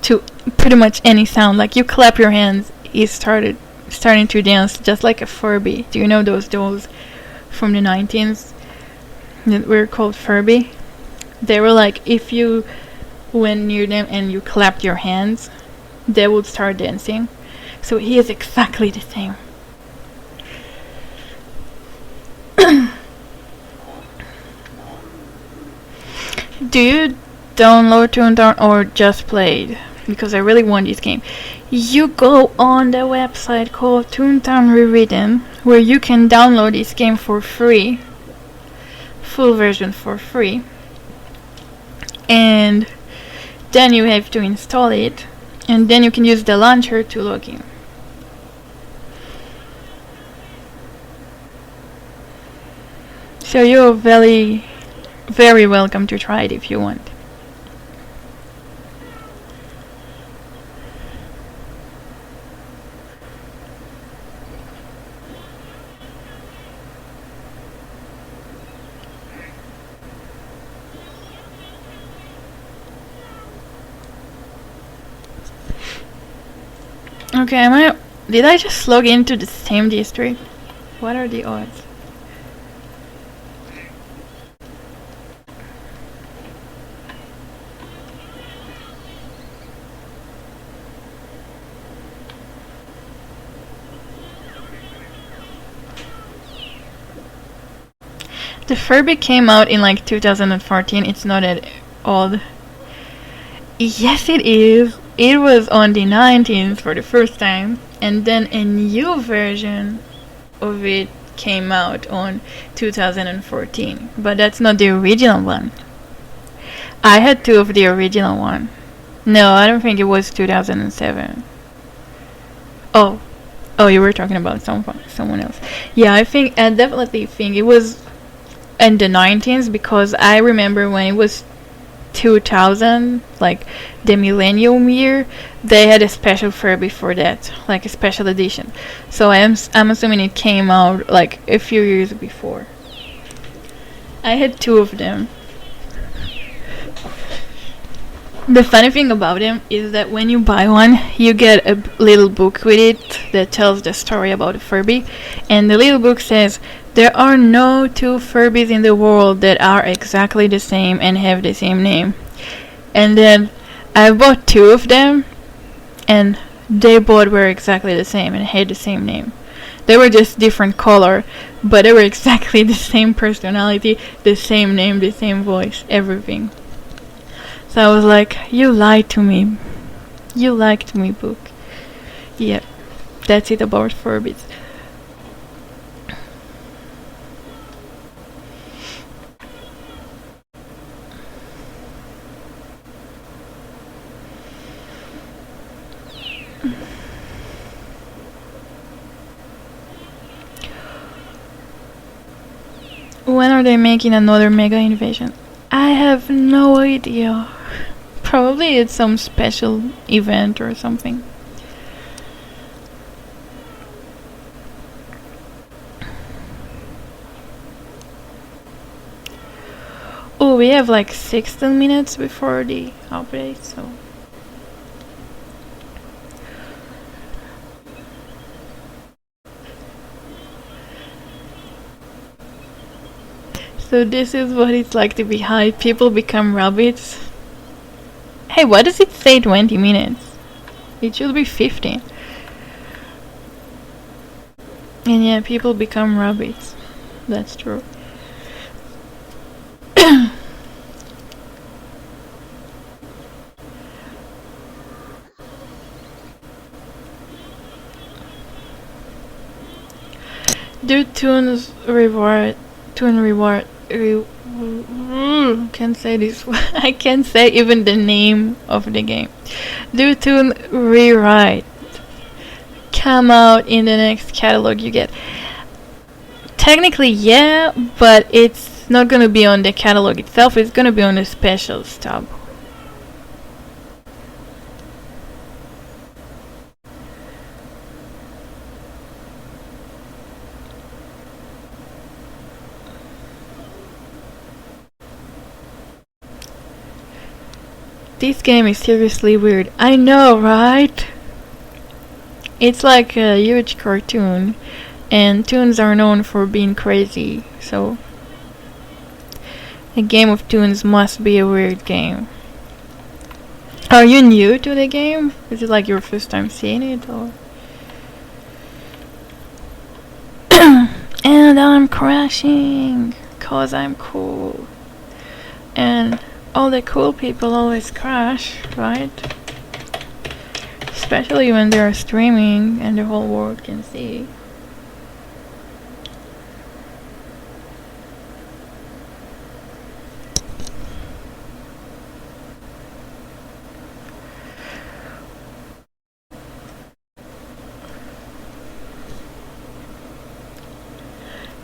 to pretty much any sound. Like, you clap your hands, he's starting to dance just like a Furby. Do you know those dolls from the 19s that were called Furby? They were like, if you went near them and you clapped your hands, they would start dancing. So he is exactly the same. Do you download Toontown or just play it? Because I really want this game. You go on the website called Toontown Rewritten, where you can download this game for free, full version for free, and then you have to install it, and then you can use the launcher to log in. So you're very, very welcome to try it if you want. Okay, Did I just log into the same district? What are the odds? The Furby came out in like 2014. It's not that old. Yes, it is. It was on the 19th for the first time, and then a new version of it came out on 2014. But that's not the original one. I had two of the original one. No, I don't think it was 2007. Oh, oh, you were talking about someone else. Yeah, I definitely think it was in the 19th because I remember when it was 2000, like the millennium year, they had a special Furby for that, like a special edition. So I'm assuming it came out like a few years before. I had two of them. The funny thing about them is that when you buy one, you get a little book with it that tells the story about the Furby, and the little book says there are no two Furbies in the world that are exactly the same and have the same name. And then I bought two of them, and they both were exactly the same and had the same name. They were just different color, but they were exactly the same personality, the same name, the same voice, everything. So I was like, you lied to me. You lied to me, book. Yeah, that's it about Furbies. When are they making another mega invasion? I have no idea. Probably it's some special event or something. Oh, we have like 16 minutes before the update, so. So this is what it's like to be high. People become rabbits. Hey, why does it say 20 minutes? It should be 15. And yeah, people become rabbits. That's true. Do Toon's reward, Toon reward, can't say this. I can't say even the name of the game. Do Toon Rewrite come out in the next catalog you get? Technically, yeah, but it's not gonna be on the catalog itself. It's gonna be on the specials tab. This game is seriously weird. I know, right? It's like a huge cartoon, and toons are known for being crazy, so a game of toons must be a weird game. Are you new to the game? Is it like your first time seeing it, or? And I'm crashing, 'cause I'm cool. And all the cool people always crash, right? Especially when they're streaming and the whole world can see.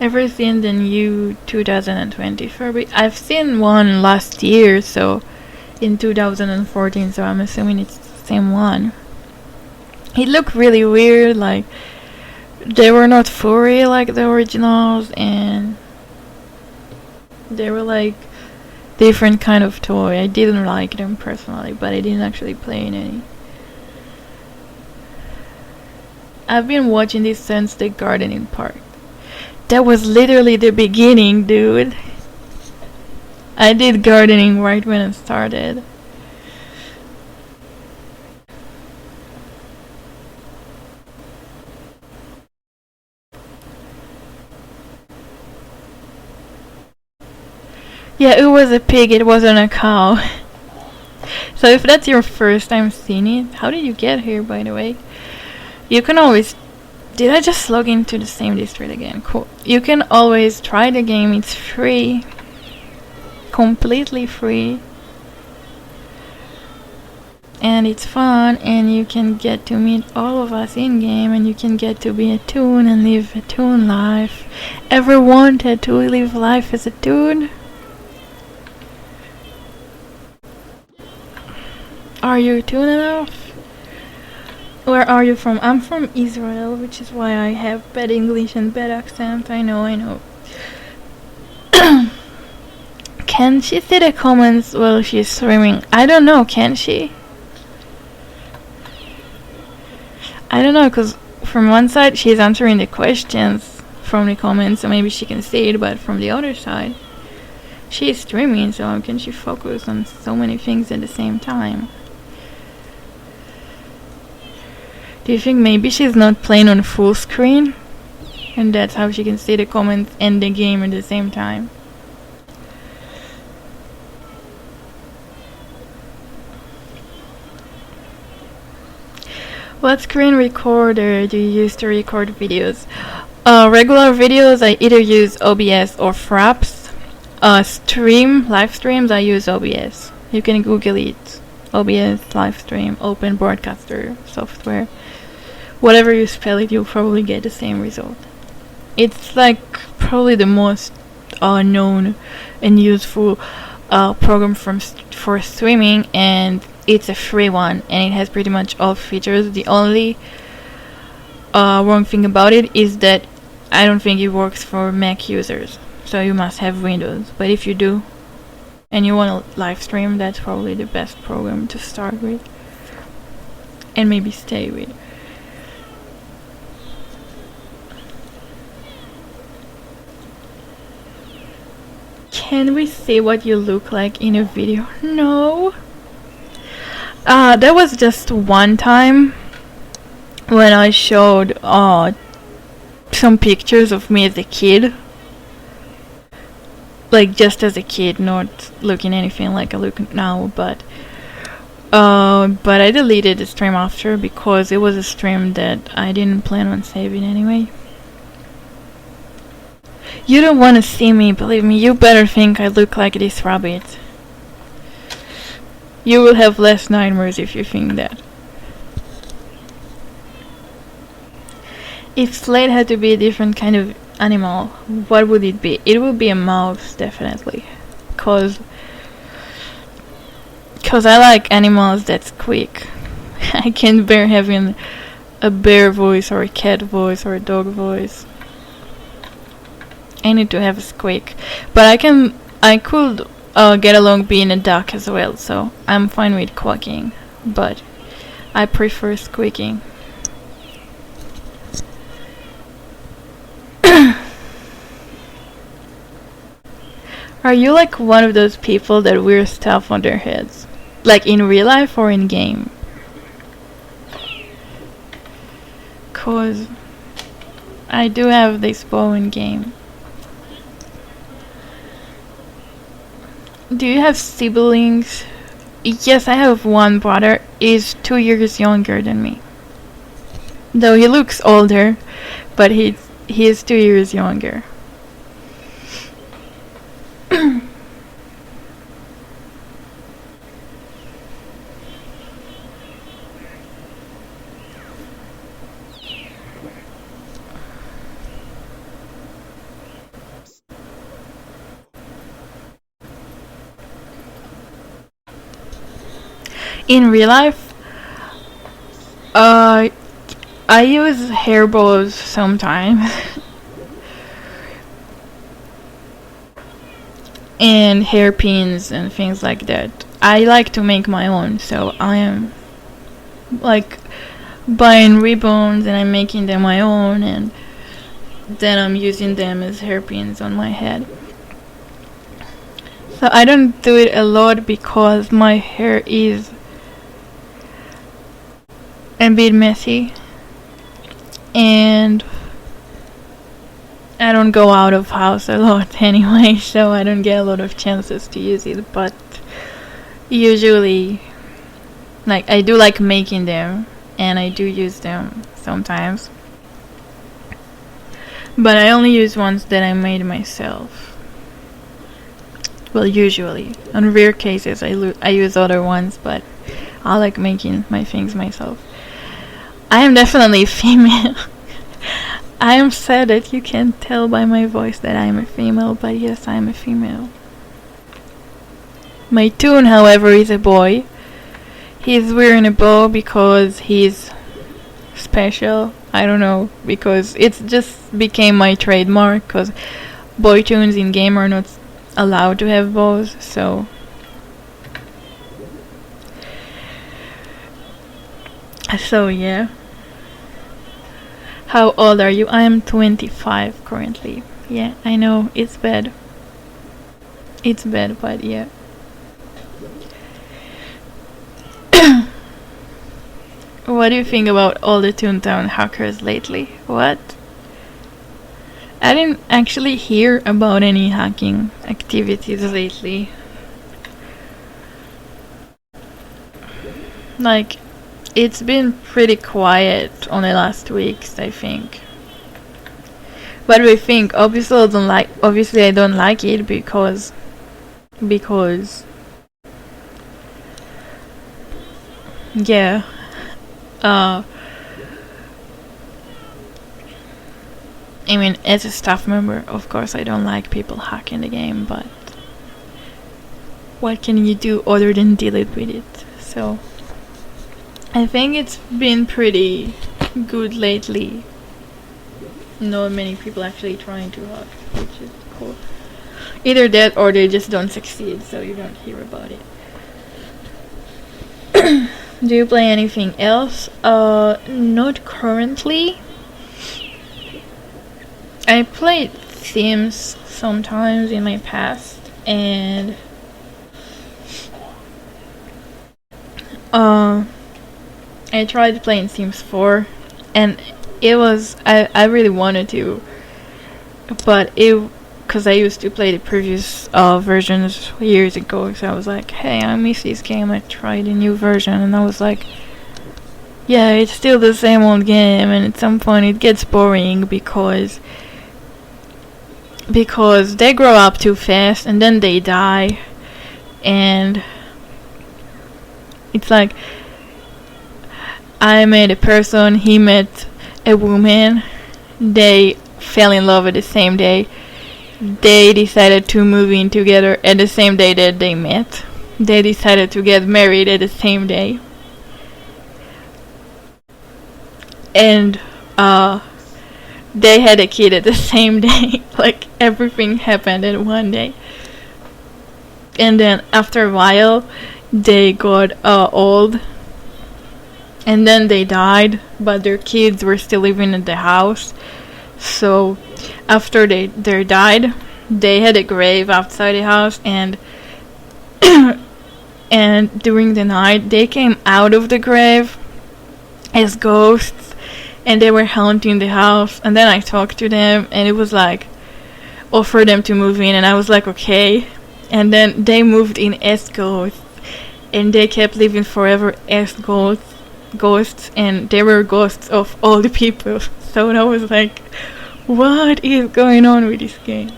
Ever seen the new 2020 Furby? I've seen one last year, so in 2014, so I'm assuming it's the same one. It looked really weird, like they were not furry like the originals, and they were like different kind of toy. I didn't like them personally, but I didn't actually play in any. I've been watching this since the gardening part. That was literally the beginning, dude. I did gardening right when it started. Yeah, it was a pig, it wasn't a cow. So if that's your first time seeing it, how did you get here, by the way? You can always... Did I just log into the same district again? Cool. You can always try the game, it's free. Completely free. And it's fun, and you can get to meet all of us in game, and you can get to be a toon and live a toon life. Ever wanted to live life as a toon? Are you toon enough? Where are you from? I'm from Israel, which is why I have bad English and bad accent. I know. Can she see the comments while she's streaming? I don't know, can she? I don't know, because from one side she's answering the questions from the comments, so maybe she can see it, but from the other side she's streaming, so how can she focus on so many things at the same time? Do you think maybe she's not playing on full screen? And that's how she can see the comments and the game at the same time? What screen recorder do you use to record videos? Regular videos, I either use OBS or Fraps. Live streams, I use OBS. You can Google it. OBS, live stream, open broadcaster software. Whatever you spell it, you'll probably get the same result. It's like probably the most known and useful program for streaming, and it's a free one, and it has pretty much all features. The only wrong thing about it is that I don't think it works for Mac users, so you must have Windows. But if you do, and you want to live stream, that's probably the best program to start with, and maybe stay with. Can we see what you look like in a video? No. That was just one time when I showed some pictures of me as a kid. Like just as a kid, not looking anything like I look now, but I deleted the stream after because it was a stream that I didn't plan on saving anyway. You don't want to see me, believe me, you better think I look like this rabbit. You will have less nightmares if you think that. If Slate had to be a different kind of animal, what would it be? It would be a mouse, definitely. Cause I like animals that's quick. I can't bear having a bear voice or a cat voice or a dog voice. I need to have a squeak, but I could get along being a duck as well, so I'm fine with quacking, but I prefer squeaking. Are you like one of those people that wear stuff on their heads? Like in real life or in game? 'Cause I do have this bow in game. Do you have siblings? Yes, I have one brother. He's 2 years younger than me. Though he looks older, but he is 2 years younger. In real life, I use hair bows sometimes. And hairpins and things like that. I like to make my own, so I am like buying ribbons and I'm making them my own, and then I'm using them as hairpins on my head. So I don't do it a lot because my hair is a bit messy and I don't go out of house a lot anyway, so I don't get a lot of chances to use it. But usually, like, I do like making them and I do use them sometimes, but I only use ones that I made myself. Well, usually. On rare cases I use other ones, but I like making my things myself. I am definitely female. I am sad that you can't tell by my voice that I am a female, but yes, I am a female. My toon, however, is a boy. He's wearing a bow because he's special. I don't know, because it's just became my trademark, because boy toons in game are not allowed to have bows, so yeah. How old are you? I am 25 currently. Yeah, I know, it's bad. It's bad, but yeah. What do you think about all the Toontown hackers lately? What? I didn't actually hear about any hacking activities lately. Like, it's been pretty quiet on the last weeks, I think. What do you think? Obviously I don't like it because yeah. I mean, as a staff member, of course I don't like people hacking the game, but what can you do other than deal with it? So I think it's been pretty good lately. Not many people actually trying to hack, which is cool. Either that or they just don't succeed, so you don't hear about it. Do you play anything else? Not currently. I played Sims sometimes in my past, and I tried playing Sims 4, and it was I really wanted to, but because I used to play the previous versions years ago, so I was like, hey, I miss this game, I tried a new version, and I was like, yeah, it's still the same old game, and at some point it gets boring because they grow up too fast and then they die, and it's like I met a person, he met a woman, they fell in love at the same day, they decided to move in together at the same day that they met, they decided to get married at the same day, and they had a kid at the same day. Like, everything happened in one day. And then after a while they got old, and then they died, but their kids were still living in the house. So after they died, they had a grave outside the house, and and during the night they came out of the grave as ghosts, and they were haunting the house. And then I talked to them, and it was like, offer them to move in, and I was like, okay. And then they moved in as ghosts, and they kept living forever as ghosts, and they were ghosts of all the people. So I was like, what is going on with this game?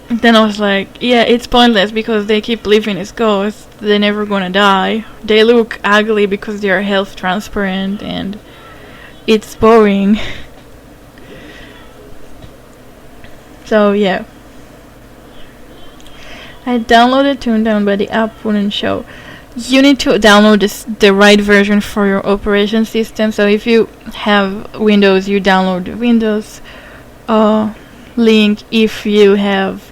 Then I was like, yeah, it's pointless because they keep living as ghosts, they're never gonna die, they look ugly because they are health transparent, and it's boring. So yeah, I downloaded Toontown, but the app wouldn't show. You need to download the right version for your operation system. So if you have Windows, you download the Windows link. If you have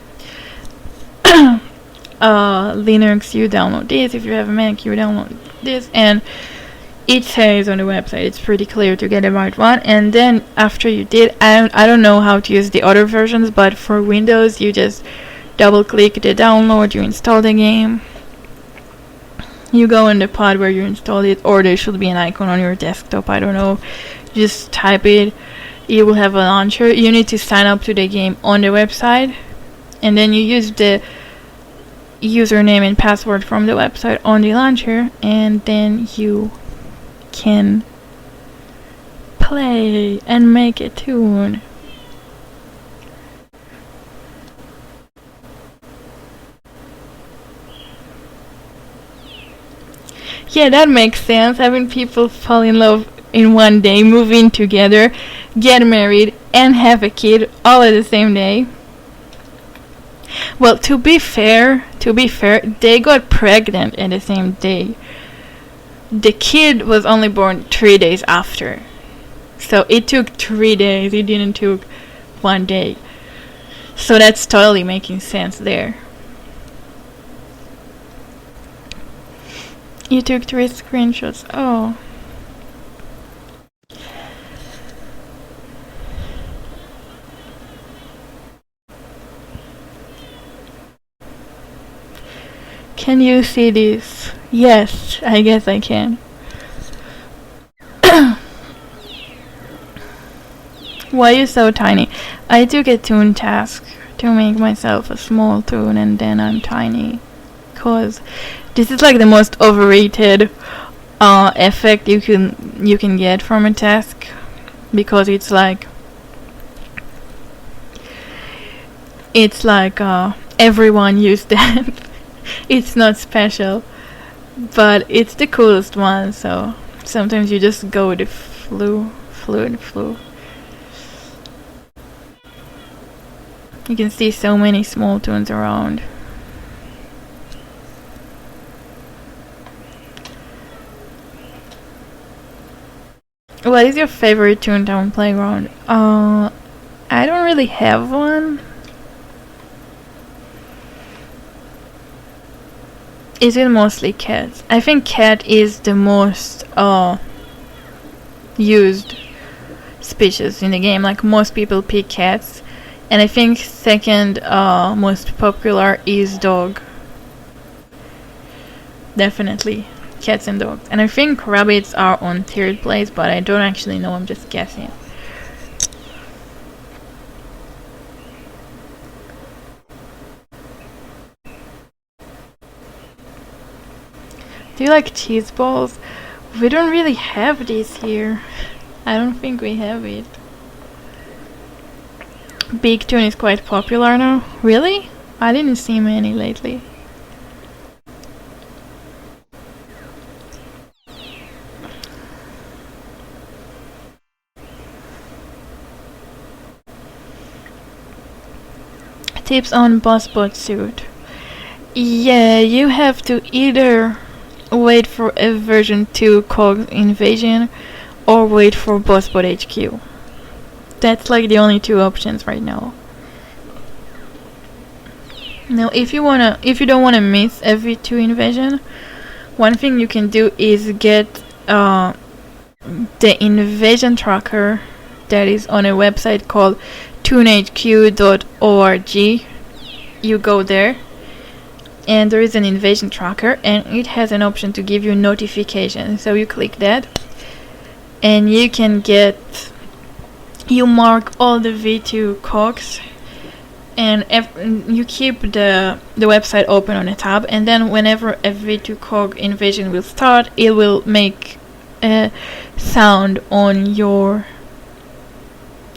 Linux, you download this. If you have a Mac, you download this. And it says on the website, it's pretty clear to get the right one. And then after you did, I don't know how to use the other versions, but for Windows you just double click the download, you install the game, you go in the pod where you installed it, or there should be an icon on your desktop, I don't know, just type it, you will have a launcher. You need to sign up to the game on the website, and then you use the username and password from the website on the launcher, and then you can play and make a tune. Yeah, that makes sense. Having people fall in love in one day, move in together, get married, and have a kid all at the same day. Well, to be fair, they got pregnant in the same day. The kid was only born 3 days after. So it took 3 days, it didn't took 1 day. So that's totally making sense there. You took 3 screenshots. Oh. Can you see this? Yes, I guess I can. Why are you so tiny? I took a toon task to make myself a small toon, and then I'm tiny. Cause this is like the most overrated effect you can get from a task, because it's like everyone used that. It's not special, but it's the coolest one, so sometimes you just go with the flu. You can see so many small toons around. What is your favorite Toontown playground? I don't really have one. Is it mostly cats? I think cat is the most used species in the game. Like, most people pick cats, and I think second most popular is dog. Definitely cats and dogs. And I think rabbits are on third place, but I don't actually know, I'm just guessing. Do you like cheese balls? We don't really have these here. I don't think we have it. Big Toon is quite popular now. Really? I didn't see many lately. Tips on bossbot suit. Yeah, you have to either wait for a version 2 COG invasion or wait for bossbot HQ. That's like the only 2 options right now. Now, if you don't wanna miss every 2 invasion, one thing you can do is get the invasion tracker that is on a website called toonhq.org. You go there, and there is an invasion tracker, and it has an option to give you notifications. So you click that, and you can you mark all the V2 COGs, and you keep the website open on a tab, and then whenever a V2 COG invasion will start, it will make a sound on your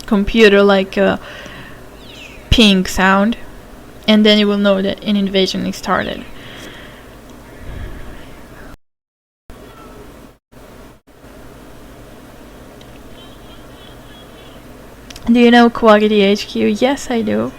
computer, like a ping sound, and then you will know that an invasion is started. Do you know Quaggy HQ? Yes, I do.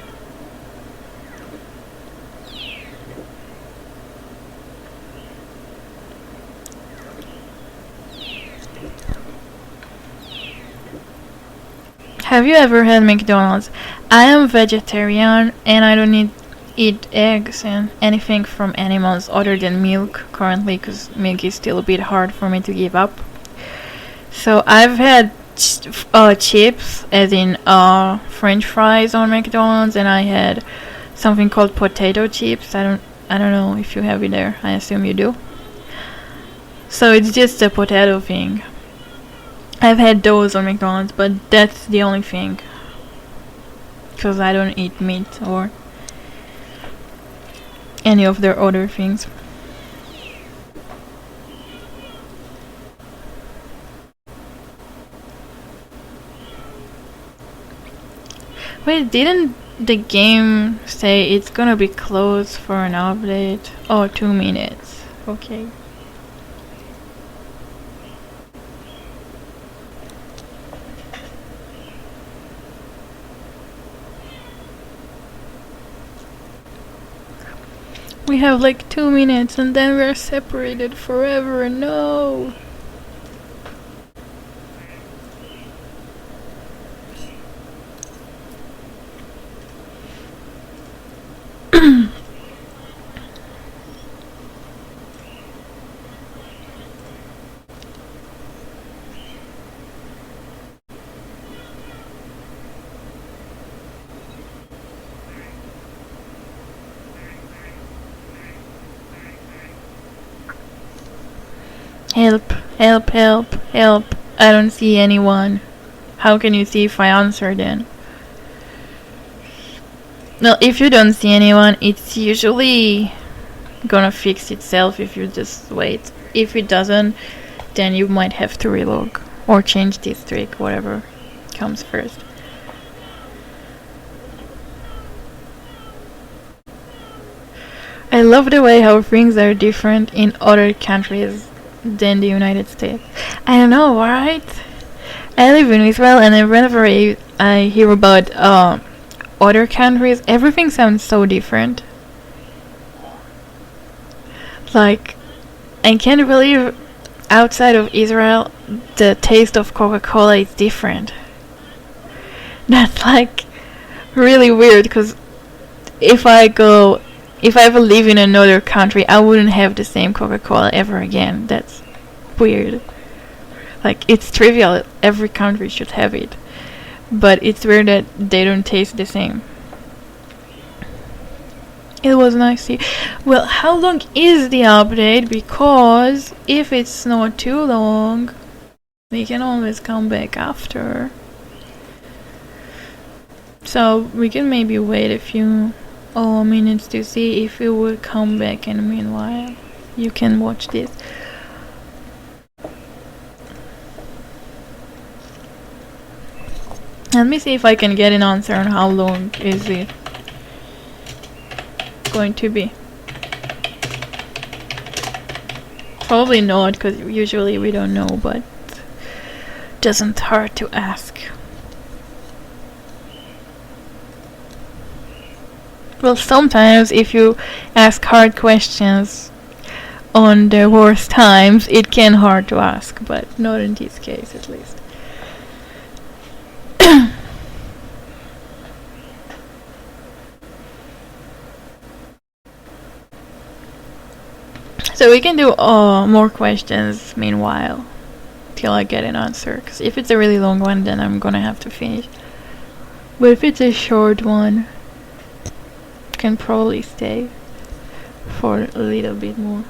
Have you ever had McDonald's? I am vegetarian and I don't eat eggs and anything from animals other than milk currently, because milk is still a bit hard for me to give up. So I've had chips, as in French fries on McDonald's, and I had something called potato chips. I don't know if you have it there. I assume you do. So it's just a potato thing. I've had those on McDonald's, but that's the only thing. Because I don't eat meat or any of their other things. Wait, didn't the game say it's gonna be closed for an update? Oh, 2 minutes. Okay. We have like 2 minutes and then we're separated forever. No! Help, help, help, help. I don't see anyone. How can you see if I answer then? Well, if you don't see anyone, it's usually gonna fix itself if you just wait. If it doesn't, then you might have to relog or change district, whatever comes first. I love the way how things are different in other countries than the United States. I don't know, right? I live in Israel, and whenever I hear about other countries, everything sounds so different. Like, I can't believe outside of Israel, the taste of Coca-Cola is different. That's like really weird, because if I ever live in another country, I wouldn't have the same Coca-Cola ever again. That's weird. Like, it's trivial. Every country should have it. But it's weird that they don't taste the same. It was nice to see. Well, how long is the update? Because if it's not too long, we can always come back after. So we can maybe wait a few minutes to see if it would come back, and meanwhile you can watch this. Let me see if I can get an answer on how long is it going to be. Probably not, because usually we don't know, but doesn't hurt to ask. Well, sometimes if you ask hard questions on the worst times, it can hard to ask, but not in this case at least. So we can do more questions meanwhile, till I get an answer. Because if it's a really long one, then I'm gonna have to finish. But if it's a short one, I can probably stay for a little bit more.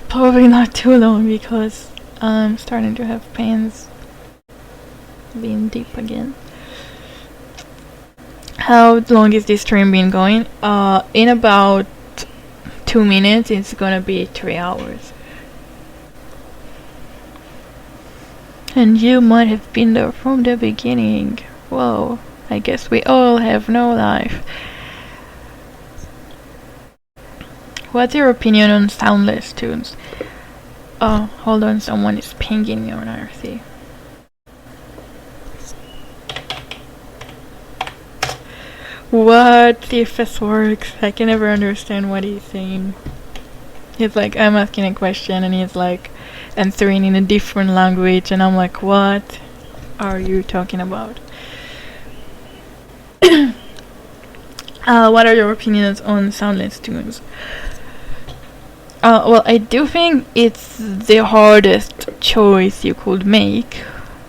Probably not too long, because I'm starting to have pains being deep again. How long is this stream been going? In about 2 minutes, it's gonna be 3 hours. And you might have been there from the beginning. Whoa, I guess we all have no life. What's your opinion on soundless tunes? Oh, hold on, someone is pinging me on RC. What if this works? I can never understand what he's saying. He's like, I'm asking a question, and he's like, answering in a different language, and I'm like, what are you talking about? What are your opinions on soundless tunes? Well, I do think it's the hardest choice you could make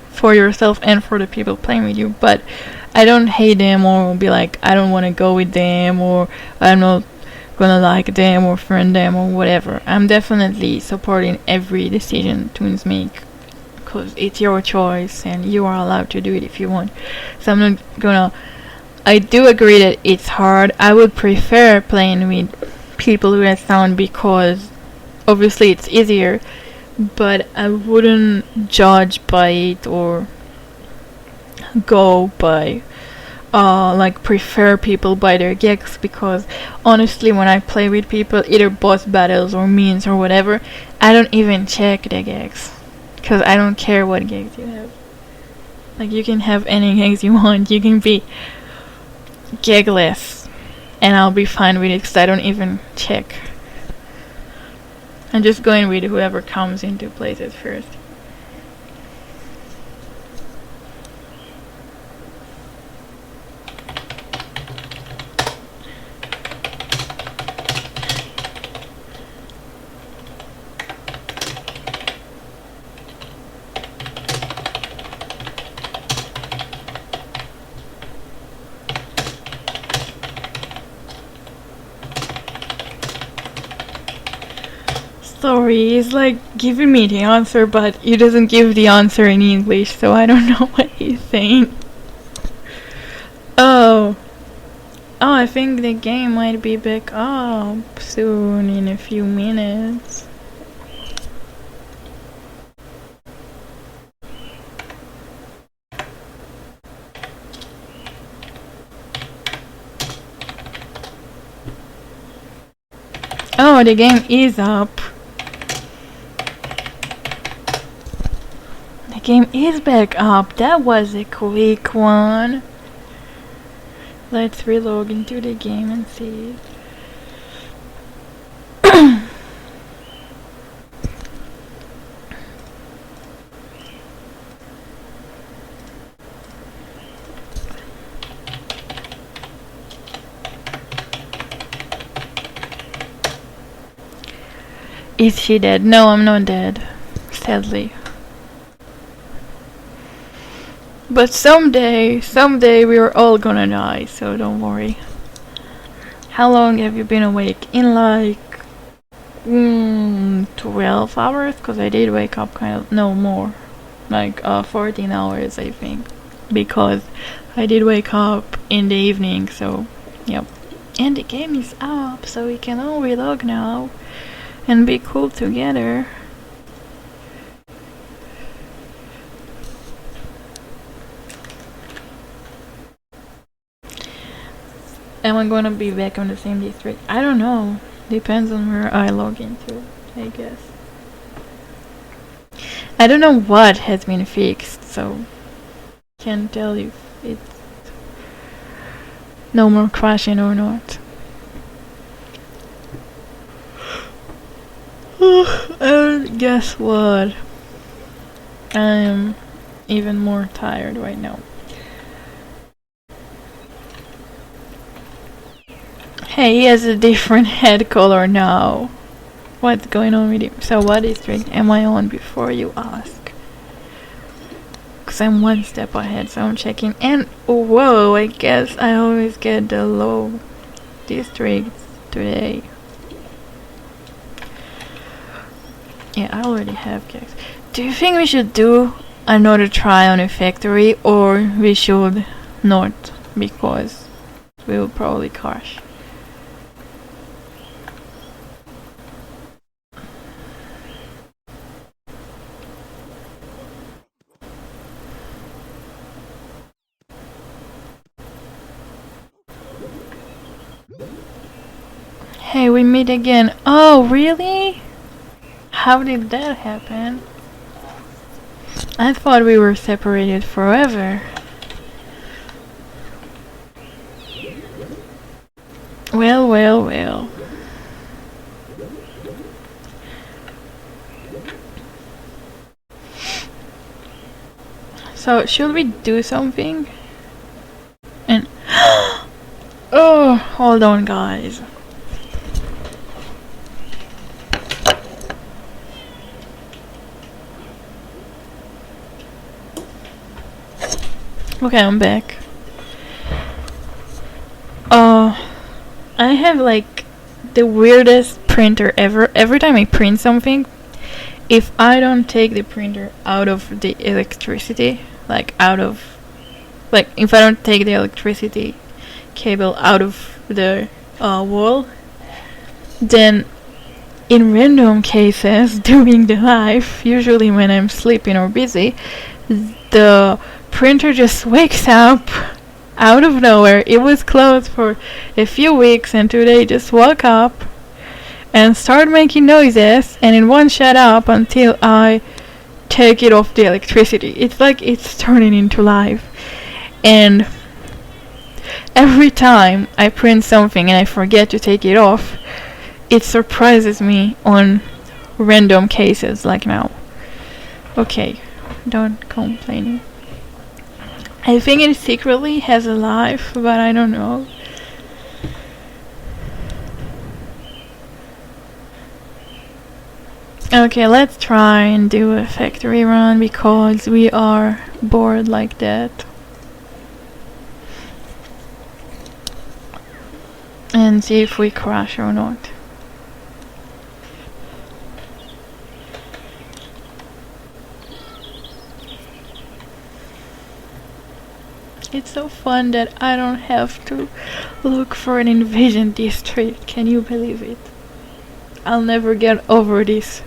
for yourself and for the people playing with you, but I don't hate them or be like, I don't want to go with them, or I'm not gonna like them or friend them or whatever. I'm definitely supporting every decision tunes make, because it's your choice and you are allowed to do it if you want. So I'm not gonna. I do agree that it's hard. I would prefer playing with people who have sound because obviously it's easier, but I wouldn't judge by it or go by like prefer people by their gigs, because honestly when I play with people, either boss battles or means or whatever, I don't even check the gigs because I don't care what gigs you have. Like, you can have any gigs you want, you can be gigless and I'll be fine with it because I don't even check. I'm just going with whoever comes into places first. Sorry, he's like giving me the answer, but he doesn't give the answer in English, so I don't know what he's saying. Oh, I think the game might be back up soon in a few minutes. Oh, the game is up. The game is back up. That was a quick one. Let's relog into the game and see. Is she dead? No, I'm not dead. Sadly. But someday we're all gonna die, so don't worry. How long have you been awake? In like 12 hours? Because I did wake up no more. Like 14 hours, I think. Because I did wake up in the evening, so yep. And the game is up, so we can all relog now and be cool together. Am I gonna be back on the same district? I don't know. Depends on where I log into, I guess. I don't know what has been fixed, so can't tell you if it's no more crashing or not. And guess what? I'm even more tired right now. Hey, he has a different head color now. What's going on with him? So what district am I on before you ask? Because I'm one step ahead, so I'm checking. And whoa, I guess I always get the low districts today. Yeah, I already have gigs. Do you think we should do another try on a factory, or we should not, because we will probably crash? Hey, we meet again. Oh, really? How did that happen? I thought we were separated forever. Well, well, well. So should we do something? And oh, hold on, guys. Okay, I'm back. I have like the weirdest printer ever. Every time I print something, if I don't take the printer out of the electricity, like if I don't take the electricity cable out of the wall, then in random cases during the live, usually when I'm sleeping or busy, the printer just wakes up out of nowhere. It was closed for a few weeks and today just woke up and started making noises and it won't shut up until I take it off the electricity. It's like it's turning into life. And every time I print something and I forget to take it off, it surprises me on random cases like now. Okay, don't complain. I think it secretly has a life, but I don't know. Okay, let's try and do a factory run because we are bored like that. And see if we crash or not. It's so fun that I don't have to look for an invasion district. Can you believe it? I'll never get over this.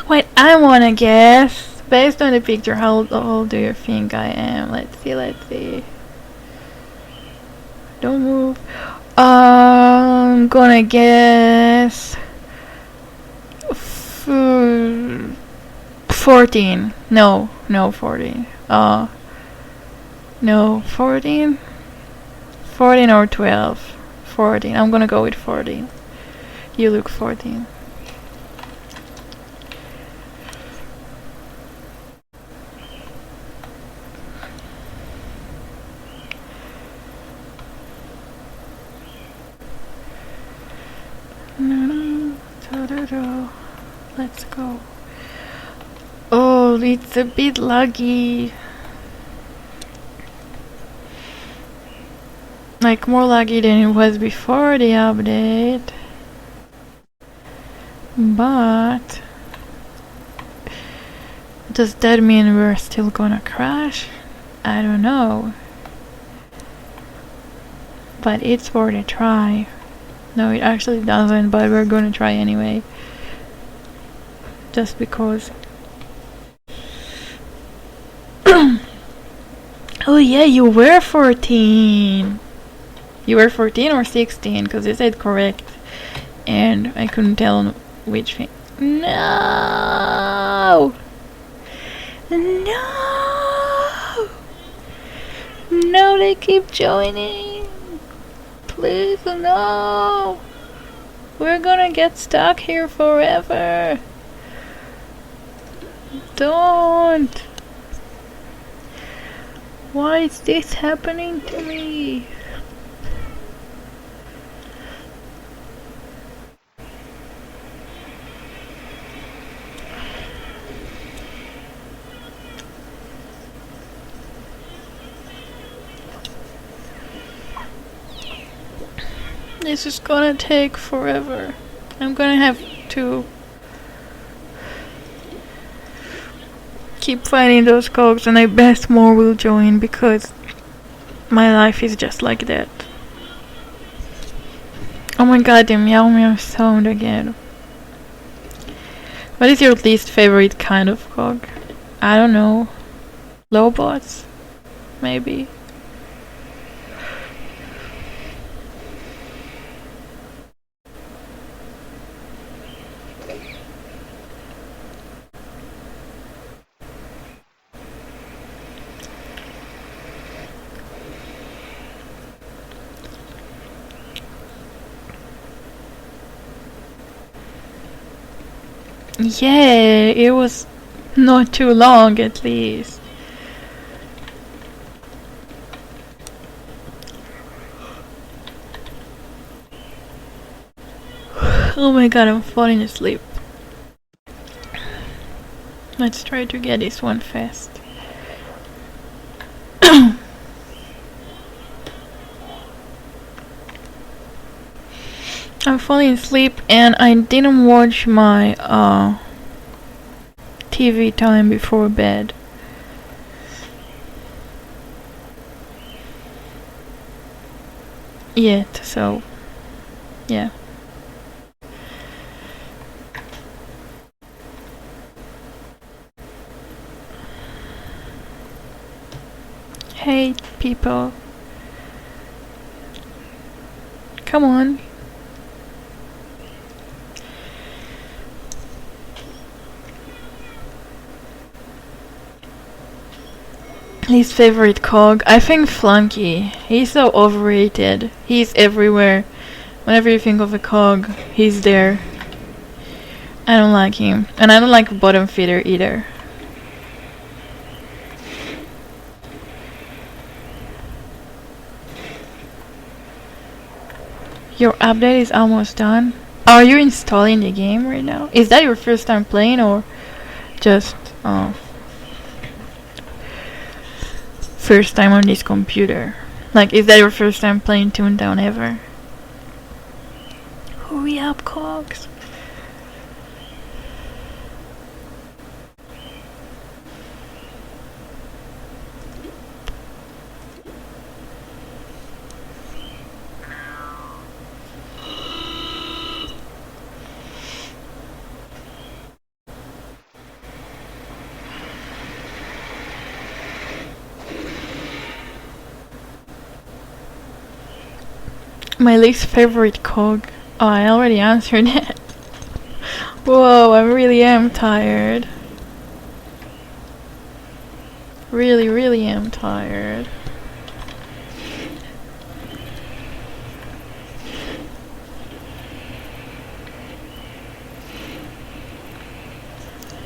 Wait, I wanna guess. Based on the picture, how old do you think I am? Let's see. Don't move. I'm gonna guess 14. No, 14. No, 14? 14 or 12. 14. I'm gonna go with 14. You look 14. Let's go. Oh, it's a bit laggy. Like more laggy than it was before the update. But does that mean we're still gonna crash? I don't know. But it's worth a try. No, it actually doesn't, but we're gonna try anyway. Just because. Oh yeah, you were 14. You were 14 or 16, because you said correct. And I couldn't tell which thing. No! No! No, they keep joining. Please, no! We're gonna get stuck here forever. Don't! Why is this happening to me? This is gonna take forever. I'm gonna have to keep fighting those cogs, and I bet more will join because my life is just like that. Oh my god, the meow meow sound again. What is your least favorite kind of cog? I don't know. Lowbots? Maybe. Yeah, it was not too long at least. Oh my god, I'm falling asleep. Let's try to get this one fast. I'm falling asleep and I didn't watch my TV time before bed. Yet, so yeah. Hey people. Come on. His favorite cog? I think Flunky. He's so overrated. He's everywhere. Whenever you think of a cog, he's there. I don't like him. And I don't like Bottom Feeder either. Your update is almost done. Are you installing the game right now? Is that your first time playing or just first time on this computer? Like, is that your first time playing Toontown ever? Hurry up, cogs. My least favorite cog. Oh, I already answered that. Whoa, I really am tired. Really am tired.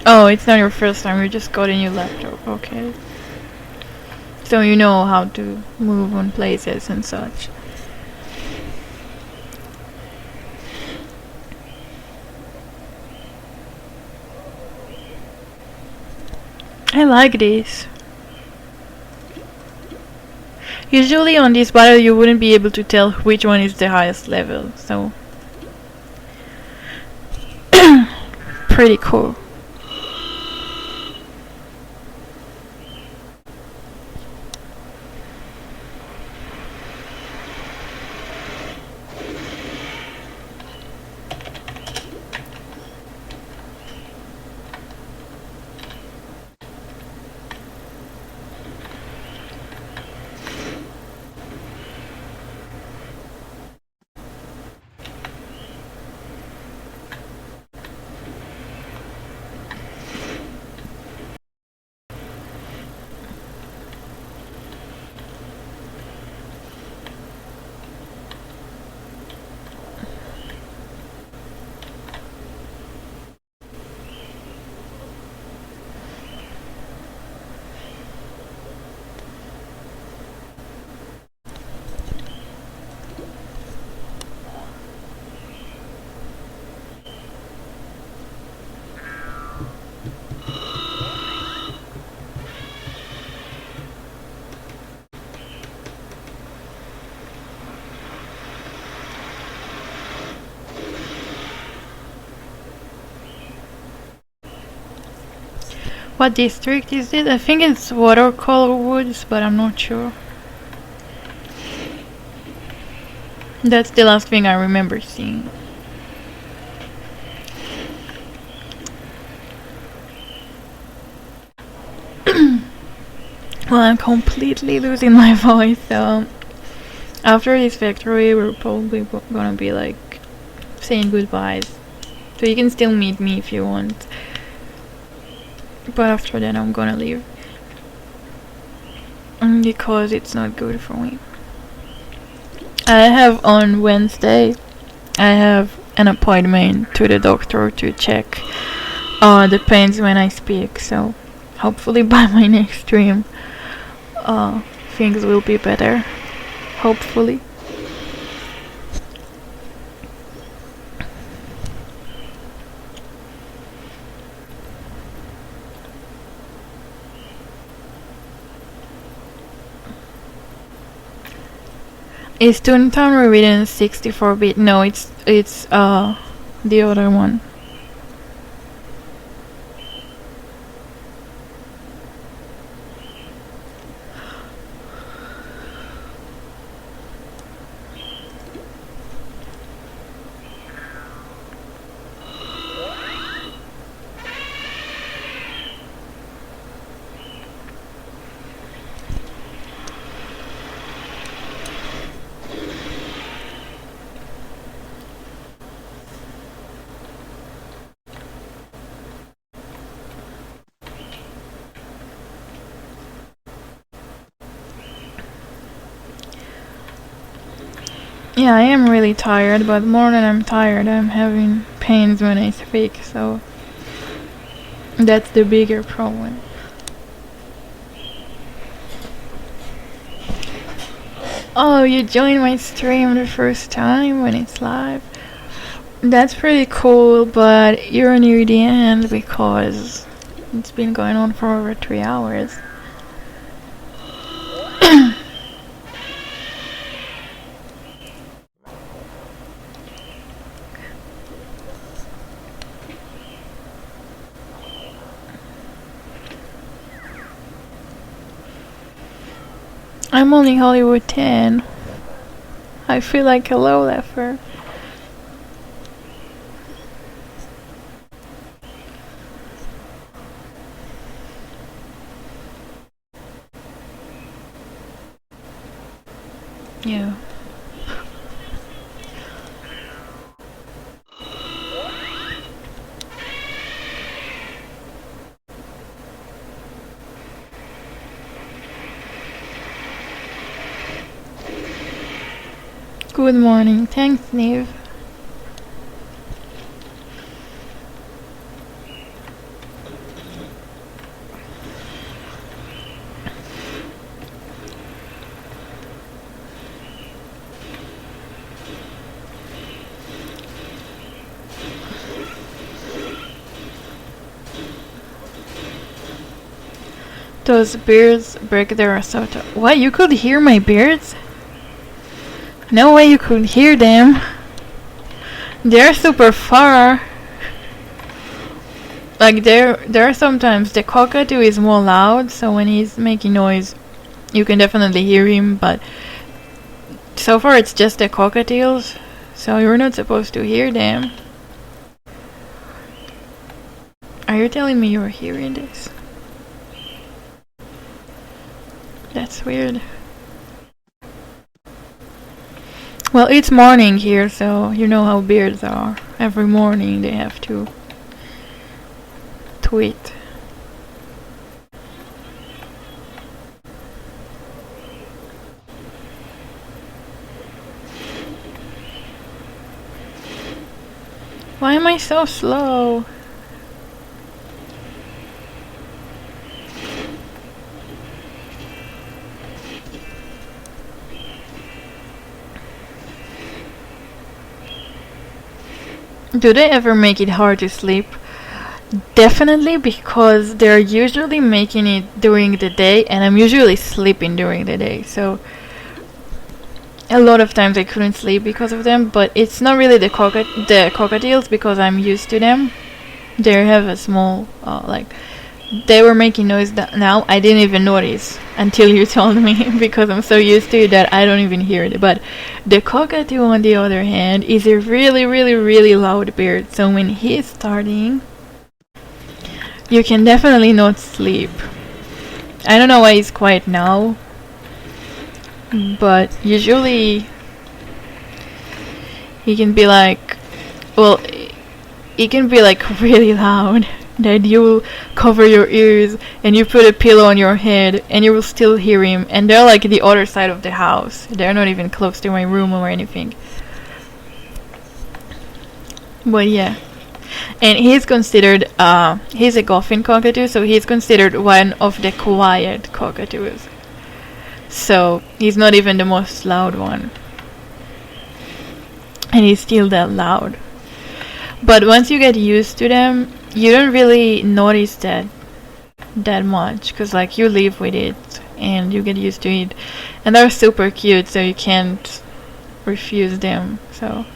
Oh, it's not your first time, you just got a new laptop, okay. So you know how to move on places and such. I like this. Usually on this battle you wouldn't be able to tell which one is the highest level, so pretty cool. What district is it? I think it's Watercolor Woods, but I'm not sure. That's the last thing I remember seeing. Well, I'm completely losing my voice, so after this victory we're probably gonna be like saying goodbyes. So you can still meet me if you want. But after that I'm gonna leave. Because it's not good for me. I have on Wednesday, I have an appointment to the doctor to check depends when I speak. So hopefully by my next stream, things will be better. Hopefully. Is Toontown Rewritten 64-bit? No, it's the other one. Yeah, I am really tired, but more than I'm tired, I'm having pains when I speak, so that's the bigger problem. Oh, you joined my stream the first time when it's live? That's pretty cool, but you're near the end because it's been going on for over 3 hours. I'm only Hollywood 10. I feel like a low level. Yeah. Good morning. Thanks, Neve. Those birds break their risotto. What? You could hear my birds? No way you could hear them. They're super far. Like there are sometimes the cockatoo is more loud, so when he's making noise, you can definitely hear him. But so far it's just the cockatiels, so you're not supposed to hear them. Are you telling me you're hearing this? That's weird. Well, it's morning here, so you know how birds are. Every morning they have to tweet. Why am I so slow? Do they ever make it hard to sleep? Definitely, because they're usually making it during the day, and I'm usually sleeping during the day, so a lot of times I couldn't sleep because of them. But it's not really the cockatiels, because I'm used to them. They have a small they were making noise now. I didn't even notice until you told me because I'm so used to it that I don't even hear it. But the cockatoo, on the other hand, is a really, really, really loud bird. So when he's starting, you can definitely not sleep. I don't know why he's quiet now, but usually he can be like, well, he can be like really loud. That you will cover your ears and you put a pillow on your head and you will still hear him. And they're like the other side of the house. They're not even close to my room or anything. But yeah. And he's considered he's a golfing cockatoo, so he's considered one of the quiet cockatoos. So he's not even the most loud one, and he's still that loud. But once you get used to them, you don't really notice that much, because like you live with it and you get used to it, and they're super cute, so you can't refuse them. So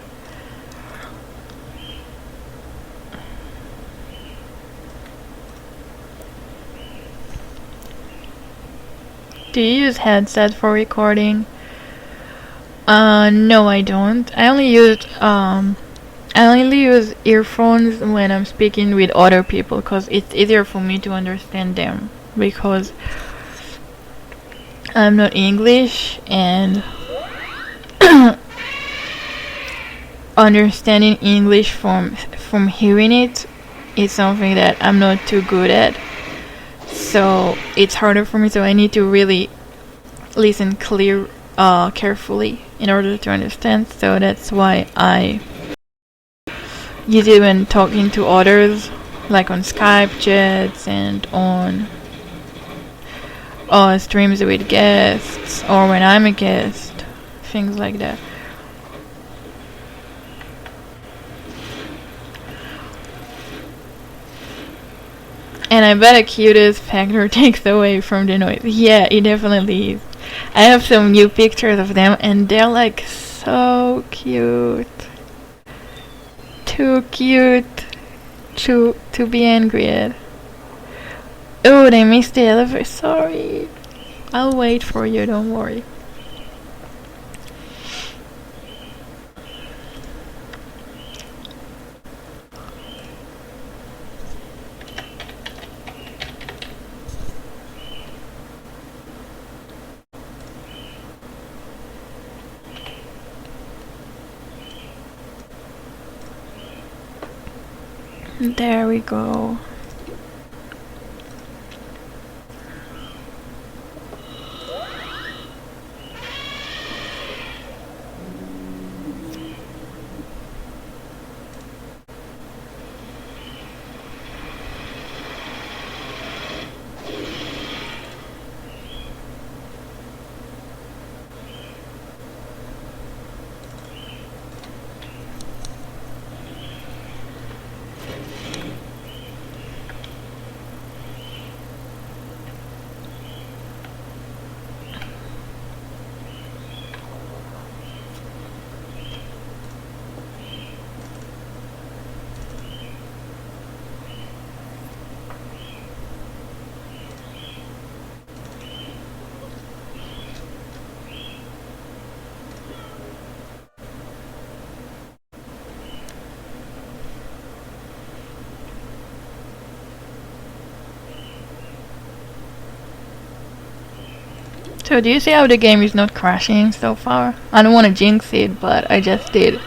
do you use headset for recording? No, I don't. I only use earphones when I'm speaking with other people, because it's easier for me to understand them, because I'm not English, and understanding English from hearing it is something that I'm not too good at. So it's harder for me, so I need to really listen carefully in order to understand. So that's why I use it when talking to others, like on Skype chats and on streams with guests, or when I'm a guest, things like that. And I bet a cutest factor takes away from the noise. Yeah, it definitely is. I have some new pictures of them, and they're like so cute. Too cute to be angry at. Oh, they missed the elevator. Sorry. I'll wait for you, don't worry. There we go. So do you see how the game is not crashing so far? I don't want to jinx it, but I just did.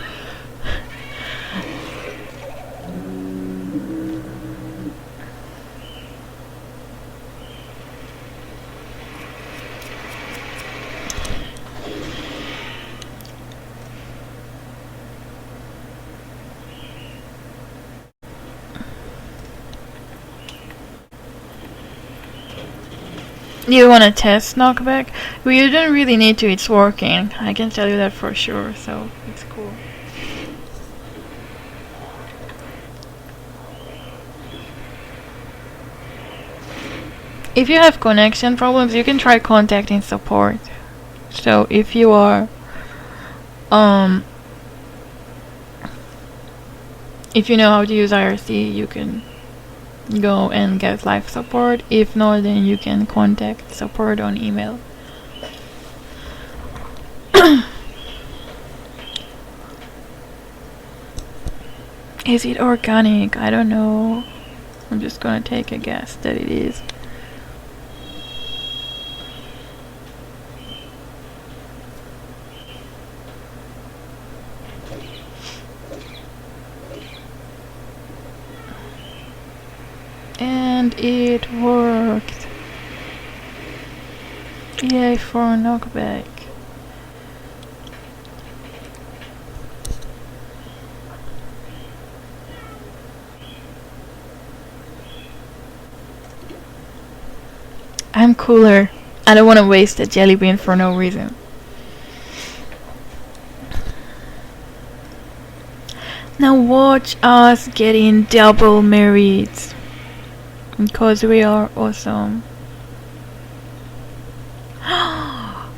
You want to test knockback? Well, you don't really need to, it's working. I can tell you that for sure, so it's cool. If you have connection problems, you can try contacting support. So if you are if you know how to use IRC, you can go and get live support. If not, then you can contact support on email. Is it organic? I don't know. I'm just gonna take a guess that it is. And it worked. Yay for knockback. I'm cooler. I don't want to waste a jelly bean for no reason. Now watch us getting double married. Because we are awesome.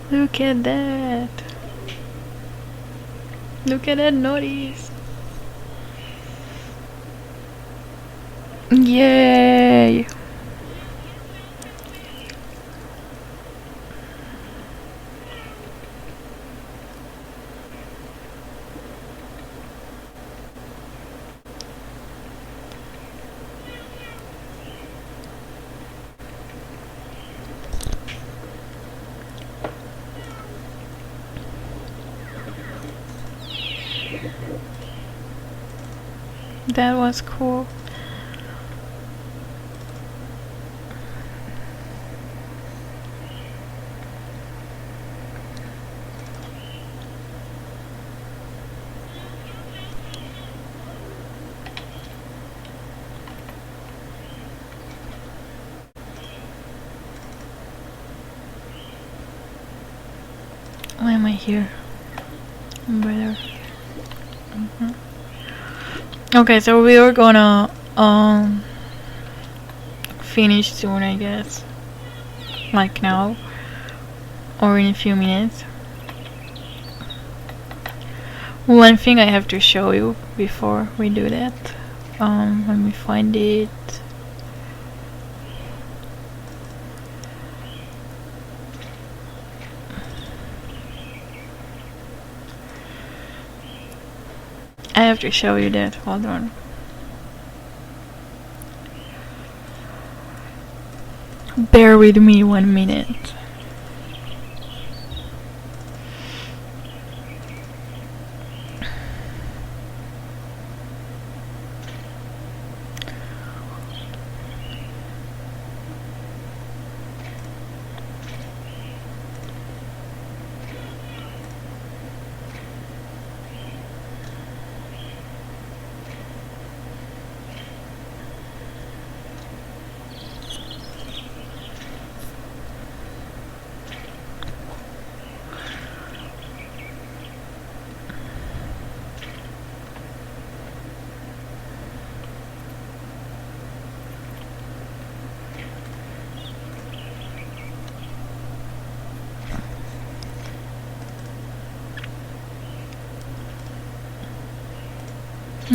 Look at that. Look at that notice. Yay. That was cool. Why am I here? Better. Okay, so we are gonna finish soon, I guess. Like now, or in a few minutes. One thing I have to show you before we do that. Let me find it. I have to show you that. Hold on. Bear with me 1 minute.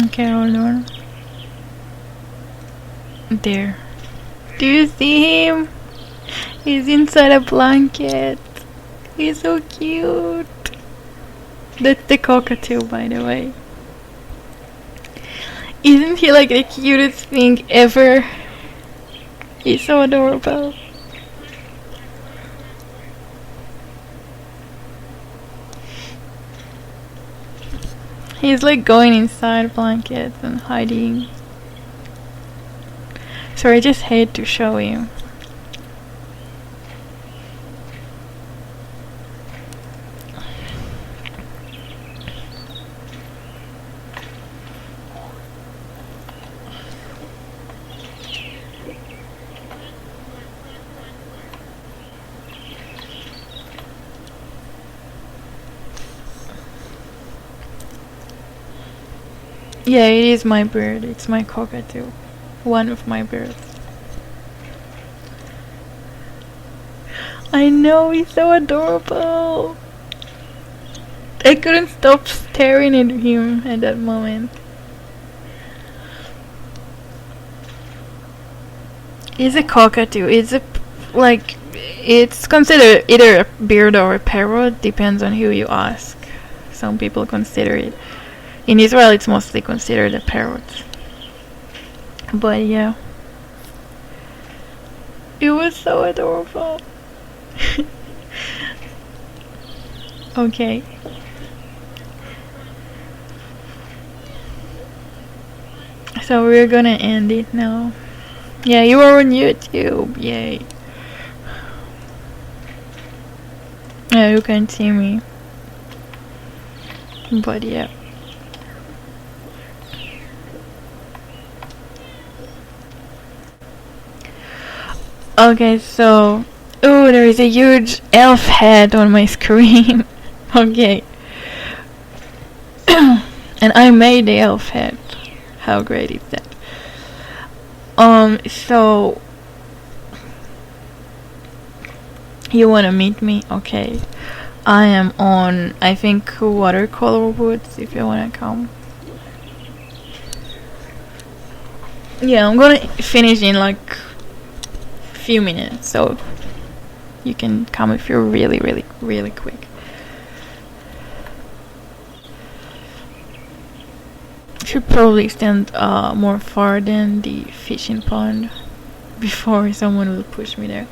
Okay, hold on. There. Do you see him? He's inside a blanket. He's so cute. That's the cockatoo, by the way. Isn't he like the cutest thing ever? He's so adorable. He's like going inside blankets and hiding. So I just hate to show him. Yeah, it is my bird. It's my cockatoo. One of my birds. I know, he's so adorable. I couldn't stop staring at him at that moment. It's a cockatoo. It's a it's considered either a bird or a parrot. Depends on who you ask. Some people consider it. In Israel, it's mostly considered a parrot. But yeah, it was so adorable. Okay. So we're gonna end it now. Yeah, you are on YouTube. Yay. Yeah, you can see me. But yeah. Okay, so Oh, there is a huge elf head on my screen. Okay. And I made the elf head. How great is that? So you wanna meet me? Okay. I am on, I think, Watercolor Woods, if you wanna come. Yeah, I'm gonna finish in like a few minutes, so you can come if you're really, really, really quick. Should probably stand more far than the fishing pond before someone will push me there.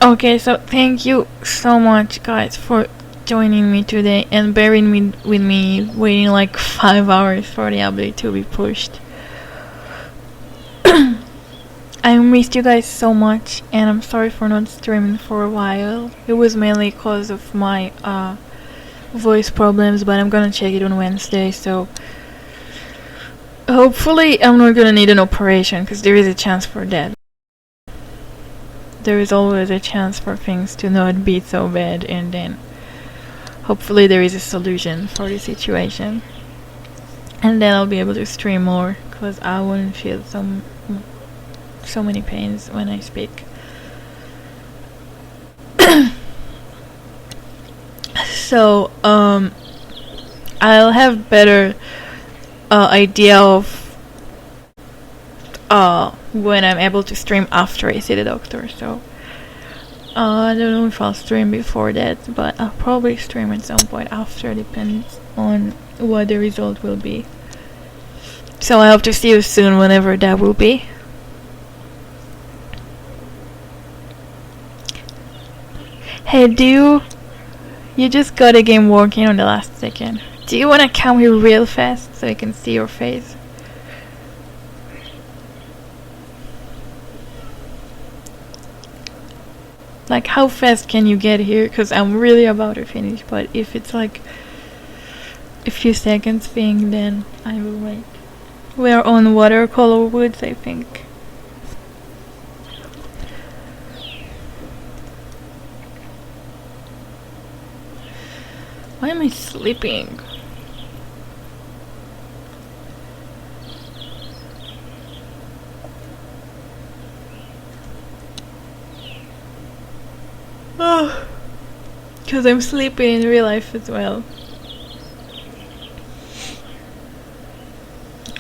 Okay, so thank you so much, guys, for joining me today and bearing with me waiting like 5 hours for the update to be pushed. I missed you guys so much, and I'm sorry for not streaming for a while. It was mainly because of my voice problems, but I'm gonna check it on Wednesday, so hopefully I'm not gonna need an operation, because there is a chance for that. There is always a chance for things to not be so bad, and then hopefully there is a solution for the situation, and then I'll be able to stream more, because I wouldn't feel so many pains when I speak. So I'll have better idea of when I'm able to stream after I see the doctor, so I don't know if I'll stream before that, but I'll probably stream at some point after, depends on what the result will be. So I hope to see you soon, whenever that will be. Hey, you just got a game working on the last second. Do you wanna come here real fast so I can see your face? Like, how fast can you get here? Because I'm really about to finish, but if it's like a few seconds thing, then I will wait. We're on Watercolor Woods, I think. Why am I sleeping? Oh, because I'm sleeping in real life as well.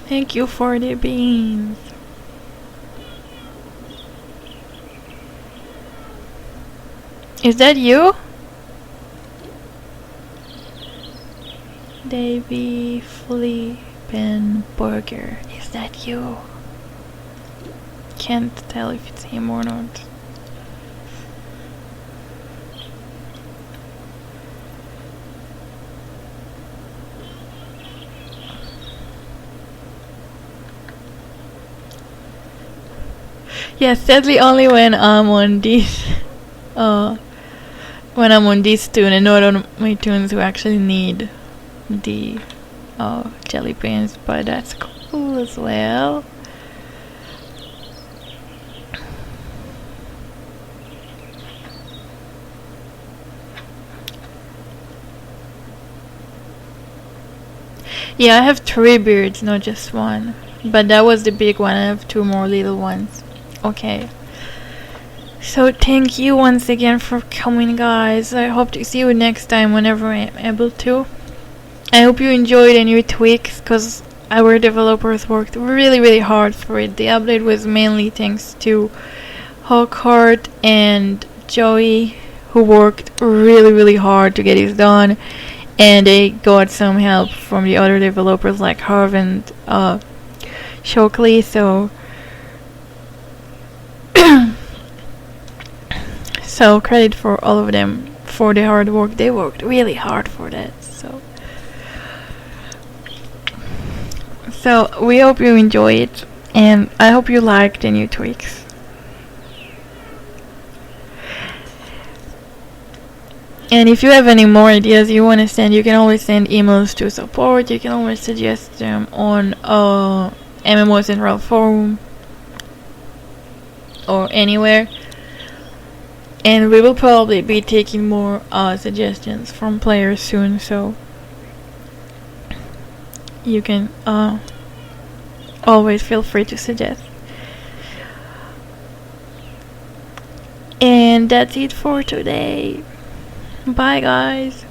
Thank you for the beans. Is that you? Davy Flippenberger. Is that you? Can't tell if it's him or not. Yeah, sadly only when I'm on this toon and not on my toons who actually need the jelly beans, but that's cool as well. Yeah, I have 3 beards, not just one, but that was the big one. I have 2 more little ones. Okay, so thank you once again for coming, guys. I hope to see you next time whenever I'm able to. I hope you enjoyed the new tweaks, because our developers worked really hard for it. The update was mainly thanks to Hawkheart and Joey, who worked really hard to get it done, and they got some help from the other developers like Harv and Shockley, so so credit for all of them for the hard work. They worked really hard for that. So we hope you enjoy it, and I hope you like the new tweaks. And if you have any more ideas you want to send, you can always send emails to support. You can always suggest them on MMO Central Forum or anywhere. And we will probably be taking more suggestions from players soon, so you can always feel free to suggest. And that's it for today. Bye, guys.